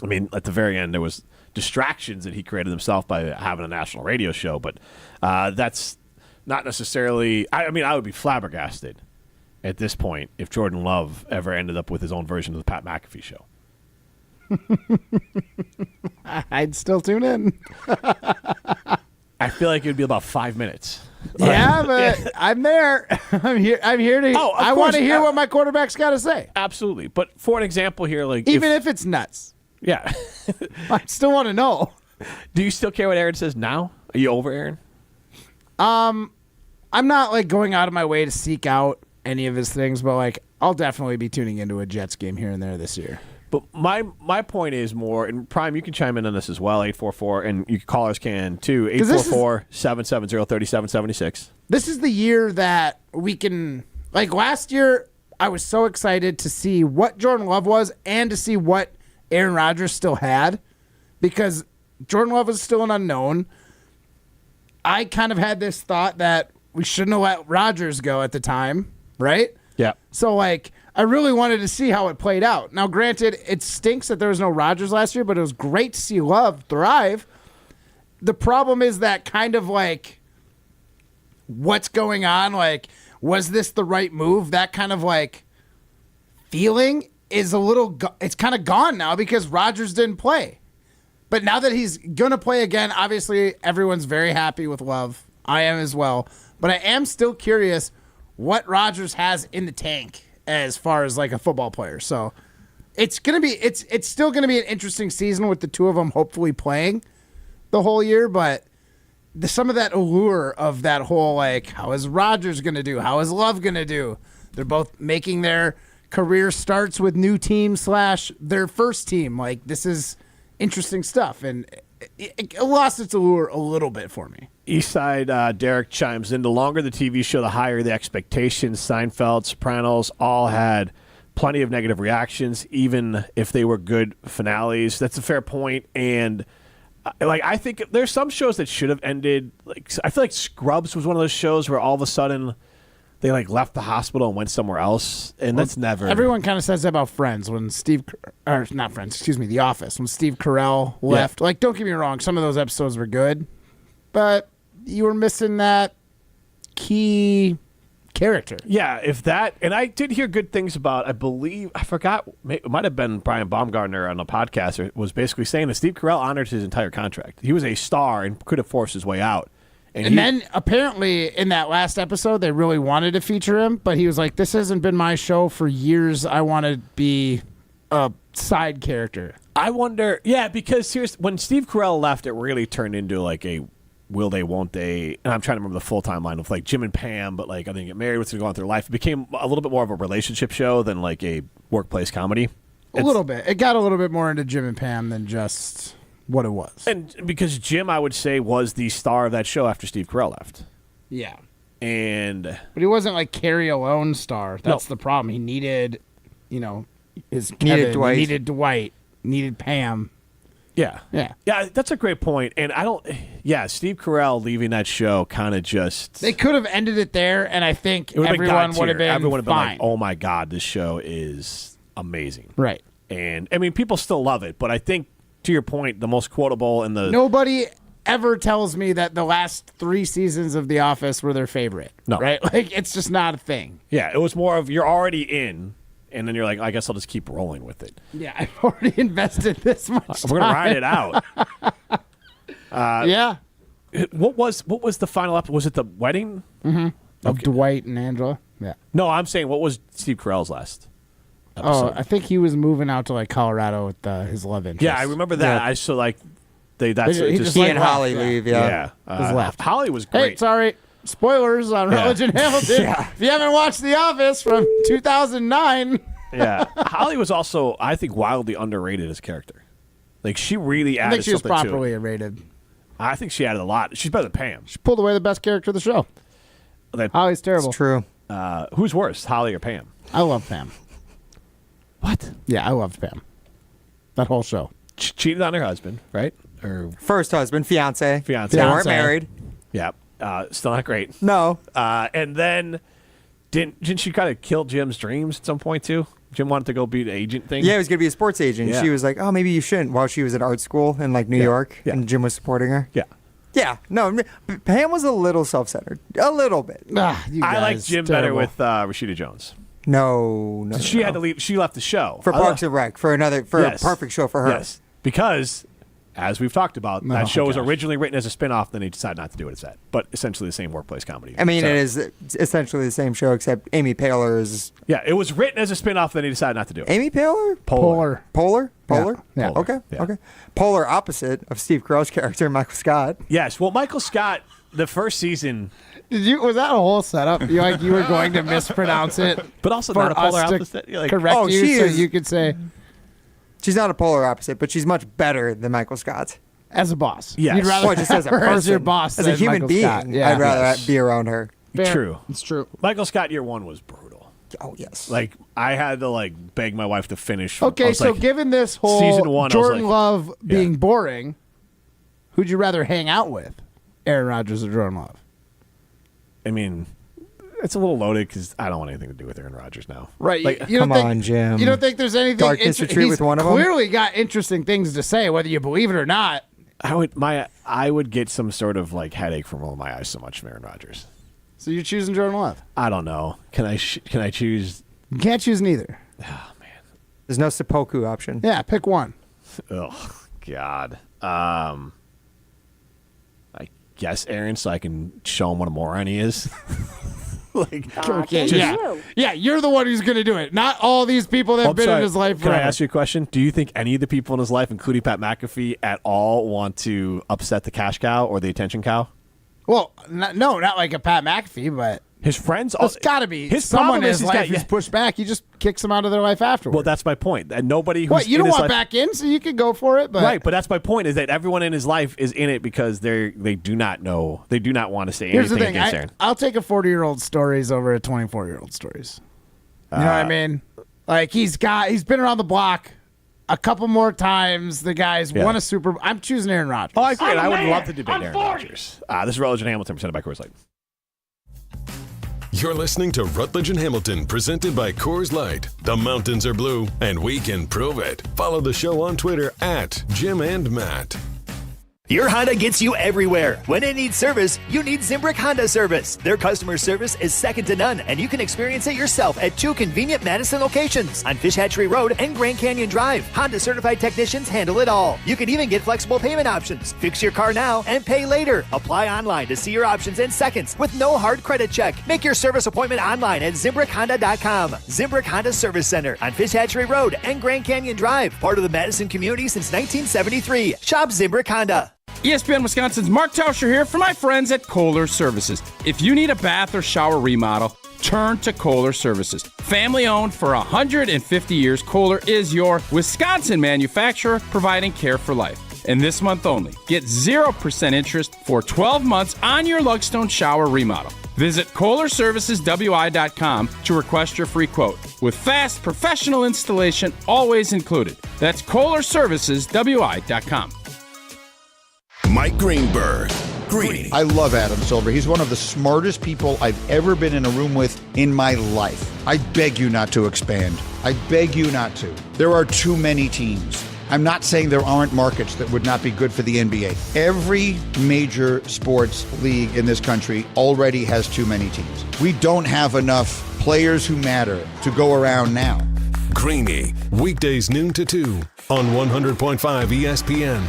I mean, at the very end, there was distractions that he created himself by having a national radio show, but that's not necessarily... I mean, I would be flabbergasted at this point if Jordan Love ever ended up with his own version of the Pat McAfee show. I'd still tune in. I feel like it would be about 5 minutes. Yeah, but I'm there. I'm here to... I want to hear what my quarterback's got to say. Absolutely. But for an example here, like... Even if it's nuts. Yeah. I still want to know. Do you still care what Aaron says now? Are you over Aaron? I'm not like going out of my way to seek out any of his things, but like I'll definitely be tuning into a Jets game here and there this year. But my point is more, and Prime, you can chime in on this as well, 844, and you callers can too, 844-770-3776. This is the year that we can, like last year, I was so excited to see what Jordan Love was and to see what Aaron Rodgers still had, because Jordan Love was still an unknown. I kind of had this thought that we shouldn't have let Rodgers go at the time, right? Yeah. So, like, I really wanted to see how it played out. Now, granted, it stinks that there was no Rodgers last year, but it was great to see Love thrive. The problem is that kind of, like, what's going on? Like, was this the right move? That kind of, like, feeling is a little, it's kind of gone now because Rodgers didn't play. But now that he's going to play again, obviously everyone's very happy with Love. I am as well. But I am still curious what Rodgers has in the tank as far as like a football player. So it's going to be, it's still going to be an interesting season with the two of them hopefully playing the whole year. But some of that allure of that whole, like, how is Rodgers going to do? How is Love going to do? They're both making their career starts with new team / their first team. Like, this is interesting stuff, and it lost its allure a little bit for me. Eastside Derek chimes in. The longer the TV show, the higher the expectations. Seinfeld, Sopranos all had plenty of negative reactions, even if they were good finales. That's a fair point. And like, I think there's some shows that should have ended. Like, I feel like Scrubs was one of those shows where all of a sudden they like left the hospital and went somewhere else, and that's never. Everyone kind of says that about Friends when The Office, when Steve Carell left. Yeah. Like, don't get me wrong, some of those episodes were good, but you were missing that key character. Yeah, if that, and I did hear good things about, I believe, I forgot, it might have been Brian Baumgartner on the podcast, was basically saying that Steve Carell honored his entire contract. He was a star and could have forced his way out. And then apparently in that last episode, they really wanted to feature him, but he was like, this hasn't been my show for years. I want to be a side character. I wonder, because when Steve Carell left, it really turned into like a will they, won't they, and I'm trying to remember the full timeline of like Jim and Pam, but like I think get married, what's going on through life. It became a little bit more of a relationship show than like a workplace comedy. A little bit. It got a little bit more into Jim and Pam than just what it was. And because Jim, I would say, was the star of that show after Steve Carell left. Yeah. But he wasn't like Carrie Alone star. That's the problem. He needed, his Kevin, Dwight. He needed Dwight, needed Pam. Yeah, that's a great point. And Steve Carell leaving that show kind of just... They could have ended it there, and I think everyone would have been been fine. Like, oh my God, this show is amazing. Right. And, I mean, people still love it, but I think, to your point, the most quotable and the... Nobody ever tells me that the last 3 seasons of The Office were their favorite. No. Right? Like, it's just not a thing. Yeah, it was more of you're already in, and then you're like, I guess I'll just keep rolling with it. Yeah, I've already invested this much time. We're gonna ride it out. Yeah. What was the final episode? Was it the wedding? Mm-hmm. Of Dwight and Angela. Yeah. No, I'm saying, what was Steve Carell's last episode? Oh, I think he was moving out to like Colorado with his love interest. Yeah, I remember that. Yeah. I saw like He and Holly leave. Yeah. Yeah. left. Holly was great. Hey, sorry. Spoilers on Rutledge and Hamilton. Yeah. If you haven't watched The Office from 2009. Yeah. Holly was also, I think, wildly underrated as a character. Like, she really added I think she was something to it. properly rated. I think she added a lot. She's better than Pam. She pulled away the best character of the show. Holly's terrible. It's true. Who's worse, Holly or Pam? I love Pam. What? Yeah, I loved Pam. That whole show. Cheated on her husband, right? Or first husband, fiance. They weren't married. Yeah. Still not great. No. And then didn't she kind of kill Jim's dreams at some point too? Jim wanted to go be an agent thing. Yeah, he was going to be a sports agent. Yeah. She was like, oh, maybe you shouldn't, while she was at art school in like New York, and Jim was supporting her. Yeah. Yeah. No, Pam was a little self-centered. A little bit. I like Jim better with Rashida Jones. No. She had to leave. She left the show. For Parks and Rec, for a perfect show for her. Yes. Because, as we've talked about, that show was originally written as a spin-off, then they decided not to do it as that. But essentially the same workplace comedy. I mean, it is essentially the same show, except Amy Poehler is... Yeah, it was written as a spin-off, then they decided not to do it. Amy Poehler? Polar. Polar? Yeah. Okay. Yeah. Okay. Polar opposite of Steve Carell's character, Michael Scott. Yes. Well, Michael Scott, the first season... Was that a whole setup? You were going to mispronounce it, but also for not a polar us to opposite. You're like, correct you, she so is- you could say She's not a polar opposite, but she's much better than Michael Scott. as a boss. Yes. You'd rather Well, just as a have her person. as your boss, As a than human Michael being, Scott. Yeah. I'd rather be around her. Fair. True. It's true. Michael Scott year one was brutal. Oh, yes. Like, I had to, beg my wife to finish. Okay, so given this whole season one, Jordan I was Love being boring, who'd you rather hang out with, Aaron Rodgers or Jordan Love? I mean, it's a little loaded because I don't want anything to do with Aaron Rodgers now. Right. Like, you don't come think, on, Jim. You don't think there's anything... Darkness Retreat with one of them? clearly got interesting things to say, whether you believe it or not. I would get some sort of headache from rolling my eyes so much from Aaron Rodgers. So you're choosing Jordan Love? I don't know. Can I choose? You can't choose neither. Oh man, there's no seppuku option. Yeah, pick one. Oh God. I guess Aaron, so I can show him what a moron he is. Okay, yeah, you're the one who's going to do it. Not all these people that have been in his life Can forever. I ask you a question? Do you think any of the people in his life, including Pat McAfee, at all want to upset the cash cow or the attention cow? Well, not like a Pat McAfee, but his friends. There's got to be his someone problem in is his he's life got- who's pushed back. He just kicks them out of their life afterwards. Well, that's my point. And nobody who's What, you in don't his want life, back in, so you could go for it. But right? But that's my point: is that everyone in his life is in it because they do not know, they do not want to say here's the anything thing: against Aaron. I'll take a 40-year-old stories over a 24-year-old stories. You know what I mean? Like he's been around the block a couple more times. The guy's won a Super Bowl. I'm choosing Aaron Rodgers. Oh, I agree. I would love to debate Aaron Rodgers. This is Rutledge and Hamilton, presented by Coors Light. You're listening to Rutledge and Hamilton, presented by Coors Light. The mountains are blue, and we can prove it. Follow the show on Twitter at Jim and Matt. Your Honda gets you everywhere. When it needs service, you need Zimbrick Honda service. Their customer service is second to none, and you can experience it yourself at 2 convenient Madison locations on Fish Hatchery Road and Grand Canyon Drive. Honda certified technicians handle it all. You can even get flexible payment options. Fix your car now and pay later. Apply online to see your options in seconds with no hard credit check. Make your service appointment online at ZimbrickHonda.com. Zimbrick Honda Service Center on Fish Hatchery Road and Grand Canyon Drive. Part of the Madison community since 1973. Shop Zimbrick Honda. ESPN Wisconsin's Mark Tauscher here for my friends at Kohler Services. If you need a bath or shower remodel, turn to Kohler Services. Family owned for 150 years, Kohler is your Wisconsin manufacturer providing care for life. And this month only, get 0% interest for 12 months on your Lugstone shower remodel. Visit KohlerServicesWI.com to request your free quote. With fast, professional installation always included. That's KohlerServicesWI.com. Mike Greenberg. I love Adam Silver. He's one of the smartest people I've ever been in a room with in my life. I beg you not to expand. I beg you not to. There are too many teams. I'm not saying there aren't markets that would not be good for the NBA. Every major sports league in this country already has too many teams. We don't have enough players who matter to go around now. Greeny, weekdays noon to 2 on 100.5 ESPN.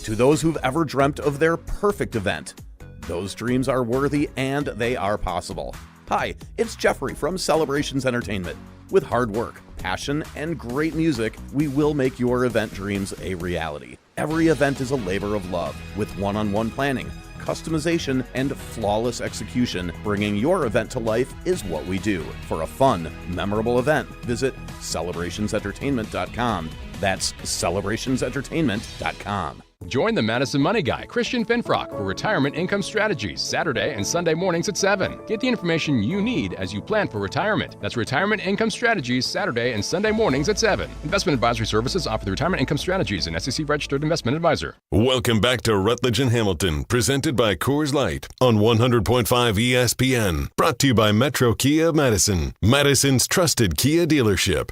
To those who've ever dreamt of their perfect event, those dreams are worthy and they are possible. Hi, it's Jeffrey from Celebrations Entertainment. With hard work, passion, and great music, we will make your event dreams a reality. Every event is a labor of love with one-on-one planning, customization, and flawless execution. Bringing your event to life is what we do. For a fun, memorable event, visit celebrationsentertainment.com. That's celebrationsentertainment.com. Join the Madison Money Guy, Christian Finfrock, for retirement income strategies, Saturday and Sunday mornings at 7. Get the information you need as you plan for retirement. That's retirement income strategies, Saturday and Sunday mornings at 7. Investment advisory services offer the retirement income strategies, an SEC-registered investment advisor. Welcome back to Rutledge and Hamilton, presented by Coors Light on 100.5 ESPN. Brought to you by Metro Kia Madison, Madison's trusted Kia dealership.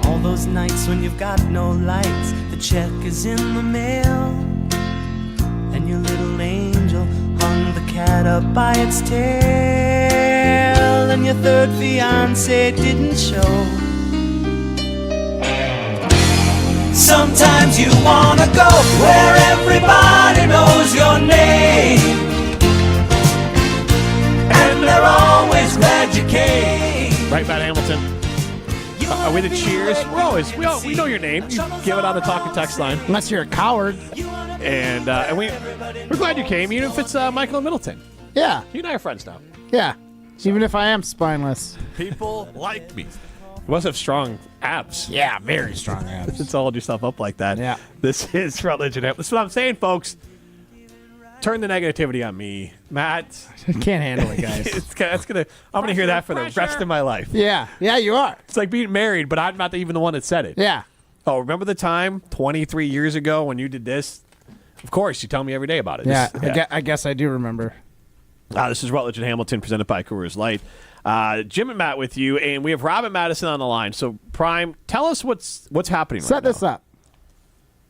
All those nights when you've got no lights, the check is in the mail, and your little angel hung the cat up by its tail, and your third fiancé didn't show. Sometimes you wanna go where everybody knows your name, and they're always glad you came. Right, Matt Hamilton. Are we the cheers? We know your name. You give it on the talk and text line. Unless you're a coward. And we're glad you came, even if it's Michael and Middleton. Yeah. You and I are friends now. Yeah. Even if I am spineless. People like me. You must have strong abs. Yeah, very strong abs. It's all hold yourself up like that. Yeah. This is Rutledge and Hamilton. That's what I'm saying, folks. Turn the negativity on me, Matt. I can't handle it, guys. I'm gonna hear that for the rest of my life. Yeah, you are. It's like being married, but I'm not even the one that said it. Yeah. Oh, remember the time 23 years ago when you did this? Of course, you tell me every day about it. Yeah, I guess I do remember. This is Rutledge and Hamilton, presented by Coors Light. Jim and Matt with you, and we have Rob and Madison on the line. So, Prime, tell us what's happening right now. Set this up.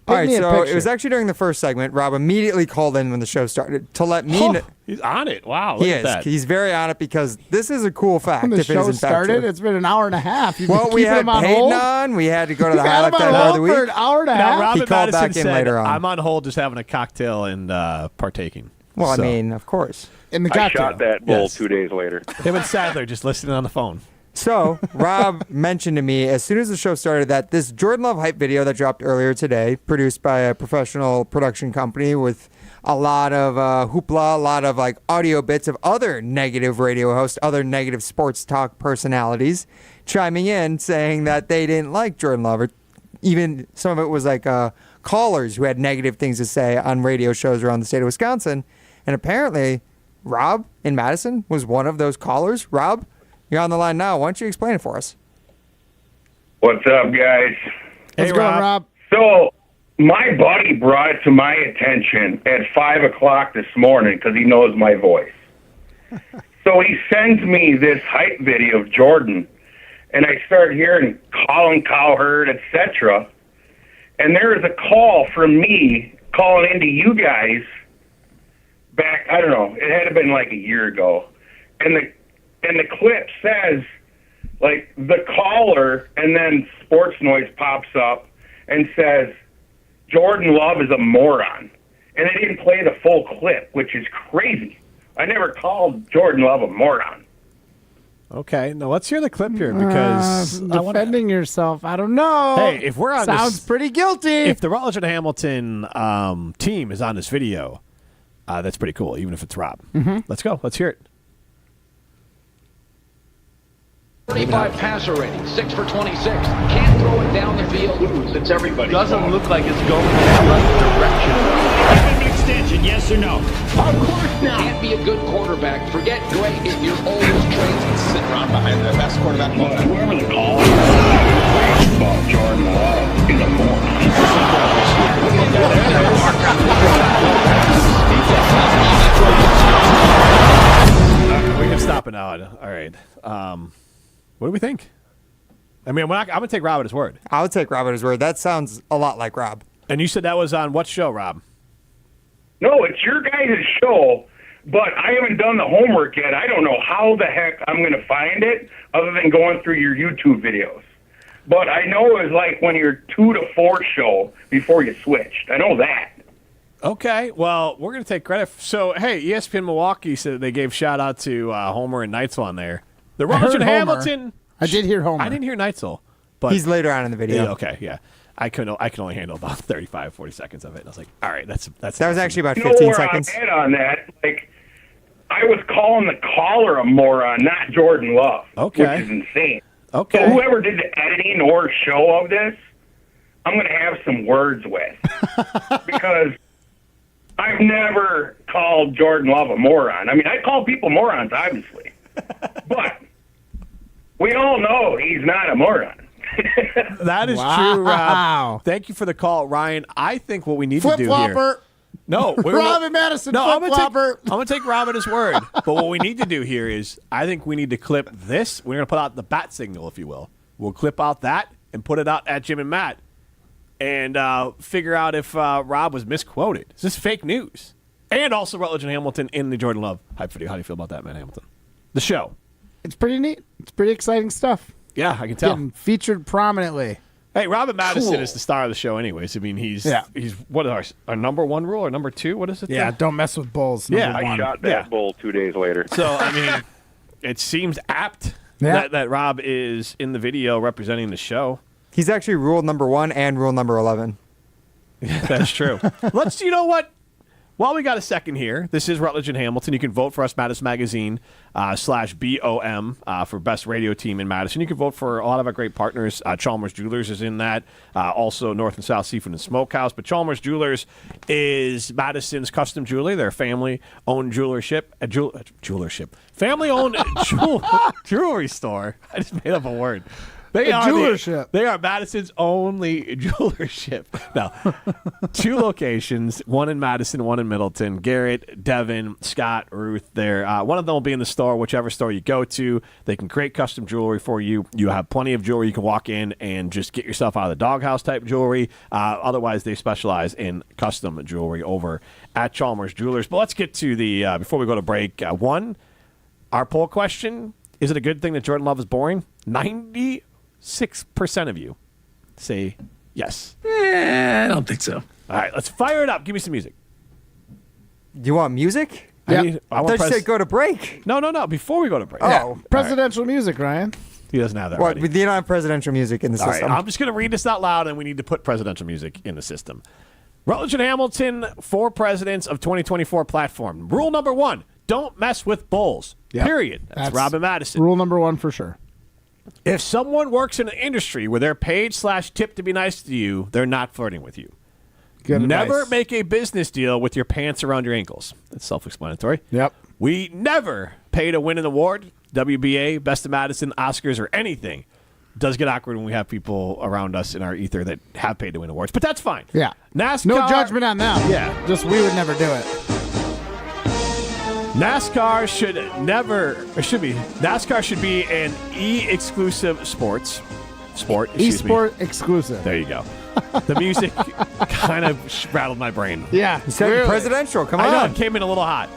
All right, so it was actually during the first segment. Rob immediately called in when the show started to let me know. He's on it. Wow, look at that. He's very on it because this is a cool fact. When the if it is show in fact started, true. it's been an hour and a half. Well, we had Paytn on. We had to go to the highlight time of the week. For an hour and a Now, half. Rob He and called Madison back in said, later on. I'm on hold just having a cocktail and partaking. Well, So- I mean, of course. In the I cocktail. shot that bull Yes. 2 days later. Him and Sadler just listening on the phone. So, Rob mentioned to me as soon as the show started that this Jordan Love hype video that dropped earlier today, produced by a professional production company with a lot of hoopla, a lot of like audio bits of other negative radio hosts, other negative sports talk personalities chiming in saying that they didn't like Jordan Love. Or even some of it was like callers who had negative things to say on radio shows around the state of Wisconsin. And apparently, Rob in Madison was one of those callers. Rob, you're on the line now. Why don't you explain it for us? What's up, guys? How's it going, Rob? So, my buddy brought it to my attention at 5 o'clock this morning because he knows my voice. So he sends me this hype video of Jordan, and I start hearing Colin Cowherd, etc. And there is a call from me calling into you guys back, I don't know, it had to been like a year ago. And the clip says, like, the caller, and then Sports Noise pops up and says, Jordan Love is a moron. And they didn't play the full clip, which is crazy. I never called Jordan Love a moron. Okay, now let's hear the clip here because defending yourself. I don't know. Hey, if we're on sounds pretty guilty. If the Rutledge and Hamilton team is on this video, that's pretty cool, even if it's Rob. Mm-hmm. Let's go. Let's hear it. 35 passer rating, 6 for 26. Can't throw it down the field. It's everybody. Doesn't look like it's going in the right direction. An extension, yes or no? Of course not. Can't be a good quarterback. Forget great if you're always trained to sit around behind the best quarterback. Whoever the call about Jordan Love is a We can stop it now. All right. What do we think? I mean, I'm going to take Rob at his word. I would take Rob at his word. That sounds a lot like Rob. And you said that was on what show, Rob? No, it's your guys' show, But I haven't done the homework yet. I don't know how the heck I'm going to find it other than going through your YouTube videos. But I know it was like when your 2 to 4 show before you switched. I know that. Okay, well, we're going to take credit. So, hey, ESPN Milwaukee said they gave shout-out to Homer and Neitzel on there. The Rutledge and Hamilton. I did hear Homer. I didn't hear Neitzel. But he's later on in the video. Yeah, okay, yeah. I can only handle about 35, 40 seconds of it. And I was like, all right, that's that was actually about 15 where seconds. I'm at on that. Like, I was calling the caller a moron, not Jordan Love. Okay. Which is insane. Okay. So whoever did the editing or show of this, I'm going to have some words with. Because I've never called Jordan Love a moron. I mean, I call people morons, obviously. But we all know he's not a moron. That is true, Rob. Thank you for the call, Ryan. I think what we need to do here. Flip-flopper. No, Robin Madison, flip-flopper. I'm going to take Rob at his word. But what we need to do here is I think we need to clip this. We're going to put out the bat signal, if you will. We'll clip out that and put it out at Jim and Matt and figure out if Rob was misquoted. Is this fake news? And also Rutledge and Hamilton in the Jordan Love hype video. How do you feel about that, Matt Hamilton? The show. It's pretty neat. It's pretty exciting stuff. Yeah, I can tell. Getting featured prominently. Hey, Robin Madison is the star of the show anyways. I mean, he's what is our number 1 rule or number 2? What is it? Yeah, don't mess with bulls. I shot that bull 2 days later. So, I mean, it seems apt that Rob is in the video representing the show. He's actually rule number 1 and rule number 11. That's true. You know what? While we got a second here, this is Rutledge and Hamilton. You can vote for us, Madison Magazine /BOM for best radio team in Madison. You can vote for a lot of our great partners. Chalmers Jewelers is in that. Also North and South Seafood and Smokehouse. But Chalmers Jewelers is Madison's custom jewelry. They're a family-owned jewelership. Family-owned jewelry store. I just made up a word. They are Madison's only jewelership. Now, 2 locations, one in Madison, one in Middleton. Garrett, Devin, Scott, Ruth there. One of them will be in the store, whichever store you go to. They can create custom jewelry for you. You have plenty of jewelry. You can walk in and just get yourself out of the doghouse type jewelry. Otherwise, they specialize in custom jewelry over at Chalmers Jewelers. But let's get to the, before we go to break, our poll question, is it a good thing that Jordan Love is boring? 96% of you say yes. I don't think so. All right, let's fire it up. Give me some music. You want music? Yeah. I thought you said go to break. No. Before we go to break. Oh. Presidential music, Ryan. He doesn't have that What? ready. We don't have presidential music in the All system. right, I'm just going to read this out loud, and we need to put presidential music in the system. Rutledge and Hamilton, 4 presidents of 2024 platform. Rule number 1, don't mess with bulls. Yep. Period. That's Robin Madison. Rule number 1 for sure. If someone works in an industry where they're paid /tipped to be nice to you, they're not flirting with you. Good Never advice. make a business deal with your pants around your ankles. That's self-explanatory. Yep. We never pay to win an award, WBA, Best of Madison, Oscars, or anything. It does get awkward when we have people around us in our ether that have paid to win awards, but that's fine. Yeah. NASCAR. No judgment on them. Yeah. Just we would never do it. NASCAR should be an E-exclusive sport. Esport exclusive. There you go. The music kind of rattled my brain. Yeah. You said presidential. Come on. I know, it came in a little hot.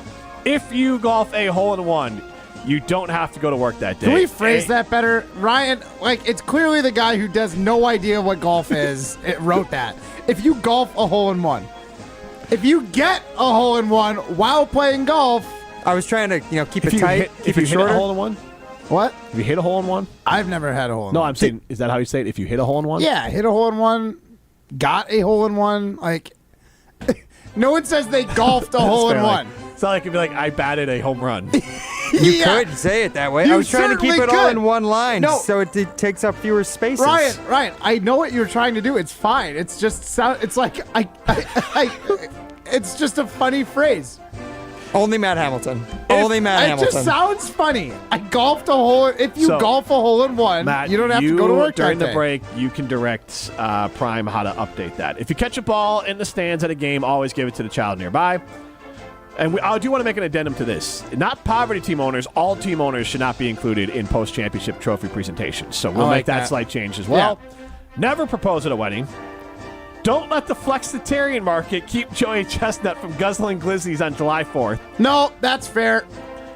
If you golf a hole-in-one, you don't have to go to work that day. Can we phrase that better? Ryan, it's clearly the guy who does no idea what golf is. It wrote that. If you golf a hole-in-one, if you get a hole-in-one while playing golf, I was trying to, keep it tight. If you hit a hole-in-one? What? If you hit a hole-in-one? I've never had a hole-in-one. No, I'm saying, is that how you say it? If you hit a hole-in-one? Yeah, hit a hole-in-one, got a hole-in-one. No one says they golfed a hole-in-one. It's not like it'd be like, I batted a home run. You could say it that way. I was trying to keep it all in one line, No. so it takes up fewer spaces. Ryan, I know what you're trying to do. It's fine. It's just it's like it's just a funny phrase. Only Matt Hamilton. Only Matt Hamilton. It just sounds funny. I golfed a hole. If you golf a hole-in-one, Matt, you don't have to go to work during that the day. break. You can direct Prime how to update that. If you catch a ball in the stands at a game, always give it to the child nearby. And I do want to make an addendum to this. Not poverty team owners, all team owners should not be included in post-championship trophy presentations. So we'll make that slight change as well. Yeah. Never propose at a wedding. Don't let the flexitarian market keep Joey Chestnut from guzzling glizzies on July 4th. No, that's fair.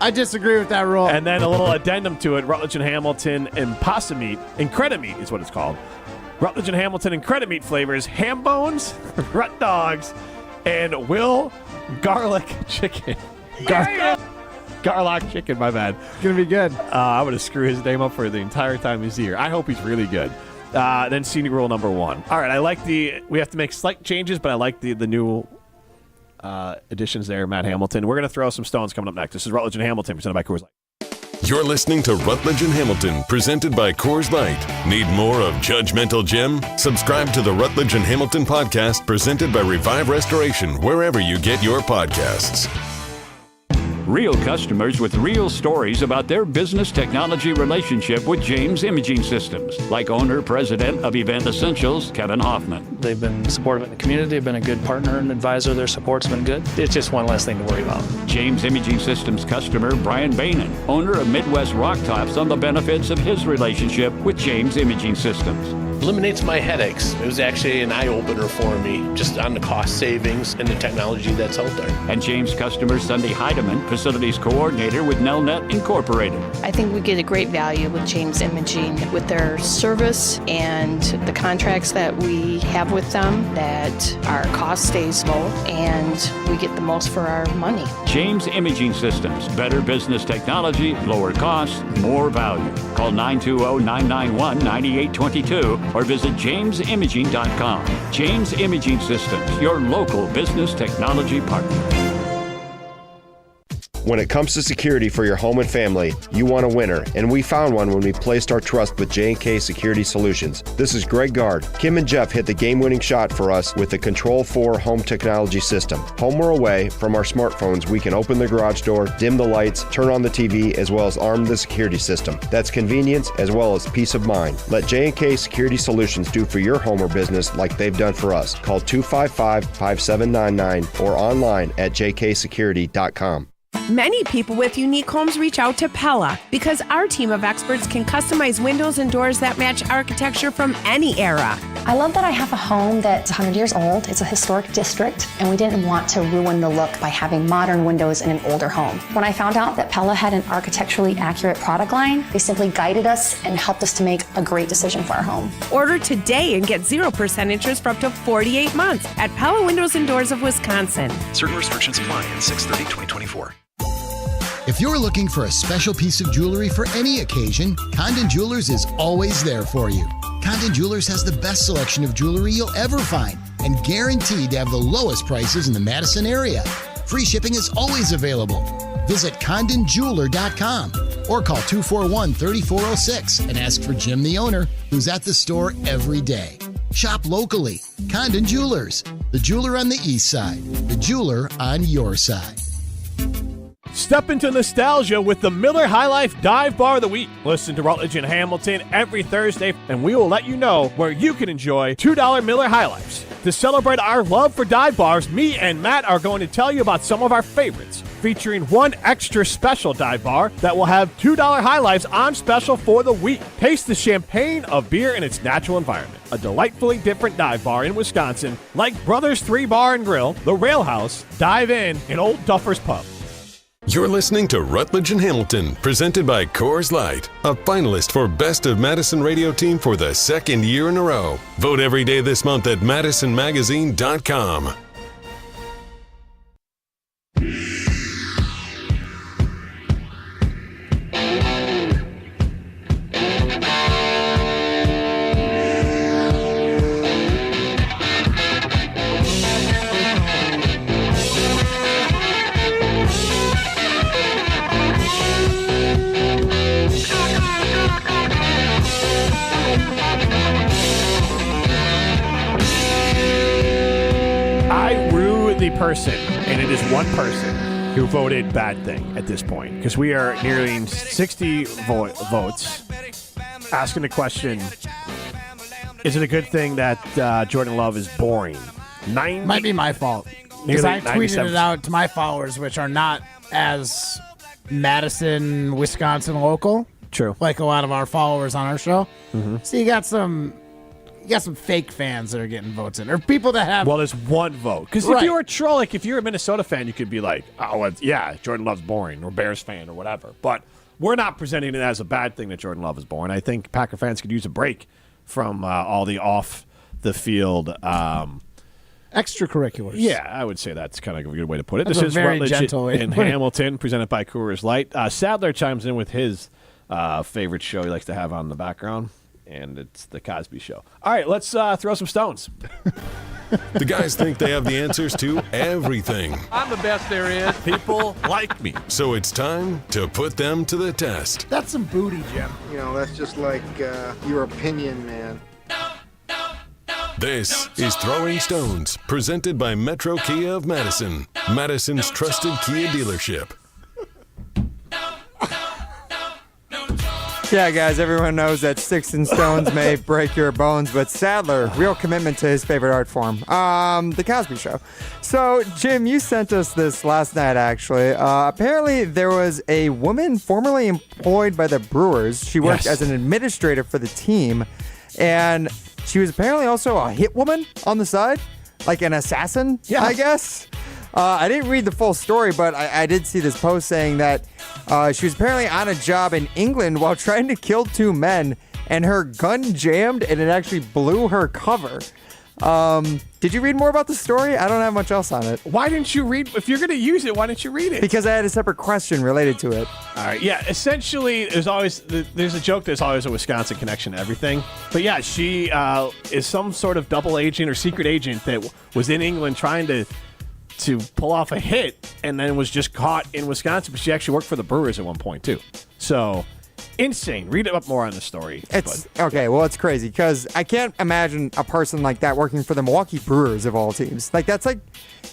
I disagree with that rule. And then a little addendum to it, Rutledge and Hamilton Impossimeat, Incredimeat is what it's called. Rutledge and Hamilton Incredimeat flavors, ham bones, Rut dogs, and Will garlic chicken. Garlock chicken, my bad. Gonna be good. I'm gonna screw his name up for the entire time he's here. I hope he's really good. Then scenic rule number 1. All right, I like we have to make slight changes, but I like the new additions there, Matt Hamilton. We're gonna throw some stones coming up next. This is Rutledge and Hamilton, presented by Coors Light. You're listening to Rutledge and Hamilton, presented by Coors Light. Need more of Judgmental Jim? Subscribe to the Rutledge and Hamilton podcast, presented by Revive Restoration, wherever you get your podcasts. Real customers with real stories about their business technology relationship with James Imaging Systems, like owner-president of Event Essentials, Kevin Hoffman. They've been supportive in the community, they've been a good partner and advisor, their support's been good. It's just one less thing to worry about. James Imaging Systems customer Brian Bainan, owner of Midwest Rock Tops, on the benefits of his relationship with James Imaging Systems. Eliminates my headaches. It was actually an eye-opener for me, just on the cost savings and the technology that's out there. And James customer Cindy Heidemann, facilities coordinator with Nelnet Incorporated. I think we get a great value with James Imaging with their service and the contracts that we have with them, that our cost stays low and we get the most for our money. James Imaging Systems, better business technology, lower costs, more value. Call 920-991-9822 or visit jamesimaging.com. James Imaging Systems, your local business technology partner. When it comes to security for your home and family, you want a winner, and we found one when we placed our trust with J&K Security Solutions. This is Greg Gard. Kim and Jeff hit the game-winning shot for us with the Control 4 home technology system. Home or away, from our smartphones, we can open the garage door, dim the lights, turn on the TV, as well as arm the security system. That's convenience as well as peace of mind. Let J&K Security Solutions do for your home or business like they've done for us. Call 255-5799 or online at jksecurity.com. Many people with unique homes reach out to Pella because our team of experts can customize windows and doors that match architecture from any era. I love that I have a home that's 100 years old. It's a historic district, and we didn't want to ruin the look by having modern windows in an older home. When I found out that Pella had an architecturally accurate product line, they simply guided us and helped us to make a great decision for our home. Order today and get 0% interest for up to 48 months at Pella Windows and Doors of Wisconsin. Certain restrictions apply in 6/30/2024. If you're looking for a special piece of jewelry for any occasion, Condon Jewelers is always there for you. Condon Jewelers has the best selection of jewelry you'll ever find and guaranteed to have the lowest prices in the Madison area. Free shipping is always available. Visit CondonJeweler.com or call 241-3406 and ask for Jim, the owner, who's at the store every day. Shop locally. Condon Jewelers, the jeweler on the east side, the jeweler on your side. Step into nostalgia with the Miller High Life Dive Bar of the Week. Listen to Rutledge and Hamilton every Thursday, and we will let you know where you can enjoy $2 Miller High Lifes. To celebrate our love for dive bars, me and Matt are going to tell you about some of our favorites, featuring one extra special dive bar that will have $2 High Lifes on special for the week. Taste the champagne of beer in its natural environment. A delightfully different dive bar in Wisconsin, like Brothers 3 Bar and Grill, the Rail House, Dive In, and Old Duffer's Pub. You're listening to Rutledge and Hamilton, presented by Coors Light, a finalist for Best of Madison Radio Team for the second year in a row. Vote every day this month at madisonmagazine.com. Person, and it is one person who voted bad thing at this point, because we are nearing 60 votes asking the question, is it a good thing that Jordan Love is boring? Might be my fault, because I tweeted it out to my followers, which are not as Madison, Wisconsin local. True. Like a lot of our followers on our show. Mm-hmm. So you got some you got some fake fans that are getting votes in, or people that have. Well, there's one vote. Because if you're a troll, like if you're a Minnesota fan, you could be like, oh, yeah, Jordan Love's boring, or Bears fan, or whatever. But we're not presenting it as a bad thing that Jordan Love is boring. I think Packer fans could use a break from all the off-the-field extracurriculars. Yeah, I would say that's kind of a good way to put it. That's this is very Rutledge gentle way in to put it. Hamilton, presented by Coors Light. Sadler chimes in with his favorite show he likes to have on the background, and it's The Cosby Show. All right, let's throw some stones. The guys think they have the answers to everything. I'm the best there is. People like me. So it's time to put them to the test. That's some booty, Jim. You know, that's just like your opinion, man. This is Throwing Stones, presented by Metro Kia of Madison, Madison's trusted Kia dealership. Yeah, guys, everyone knows that sticks and stones may break your bones, but Sadler, real commitment to his favorite art form, The Cosby Show. So, Jim, you sent us this last night, actually. Apparently, there was a woman formerly employed by the Brewers. She worked as an administrator for the team, and she was apparently also a hit woman on the side, like an assassin, I guess. I didn't read the full story, but I did see this post saying that she was apparently on a job in England while trying to kill two men, and her gun jammed, and it actually blew her cover. Did you read more about the story? I don't have much else on it. Why didn't you read? If you're going to use it, why didn't you read it? Because I had a separate question related to it. All right. Yeah. Essentially, there's a joke. There's always a Wisconsin connection to everything. But yeah, she is some sort of double agent or secret agent that was in England trying to pull off a hit, and then was just caught in Wisconsin. But she actually worked for the Brewers at one point too. So insane. Read up more on the story. It's okay. Well, it's crazy because I can't imagine a person like that working for the Milwaukee Brewers of all teams. Like that's like,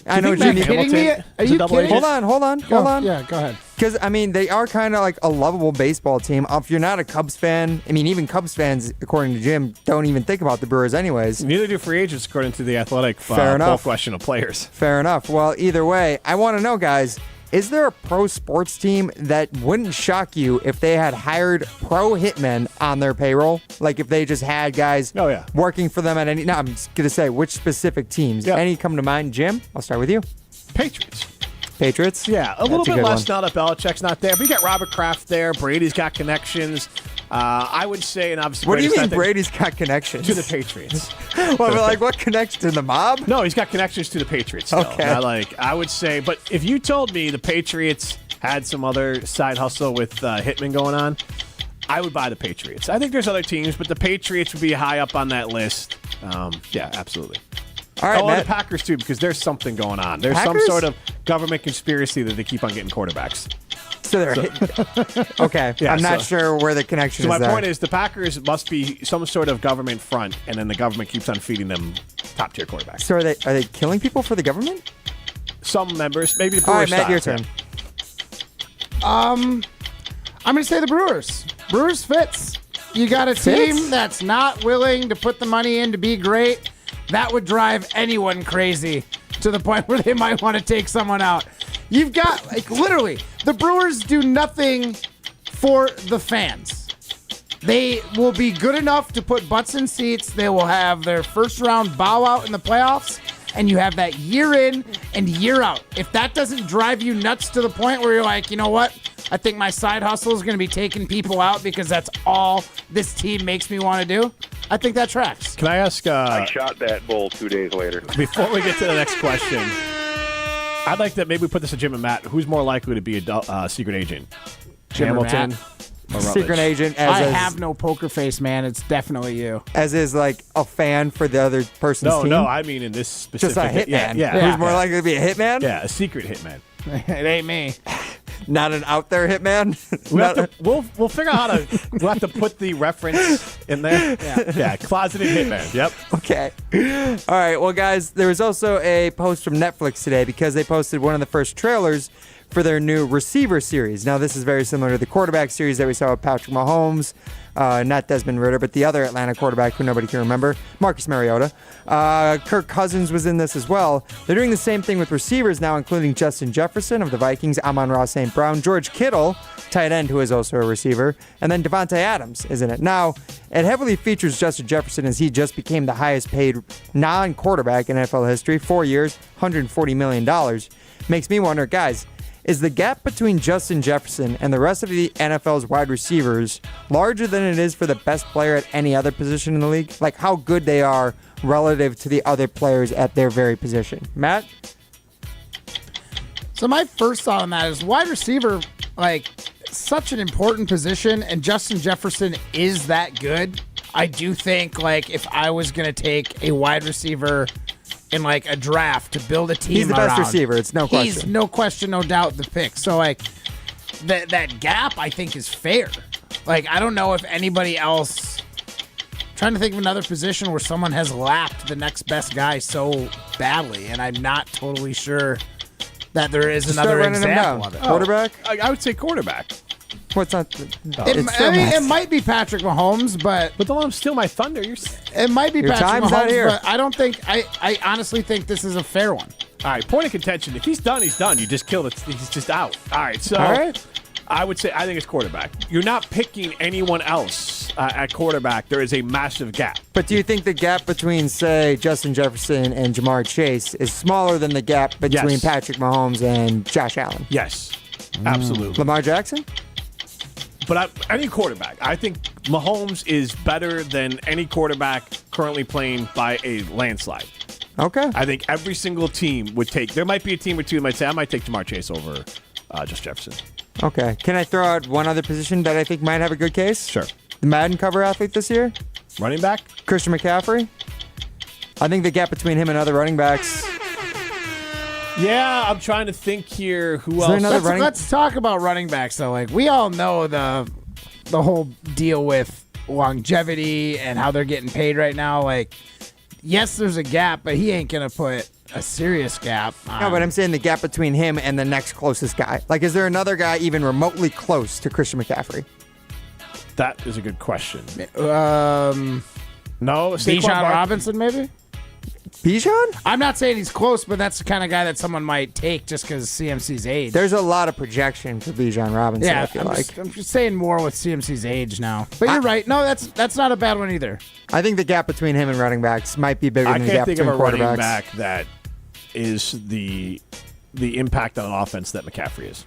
I know Jimmy kidding me? Are you kidding? Hold on. Yeah, go ahead. Because I mean, they are kind of like a lovable baseball team. If you're not a Cubs fan, I mean, even Cubs fans, according to Jim, don't even think about the Brewers anyways. Neither do free agents, according to the Athletic Fair enough. poll question of players. Fair enough. Well, either way, I want to know, guys. Is there a pro sports team that wouldn't shock you if they had hired pro hitmen on their payroll? Like if they just had guys working for them at any... No, I'm just going to say which specific teams. Yeah. Any come to mind? Jim, I'll start with you. Patriots? Yeah, a little bit less now that Belichick's not there. But you got Robert Kraft there. Brady's got connections. I would say, and obviously... What do you mean Brady's got connections? To the Patriots. Well, like what connection to the mob? No, he's got connections to the Patriots still. Okay. I would say, but if you told me the Patriots had some other side hustle with hitmen going on, I would buy the Patriots. I think there's other teams, but the Patriots would be high up on that list. Yeah, absolutely. All right, Matt. The Packers too, because there's something going on. There's some sort of government conspiracy that they keep on getting quarterbacks. So they're okay. Yeah, I'm not sure where the connection is. So my point is, the Packers must be some sort of government front, and then the government keeps on feeding them top tier quarterbacks. So are they killing people for the government? Some members, maybe the All Brewers. right, Matt, your turn. I'm gonna say the Brewers. Brewers fits. You got a team that's not willing to put the money in to be great. That would drive anyone crazy to the point where they might want to take someone out. You've got, like, literally, the Brewers do nothing for the fans. They will be good enough to put butts in seats. They will have their first round bow out in the playoffs, and you have that year in and year out. If that doesn't drive you nuts to the point where you're like, you know what? I think my side hustle is going to be taking people out because that's all this team makes me want to do. I think that tracks. Can I ask? I shot that bull 2 days later. Before we get to the next question, I'd like to maybe put this to Jim and Matt. Who's more likely to be a secret agent? Jim Hamilton or Rutledge? Secret agent. I have no poker face, man. It's definitely you. As is like a fan for the other person's team? No, I mean in this specific. Just a hitman. Yeah. Who's more likely to be a hitman? Yeah, a secret hitman. It ain't me. Not an out there hitman. We'll figure out how to. We'll have to put the reference in there. Yeah, closeted hitman. Yep. Okay. All right. Well, guys, there was also a post from Netflix today because they posted one of the first trailers for their new receiver series. Now, this is very similar to the quarterback series that we saw with Patrick Mahomes, not Desmond Ridder, but the other Atlanta quarterback who nobody can remember, Marcus Mariota. Kirk Cousins was in this as well. They're doing the same thing with receivers now, including Justin Jefferson of the Vikings, Amon-Ra St. Brown, George Kittle, tight end, who is also a receiver, and then Devontae Adams is in it. Now, it heavily features Justin Jefferson as he just became the highest paid non-quarterback in NFL history, 4 years, $140 million. Makes me wonder, guys, is the gap between Justin Jefferson and the rest of the NFL's wide receivers larger than it is for the best player at any other position in the league? Like how good they are relative to the other players at their very position. Matt? So my first thought on that is wide receiver, like, such an important position, and Justin Jefferson is that good. I do think, like, if I was going to take a wide receiver in, like, a draft to build a team he's the best around, receiver. It's no question. He's no question, no doubt the pick. So, like, that gap, I think, is fair. Like, I don't know if anybody else... Trying to think of another position where someone has lapped the next best guy so badly, and I'm not totally sure that there is another example of it. Quarterback? I would say quarterback. What's not? It might be Patrick Mahomes, but don't let him steal my thunder. It might be Your Patrick time's Mahomes, not here. but I don't think. I honestly think this is a fair one. All right, point of contention. If he's done, he's done. You just kill it. He's just out. All right, so All right. I would say I think it's quarterback. You're not picking anyone else at quarterback. There is a massive gap. But do you think the gap between, say, Justin Jefferson and Jamar Chase is smaller than the gap between Yes. Patrick Mahomes and Josh Allen? Yes, absolutely. Lamar Jackson? But any quarterback. I think Mahomes is better than any quarterback currently playing by a landslide. Okay. I think every single team would take. There might be a team or two that might say, I might take Jamar Chase over just Jefferson. Okay. Can I throw out one other position that I think might have a good case? Sure. The Madden cover athlete this year? Running back? Christian McCaffrey? I think the gap between him and other running backs... Yeah, I'm trying to think here. Who there else? another Let's talk about running backs, though. Like, we all know the whole deal with longevity and how they're getting paid right now. Like, yes, there's a gap, but he ain't going to put a serious gap on. No, but I'm saying the gap between him and the next closest guy. Like, is there another guy even remotely close to Christian McCaffrey? That is a good question. No, Bijan Robinson, maybe? Bijan? I'm not saying he's close, but that's the kind of guy that someone might take just because CMC's age. There's a lot of projection for Bijan Robinson, Yeah, I feel like. I'm just saying more with CMC's age now. But you're right. No, that's not a bad one either. I think the gap between him and running backs might be bigger I than the can't gap think of between a running quarterbacks. back that is the impact on offense that McCaffrey is.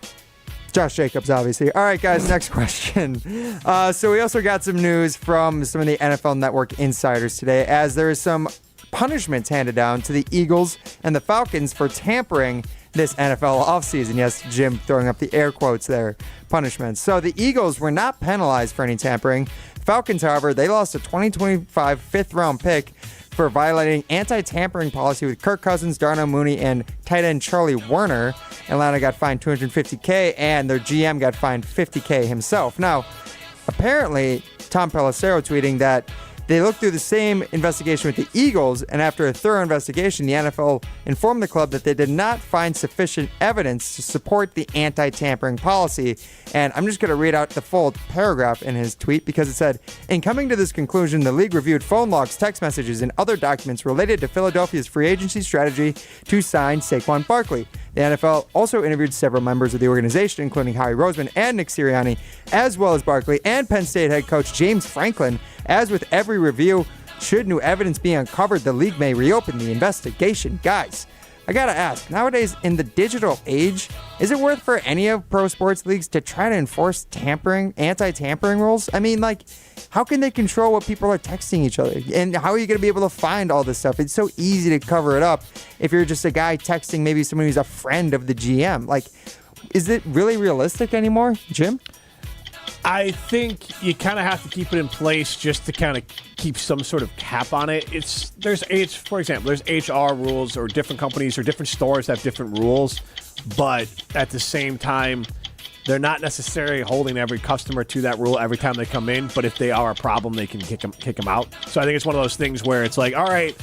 Josh Jacobs, obviously. All right, guys, next question. So we also got some news from some of the NFL Network insiders today, as there is some punishments handed down to the Eagles and the Falcons for tampering this NFL offseason. Yes, Jim throwing up the air quotes there. Punishments. So the Eagles were not penalized for any tampering. Falcons, however, they lost a 2025 fifth-round pick for violating anti-tampering policy with Kirk Cousins, Darnell Mooney, and tight end Charlie Werner. Atlanta got fined $250K, and their GM got fined $50K himself. Now, apparently, Tom Pelissero tweeting that they looked through the same investigation with the Eagles, and after a thorough investigation, the NFL informed the club that they did not find sufficient evidence to support the anti-tampering policy. And I'm just going to read out the full paragraph in his tweet because it said, in coming to this conclusion, the league reviewed phone logs, text messages, and other documents related to Philadelphia's free agency strategy to sign Saquon Barkley. The NFL also interviewed several members of the organization, including Howie Roseman and Nick Sirianni, as well as Barkley and Penn State head coach James Franklin. As with every review, should new evidence be uncovered, the league may reopen the investigation. Guys, I gotta ask, nowadays in the digital age, is it worth for any of pro sports leagues to try to enforce anti-tampering rules? I mean, like, how can they control what people are texting each other? And how are you going to be able to find all this stuff? It's so easy to cover it up if you're just a guy texting maybe someone who's a friend of the GM. Like, is it really realistic anymore, Jim? I think you kind of have to keep it in place just to kind of keep some sort of cap on it. For example, there's HR rules, or different companies or different stores have different rules, but at the same time, they're not necessarily holding every customer to that rule every time they come in, but if they are a problem, they can kick them out. So I think it's one of those things where it's like, all right,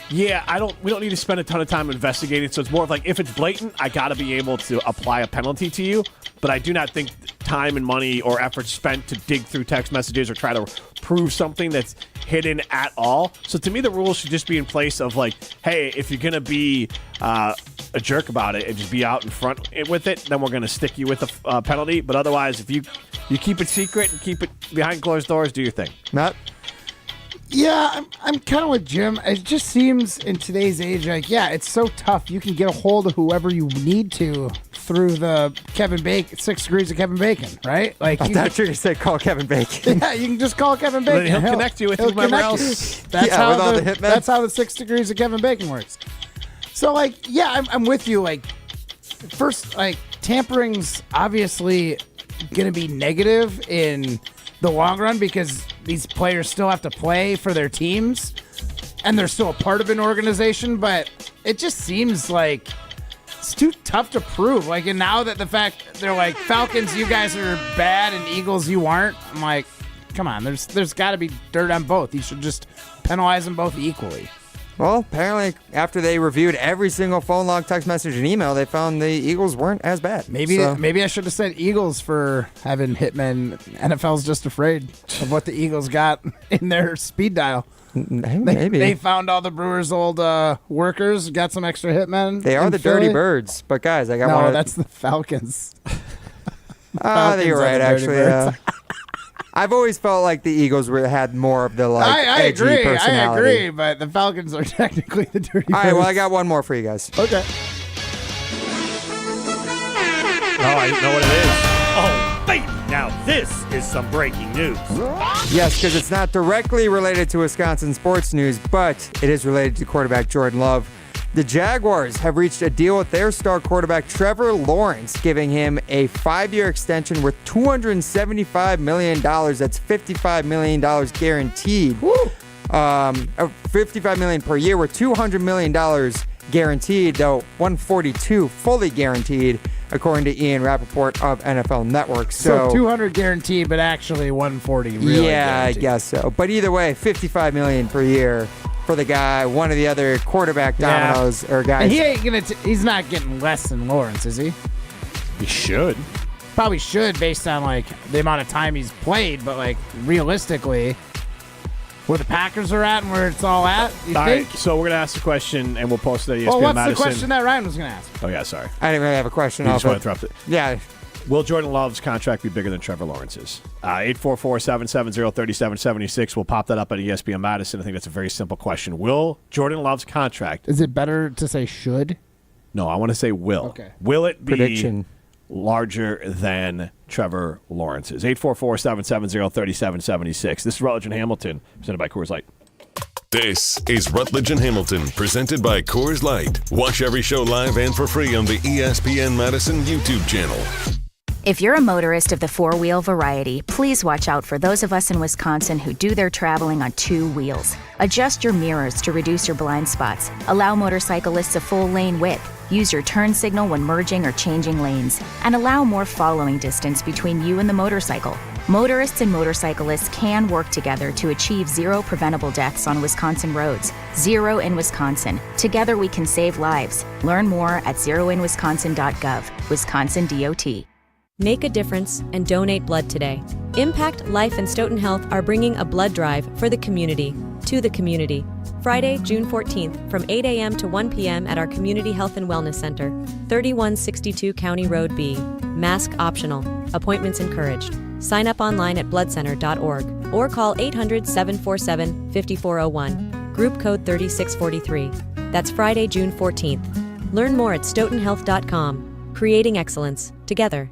Yeah, we don't need to spend a ton of time investigating. So it's more of like, if it's blatant, I got to be able to apply a penalty to you. But I do not think time and money or effort spent to dig through text messages or try to prove something that's hidden at all. So to me, the rules should just be in place of like, hey, if you're going to be a jerk about it and just be out in front with it, then we're going to stick you with a penalty. But otherwise, if you keep it secret and keep it behind closed doors, do your thing. Matt? Yeah, I'm kind of with Jim. It just seems in today's age, like, yeah, it's so tough. You can get a hold of whoever you need to through the Kevin Bacon, 6 Degrees of Kevin Bacon, right? Like, I thought you were going to say call Kevin Bacon. Yeah, you can just call Kevin Bacon. He'll connect you with whoever else. That's how with all the hitmen. That's how the 6 Degrees of Kevin Bacon works. So, like, yeah, I'm with you. Like, first, like, tampering's obviously going to be negative in the long run because these players still have to play for their teams and they're still a part of an organization, but it just seems like it's too tough to prove. Like, and now that the fact they're like, Falcons, you guys are bad, and Eagles, you aren't, I'm like, come on, there's got to be dirt on both. You should just penalize them both equally. Well, apparently after they reviewed every single phone log, text message, and email, they found the Eagles weren't as bad. Maybe I should have said Eagles for having hitmen. NFL's just afraid of what the Eagles got in their speed dial. Maybe. They found all the Brewers' old workers, got some extra hitmen. They are the Philly. Dirty Birds. But, guys, I got one. No, that's the Falcons. You're right, actually. I've always felt like the Eagles had more of the edgy personality. I agree, but the Falcons are technically the Dirty Birds. All right, well, I got one more for you guys. Okay. Oh, I know what it is. Oh, baby! Now this is some breaking news. Yes, because it's not directly related to Wisconsin sports news, but it is related to quarterback Jordan Love. The Jaguars have reached a deal with their star quarterback Trevor Lawrence, giving him a 5-year extension worth $275 million. That's $55 million guaranteed. $55 million per year, with $200 million guaranteed, though $142 fully guaranteed, according to Ian Rappaport of NFL Network. So 200 guaranteed, but actually 140 really guaranteed. I guess so. But either way, $55 million per year for the guy, one of the other quarterback dominoes or guys. And he's not getting less than Lawrence, is he? He should. Probably should, based on like the amount of time he's played, but like realistically, where the Packers are at and where it's all at, you think? Right, so we're gonna ask the question and we'll post it at ESPN Well, what's Madison. the question that Ryan was gonna ask? Oh yeah, sorry. I didn't really have a question. You just want to interrupt it. Yeah. Will Jordan Love's contract be bigger than Trevor Lawrence's? 844-770-3776. We'll pop that up at ESPN Madison. I think that's a very simple question. Will Jordan Love's contract... Is it better to say should? No, I want to say will. Okay. Will it be Prediction. larger than Trevor Lawrence's? 844-770-3776. This is Rutledge and Hamilton, presented by Coors Light. This is Rutledge and Hamilton, presented by Coors Light. Watch every show live and for free on the ESPN Madison YouTube channel. If you're a motorist of the four-wheel variety, please watch out for those of us in Wisconsin who do their traveling on 2 wheels. Adjust your mirrors to reduce your blind spots. Allow motorcyclists a full lane width. Use your turn signal when merging or changing lanes. And allow more following distance between you and the motorcycle. Motorists and motorcyclists can work together to achieve 0 preventable deaths on Wisconsin roads. 0 in Wisconsin. Together we can save lives. Learn more at zeroinwisconsin.gov. Wisconsin DOT. Make a difference and donate blood today. Impact Life and Stoughton Health are bringing a blood drive for the community, to the community. Friday, June 14th from 8 a.m. to 1 p.m. at our Community Health and Wellness Center, 3162 County Road B. Mask optional. Appointments encouraged. Sign up online at bloodcenter.org or call 800-747-5401. Group code 3643. That's Friday, June 14th. Learn more at stoughtonhealth.com. Creating excellence. Together.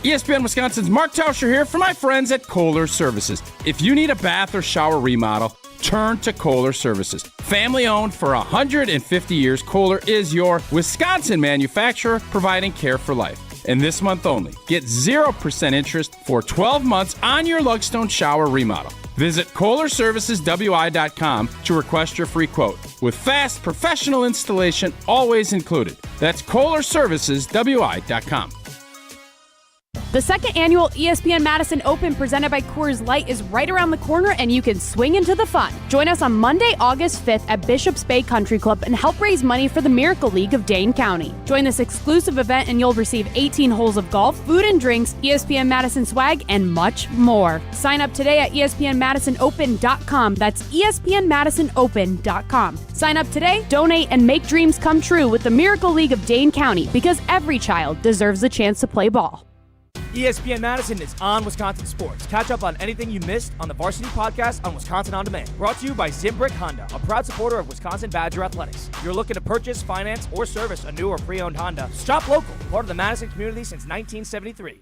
ESPN Wisconsin's Mark Tauscher here for my friends at Kohler Services. If you need a bath or shower remodel, turn to Kohler Services. Family owned for 150 years, Kohler is your Wisconsin manufacturer providing care for life. And this month only, get 0% interest for 12 months on your Lugstone shower remodel. Visit KohlerServicesWI.com to request your free quote. With fast, professional installation always included. That's KohlerServicesWI.com. The second annual ESPN Madison Open presented by Coors Light is right around the corner, and you can swing into the fun. Join us on Monday, August 5th at Bishops Bay Country Club and help raise money for the Miracle League of Dane County. Join this exclusive event and you'll receive 18 holes of golf, food and drinks, ESPN Madison swag, and much more. Sign up today at ESPNMadisonOpen.com. That's ESPNMadisonOpen.com. Sign up today, donate, and make dreams come true with the Miracle League of Dane County, because every child deserves a chance to play ball. ESPN Madison is on Wisconsin sports. Catch up on anything you missed on the Varsity Podcast on Wisconsin On Demand. Brought to you by Zimbrick Honda, a proud supporter of Wisconsin Badger Athletics. If you're looking to purchase, finance, or service a new or pre-owned Honda, shop local, part of the Madison community since 1973.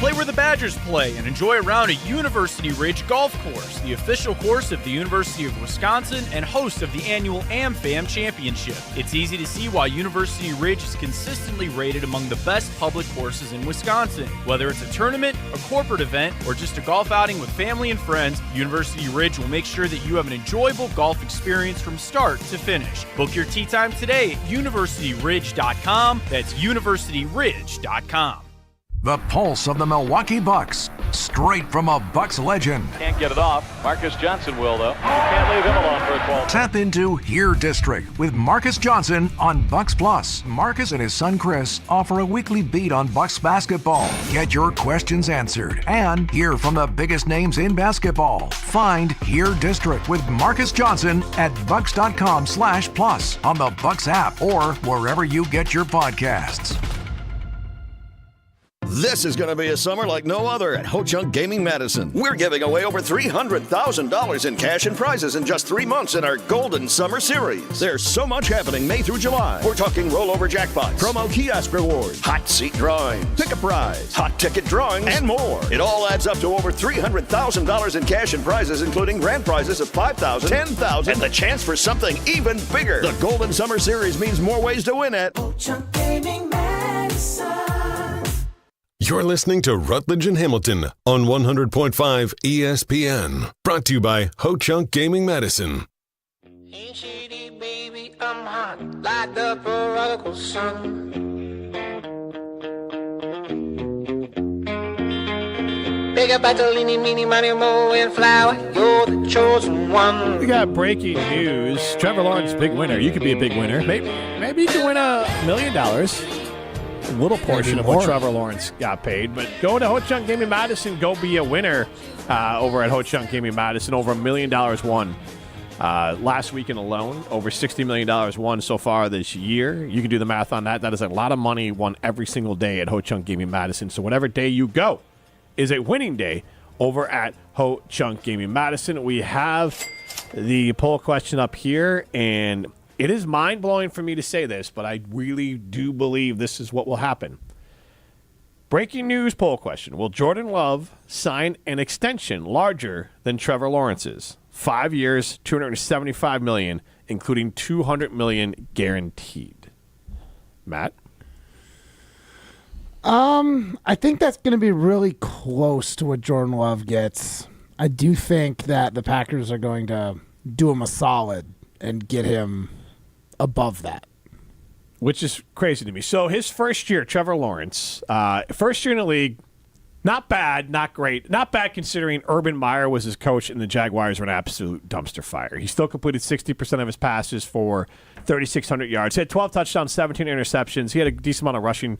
Play where the Badgers play and enjoy a round at University Ridge Golf Course, the official course of the University of Wisconsin and host of the annual AmFam Championship. It's easy to see why University Ridge is consistently rated among the best public courses in Wisconsin. Whether it's a tournament, a corporate event, or just a golf outing with family and friends, University Ridge will make sure that you have an enjoyable golf experience from start to finish. Book your tee time today at universityridge.com. That's universityridge.com. The pulse of the Milwaukee Bucks, straight from a Bucks legend. Can't get it off. Marcus Johnson will, though. You can't leave him alone for a 12. Tap into Here District with Marcus Johnson on Bucks Plus. Marcus and his son Chris offer a weekly beat on Bucks basketball. Get your questions answered and hear from the biggest names in basketball. Find Here District with Marcus Johnson at bucks.com/plus on the Bucks app or wherever you get your podcasts. This is going to be a summer like no other at Ho Chunk Gaming Madison. We're giving away over $300,000 in cash and prizes in just 3 months in our Golden Summer Series. There's so much happening May through July. We're talking rollover jackpots, promo kiosk rewards, hot seat drawings, pick a prize, hot ticket drawings, and more. It all adds up to over $300,000 in cash and prizes, including grand prizes of $5,000, $10,000, and the chance for something even bigger. The Golden Summer Series means more ways to win at Ho Chunk Gaming Madison. You're listening to Rutledge and Hamilton on 100.5 ESPN. Brought to you by Ho Chunk Gaming Madison. Ain't shady, baby, I'm hot, like the prodigal son. Big up Bartolini, meeny, money, mo, and flower, you're the chosen one. We got breaking news. Trevor Lawrence, big winner. You could be a big winner. Maybe you can win $1 million. A little portion of what Trevor Lawrence got paid, but go to Ho Chunk Gaming Madison, go be a winner over at Ho Chunk Gaming Madison. Over $1 million won last weekend alone. Over $60 million won so far this year. You can do the math on that. That is a lot of money won every single day at Ho Chunk Gaming Madison. So whatever day you go is a winning day over at Ho Chunk Gaming Madison. We have the poll question up here, and it is mind-blowing for me to say this, but I really do believe this is what will happen. Breaking news poll question. Will Jordan Love sign an extension larger than Trevor Lawrence's? 5 years, $275 million, including $200 million guaranteed. Matt? I think that's going to be really close to what Jordan Love gets. I do think that the Packers are going to do him a solid and get him above that. Which is crazy to me. So his first year, Trevor Lawrence, first year in the league, not bad, not great. Not bad considering Urban Meyer was his coach and the Jaguars were an absolute dumpster fire. He still completed 60% of his passes for 3,600 yards. He had 12 touchdowns, 17 interceptions. He had a decent amount of rushing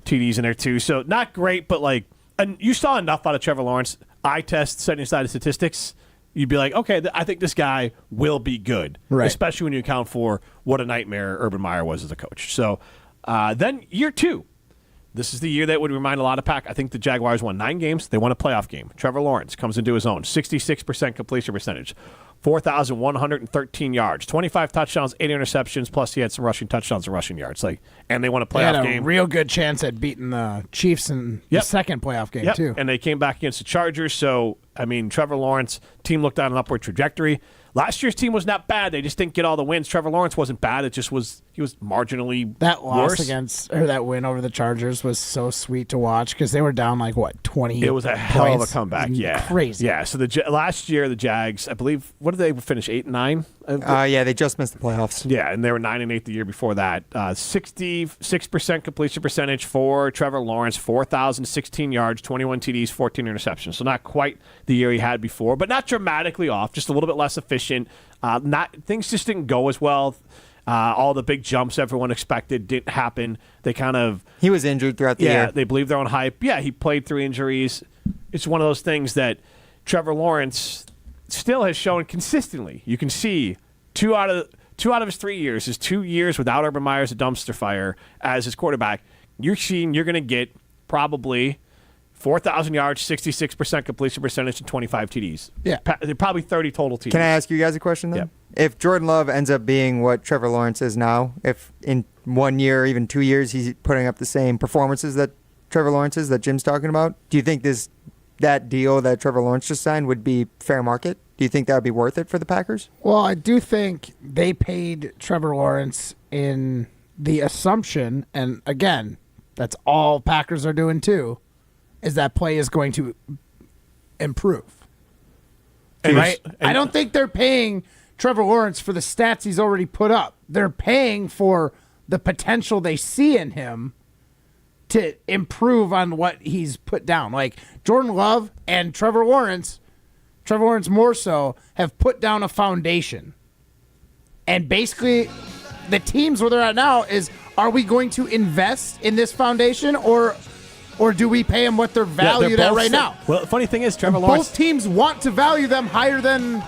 TDs in there too. So not great, but and you saw enough out of Trevor Lawrence. Eye test, setting aside the statistics, you'd be like, okay, I think this guy will be good, right? Especially when you account for what a nightmare Urban Meyer was as a coach. So then year two, this is the year that would remind a lot of I think the Jaguars won 9 games. They won a playoff game. Trevor Lawrence comes into his own, 66% completion percentage, 4,113 yards, 25 touchdowns, 8 interceptions, plus he had some rushing touchdowns and rushing yards. And they won a playoff game. Real good chance at beating the Chiefs in the second playoff game, too. And they came back against the Chargers. So, Trevor Lawrence, team looked on an upward trajectory. Last year's team was not bad. They just didn't get all the wins. Trevor Lawrence wasn't bad. It just was, he was marginally That loss worse. that win over the Chargers was so sweet to watch because they were down 20. It was a hell of a points. comeback. Yeah, crazy. Yeah. So last year the Jags, I believe, what did they finish? 8-9. Yeah, they just missed the playoffs. Yeah, and they were 9-8 the year before that. 66% completion percentage for Trevor Lawrence, 4,016 yards, 21 TDs, 14 interceptions. So not quite the year he had before, but not dramatically off. Just a little bit less efficient. Things just didn't go as well. All the big jumps everyone expected didn't happen. He was injured throughout the year. Yeah, they believed their own hype. Yeah, he played through injuries. It's one of those things that Trevor Lawrence still has shown consistently. You can see two out of his 3 years, his 2 years without Urban Meyer's a dumpster fire as his quarterback. You're going to get probably 4,000 yards, 66% completion percentage, and 25 TDs. Yeah. Probably 30 total TDs. Can I ask you guys a question, then? Yep. If Jordan Love ends up being what Trevor Lawrence is now, if in 1 year, even 2 years, he's putting up the same performances that Trevor Lawrence is, that Jim's talking about, do you think that deal that Trevor Lawrence just signed would be fair market? Do you think that would be worth it for the Packers? Well, I do think they paid Trevor Lawrence in the assumption, and again, that's all Packers are doing too, is that play is going to improve. Right? I don't think they're paying Trevor Lawrence for the stats he's already put up. They're paying for the potential they see in him to improve on what he's put down. Like Jordan Love and Trevor Lawrence more so, have put down a foundation. And basically, the teams where they're at now is, are we going to invest in this foundation or do we pay them what they're valued at right now? Well, the funny thing is, Trevor Lawrence... Both teams want to value them higher than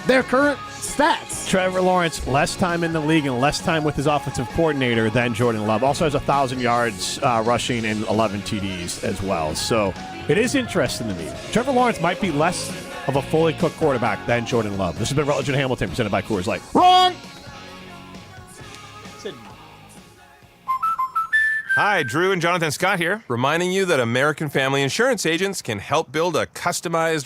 their current stats. Trevor Lawrence, less time in the league and less time with his offensive coordinator than Jordan Love. Also has 1,000 yards rushing and 11 TDs as well. So it is interesting to me. Trevor Lawrence might be less of a fully cooked quarterback than Jordan Love. This has been Rutledge Hamilton, presented by Coors Light. Wrong! Hi, Drew and Jonathan Scott here, reminding you that American Family Insurance agents can help build a customized